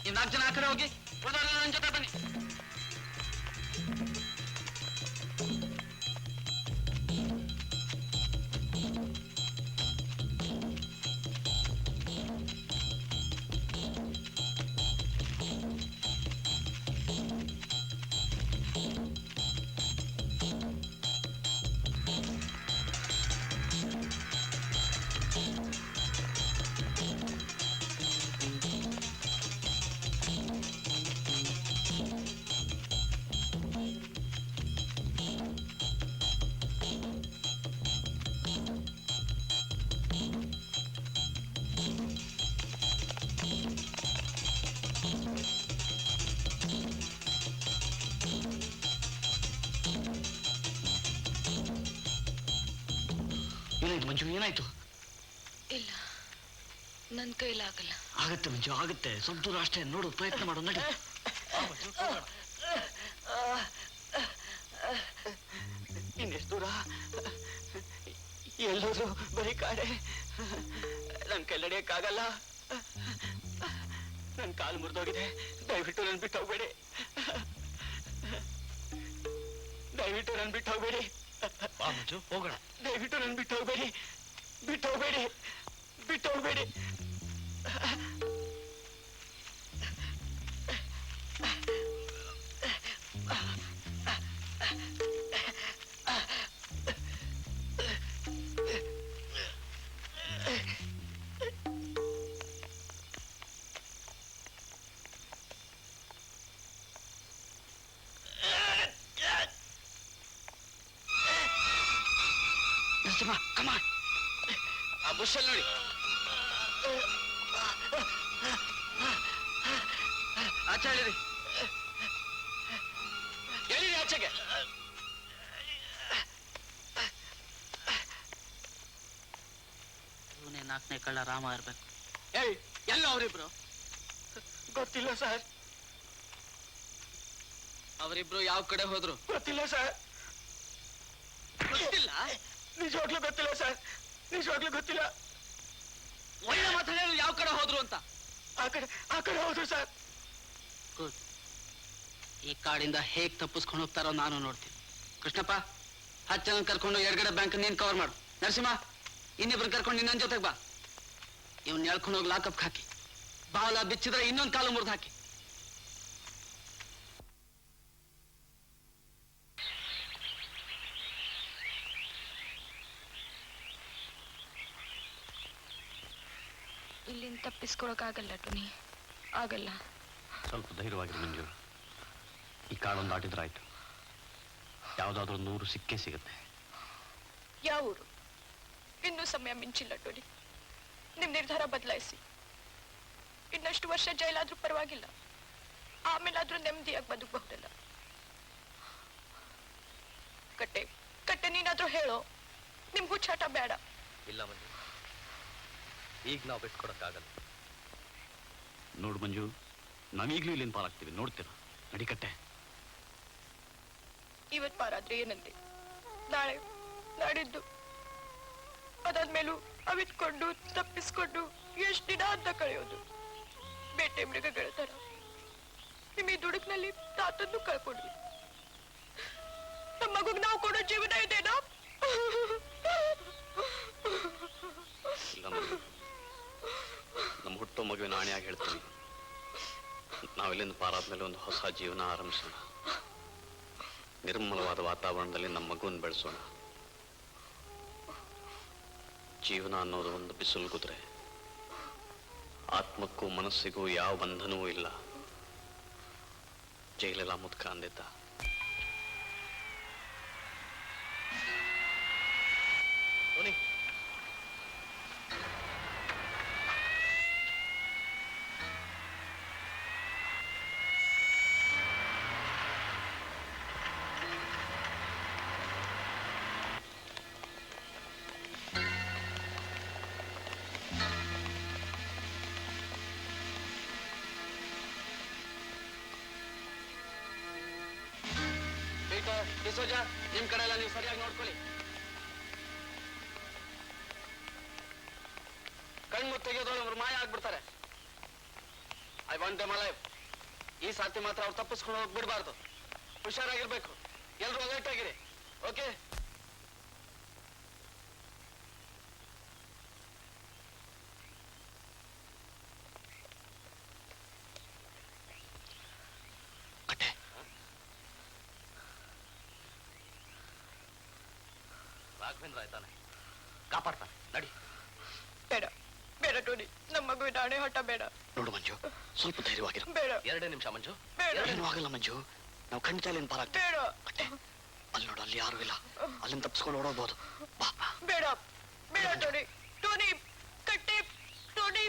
ಈ 4 ಜನ ಆ ಕಡೆ ಹೋಗಿ ಉಳಿದವರೆಲ್ಲ ನನ್ನ ಜೊತೆ ಬನ್ನಿ. ಏನಾಯ್ತು ಮಂಜು, ಏನಾಯ್ತು? ಇಲ್ಲ, ನನ್ ಕೈಲಾಗಲ್ಲ. ಆಗತ್ತೆ ಮಂಜು, ಆಗತ್ತೆ. ಸ್ವಲ್ಪ ದೂರ ಅಷ್ಟೇ, ನೋಡು, ಪ್ರಯತ್ನ ಮಾಡು, ನಡಿ. ಇನ್ನೆಷ್ಟು ದೂರ? ಎಲ್ಲರೂ ಬರೀ ಕಾಡೆ. ನನ್ ಕೈ ನಡೆಯಕ್ಕಾಗಲ್ಲ. ನನ್ ಕಾಲು ಮುರಿದೋಗಿದೆ. ದಯವಿಟ್ಟು ನನ್ ಬಿಟ್ಟು ಹೋಗ್ಬೇಡಿ. ದಯವಿಟ್ಟು ನನ್ ಬಿಟ್ಟು ಹೋಗ್ಬೇಡಿ. ಹೋಗೋಣ. ದಯವಿಟ್ಟು ನನ್ ಬಿಟ್ಟು ಹೋಗ್ಬೇಡಿ. ಬಿಟ್ಟು ಹೋಗ್ಬೇಡಿ. ಬಿಟ್ಟು ಹೋಗ್ಬೇಡಿ. Narasimha, come on. ಆ ಬುಷಲ್ಲಿ ನೋಡಿ. ಆಚೆ ಹೇಳಿರಿ. ಹೇಳಿರಿ ಆಚೆಗೆ. ಇವನೇ 4ನೇ ಕಳ್ಳ ರಾಮ ಇರ್ಬೇಕು. ಏಯ್, ಎಲ್ಲ ಅವರಿಬ್ರು? ಗೊತ್ತಿಲ್ಲ ಸರ್. ಅವರಿಬ್ರು ಯಾವ ಕಡೆ ಹೋದ್ರು? ಗೊತ್ತಿಲ್ಲ ಸರ್. ಗೊತ್ತಿಲ್ಲ? ನಿಜವಾಗ್ಲೂ ಗೊತ್ತಿಲ್ಲ ಸರ್. ನಿಜವಾಗ್ಲೂ ಗೊತ್ತಿಲ್ಲ. ಒಳ್ಳೆ ಮಾತಾಡಿ ಯಾವ ಕಡೆ ಹೋದ್ರು ಅಂತ. ಆ ಕಡೆ ಹೋದ್ರು ಸರ್. ಗುಡ್. ಈ ಕಾಡಿಂದ ಹೇಗ್ ತಪ್ಪಿಸ್ಕೊಂಡು ಹೋಗ್ತಾರೋ ನಾನು ನೋಡ್ತೀನಿ. ಕೃಷ್ಣಪ್ಪ, 10 ಜನ ಕರ್ಕೊಂಡು ಎಡಗಡೆ ಬ್ಯಾಂಕ್ ನೀನ್ ಕವರ್ ಮಾಡು. ನರಸಿಂಹ, ಇನ್ನಿಬ್ರು ಕರ್ಕೊಂಡು ನನ್ನ ಜೊತೆಗೆ ಬಾ. ಇವ್ನ ಎಳ್ಕೊಂಡು ಹೋಗಿ ಲಾಕಪ್ ಹಾಕಿ. ಬಾವಲ ಬಿಚ್ಚಿದ್ರೆ ಇನ್ನೊಂದು ಕಾಲು ಮುರಿದು ಹಾಕಿ. ಇಲ್ಲಿಂದ ತಪ್ಪಿಸ್ಕೊಳಕ್ಕಾಗಲ್ಲ ಟೋನಿ, ಆಗಲ್ಲ. ಸ್ವಲ್ಪ ಧೈರ್ಯವಾಗಿರಿ ಮಂಜು. ಈ ಕಾಡೊಂದು ದಾಟಿದ್ರಾಯ್ತು. ಯಾವುದಾದ್ರೂ ಒಂದು ಊರು ಸಿಕ್ಕೇ ಸಿಗುತ್ತೆ. ಯಾವ ಊರು? ಇನ್ನೂ ಸಮಯ ಮಿಂಚಿಲ್ಲ ಟೋನಿ. ನಿಮ್ ನಿರ್ಧಾರ ಬದಲಾಯಿಸಿ. ಇನ್ನಷ್ಟು ವರ್ಷ ಜೈಲಾದ್ರೂ ಪರವಾಗಿಲ್ಲ, ಆಮೇಲಾದ್ರೂ ನೆಮ್ಮದಿಯಾಗಿ ಬದುಕಬಹುದಲ್ಲ. ಕಟ್ಟೆ ಕಟ್ಟೆ ನೀನಾದ್ರೂ ಹೇಳೋ, ನಿಮ್ ಹುಚ್ಚಾಟ ಬೇಡ. ಇಲ್ಲ ಮಂಜು, ಈಗ ನಾವು ಬಿಟ್ಕೊಡಕ್ಕಾಗಲ್ಲ. ನೋಡು ಮಂಜು, ನಾವೀಗ್ಲೂ ಇಲ್ಲಿಂದ ಪಾರಾಗ್ತೀವಿ, ನೋಡ್ತೀರಾ? ನಡಿಕಟ್ಟೆ. ಇವತ್ ಪಾರಾದ್ರೆ ಏನಂತೆ, ನಾಳೆ ನಾಡಿದ್ದು ಅದಾದ್ಮೇಲೂ ಅವಿತ್ಕೊಂಡು ತಪ್ಪಿಸ್ಕೊಂಡು ಎಷ್ಟ್ ದಿನ ಅಂತ ಕಳೆಯೋದು? ಬೇಟೆ ಮೃಗಗಳ ತರ ನಿಮ್ ಈ ದುಡುಕ್ನಲ್ಲಿ ತಾತನ್ನು ಕಳ್ಕೊಂಡ್ವಿ. ನಮ್ಮ ಮಗುಗ್ ನಾವು ಕೊಡೋ ಜೀವನ ಇದೇನಾ? ಇಲ್ಲ ಮಂಜು, ನಮ್ಮ ಹುಟ್ಟೋ ಮಗುವಿನ ಆಣೆಯಾಗಿ ಹೇಳ್ತೀನಿ, ನಾವಿಲ್ಲಿಂದ ಪಾರಾದ್ಮೇಲೆ ಒಂದು ಹೊಸ ಜೀವನ ಆರಂಭಿಸೋಣ. ನಿರ್ಮಲವಾದ ವಾತಾವರಣದಲ್ಲಿ ನಮ್ಮ ಮಗುವನ್ನು ಬೆಳೆಸೋಣ. ಜೀವನ ಅನ್ನೋದು ಒಂದು ಬಿಸಿಲು ಕುದುರೆ. ಆತ್ಮಕ್ಕೂ ಮನಸ್ಸಿಗೂ ಯಾವ ಬಂಧನವೂ ಇಲ್ಲ. ಜೈಲೆಲ್ಲ ಮುದ್ಕ ಅಂದಿದ್ದ. ಡಿಸೋಜ, ನಿಮ್ ಕಡೆ ಎಲ್ಲ ನೀವು ಸರಿಯಾಗಿ ನೋಡ್ಕೊಳ್ಳಿ. ಕಣ್ಮುತ್ತು ತೆಗೆಯೋದ್ರೊಳಗೆ ಅವ್ರು ಮಾಯ ಆಗ್ಬಿಡ್ತಾರೆ. I want them alive. ಈ ಸಾತಿ ಮಾತ್ರ ಅವ್ರು ತಪ್ಪಿಸ್ಕೊಂಡು ಹೋಗ್ಬಿಡ್ಬಾರ್ದು. ಹುಷಾರಾಗಿರ್ಬೇಕು. ಎಲ್ರು ಅಲರ್ಟ್ ಆಗಿರಿ. ಓಕೆ? ರಾಘವೇಂದ್ರ ಆಯ್ತಾನೆ, ಕಾಪಾಡ್ತಾನೆ. ನಡಿ. ಬೇಡ ಬೇಡ ಟೋನಿ, ನಮ್ಮ ಮಗುವಿನ ಆಣೆ ಹಠ ಬೇಡ. ನೋಡು ಮಂಜು, ಸ್ವಲ್ಪ ಧೈರ್ಯವಾಗಿರು. ಬೇಡ. 2 ನಿಮಿಷ ಮಂಜು. ಏನೂ ಆಗಲ್ಲ ಮಂಜು, ನಾವು ಖಂಡಿತ ಅಲ್ಲಿಂದ ಪಾರಾಗ್ತೀವಿ. ಬೇಡ. ಅಲ್ಲಿ ನೋಡು, ಅಲ್ಲಿ ಯಾರು ಇಲ್ಲ. ಅಲ್ಲಿಂದ ತಪ್ಪಿಸ್ಕೊಂಡು ಓಡೋಗ್ಬೋದು. ಬಾ. ಬೇಡ ಬೇಡ ಟೋನಿ. ಟೋನಿ ಕಟ್ಟೆ. ಟೋನಿ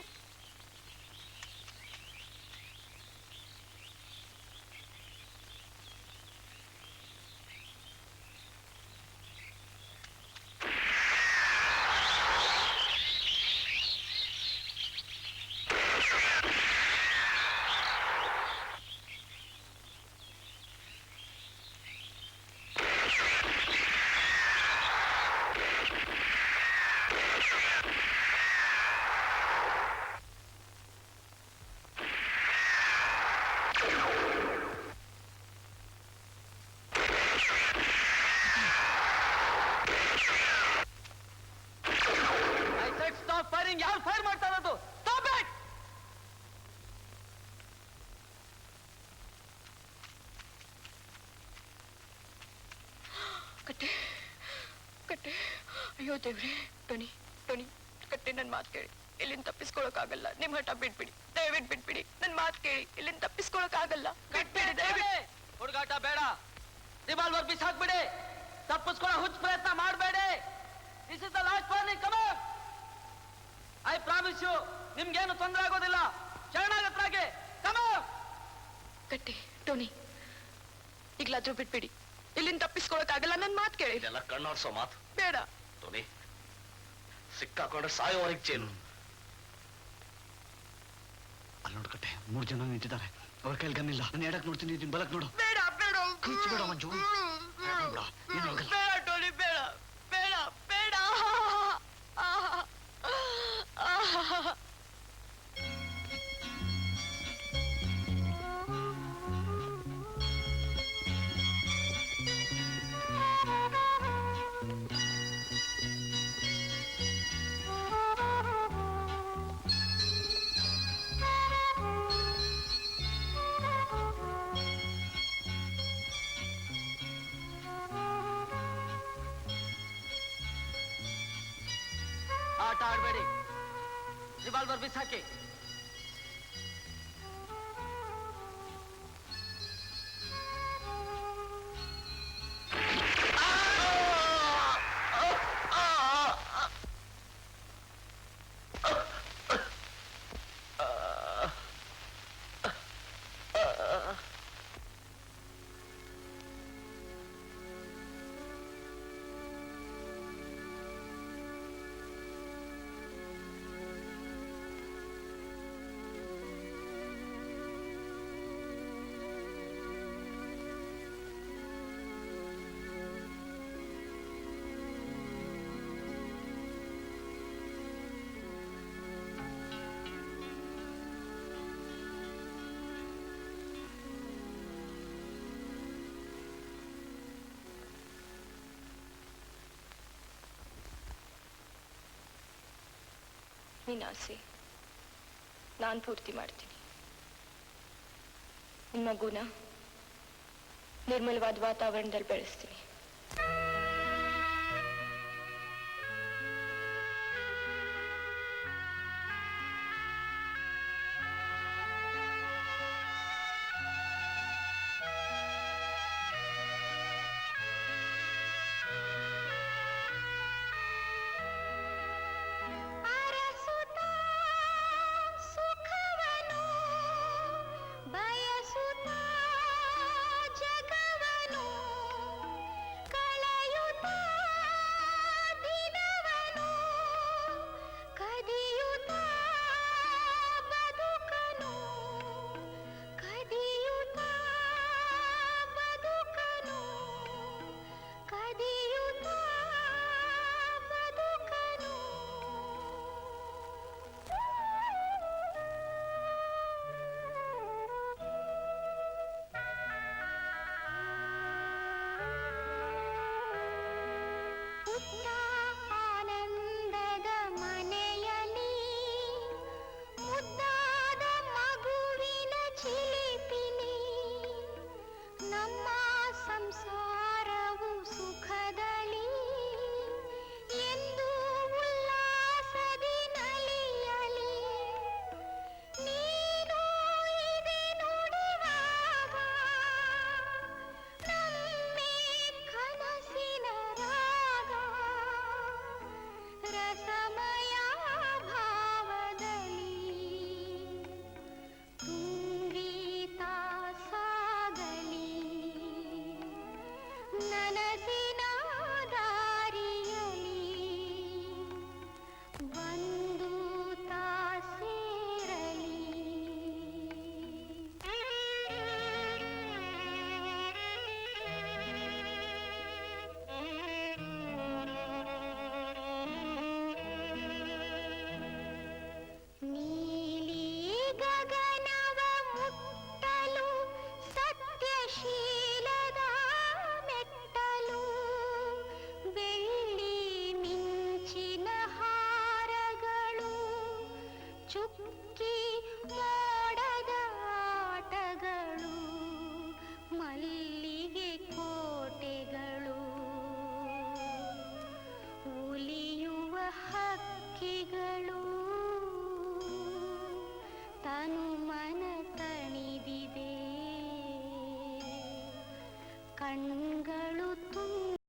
ಯಾರು ಫೈರ್ ಮಾಡ್ತಾ ಇರೋದು? Stop it! ಕಟ್ಟೆ ಕಟ್ಟೆ, ಅಯ್ಯೋ ದೇವ್ರೆ. ಟೋನಿ ಟೋನಿ ಕಟ್ಟೆ, ನನ್ ಮಾತು ಕೇಳಿ, ಇಲ್ಲಿಂದ ತಪ್ಪಿಸ್ಕೊಳಕ್ಕಾಗಲ್ಲ. ನಿಮ್ ಹಠ ಬಿಟ್ಬಿಡಿ, ದಯವಿಟ್ಟು ಬಿಟ್ಬಿಡಿ. ನನ್ ಮಾತು ಕೇಳಿ, ಇಲ್ಲಿಂದ ತಪ್ಪಿಸ್ಕೊಳಕ್ಕಾಗಲ್ಲ. ಬಿಟ್ಬಿಡಿ ದಯವಿಟ್ಟು. ಹುಡುಗಾಟ ಬೇಡ. ರಿವಾಲ್ವರ್ ಬಿಸಾಕ್ಬಿಡಿ. ತಪ್ಪಿಸ್ಕೊಳ್ಳೋ ಹುಚ್ಚ ಪ್ರಯತ್ನ ಮಾಡಬೇಡಿ. This is the last warning. Come on. I promise you, ನಿಮ್ಗೇನು ತೊಂದರೆ ಆಗೋದಿಲ್ಲ. ಶರಣಾಗತರಾಗಿ. Come on. ಕಟ್ಟೆ ಟೋನಿ, ಈಗ್ಲಾದ್ರೂ ಬಿಟ್ಬಿಡಿ. ಇಲ್ಲಿಂದ ತಪ್ಪಿಸ್ಕೊಳಕ್ಕಾಗಲ್ಲ. ನನ್ ಮಾತು ಕೇಳಿ. ಇದೆಲ್ಲ ಕಣ್ಣೋಡ್ಸೋ ಮಾತು. ಬೇಡ. ಟೋನಿ, ಸಿಕ್ಕಾಕೊಂಡ್ರೆ ಸಾಯೋವರೆಗೆ ಚೇನು. ಅಲ್ಲಿ ನೋಡು ಕಟ್ಟೆ, 3 ಜನ ನಿಂತಿದ್ದಾರೆ. ಅವ್ರ ಕೈಲಿ ಗನ್ನಿಲ್ಲ. ನಾನು ಎಡಕ್ ನೋಡ್ತೀನಿ, ನೀನ್ ಬಲಕ್ ನೋಡು. ಬೇಡ ಬೇಡ. ಬೇಡ ಮಂಜು, ಏನಾಗಲ್ಲ. ಬೇಡ ಟೋನಿ, ಬೇಡ ಬೇಡ ಬೇಡ. ಆಟ ಆಡಬೇಡಿ. ರಿವಾಲ್ವರ್ ಬಿಸಾಕಿ. ನಿನ್ನ ಆಸೆ ನಾನು ಪೂರ್ತಿ ಮಾಡ್ತೀನಿ. ನಿಮ್ಮ ಮಗುನ ನಿರ್ಮಲವಾದ ವಾತಾವರಣದಲ್ಲಿ ಬೆಳೆಸ್ತೀನಿ.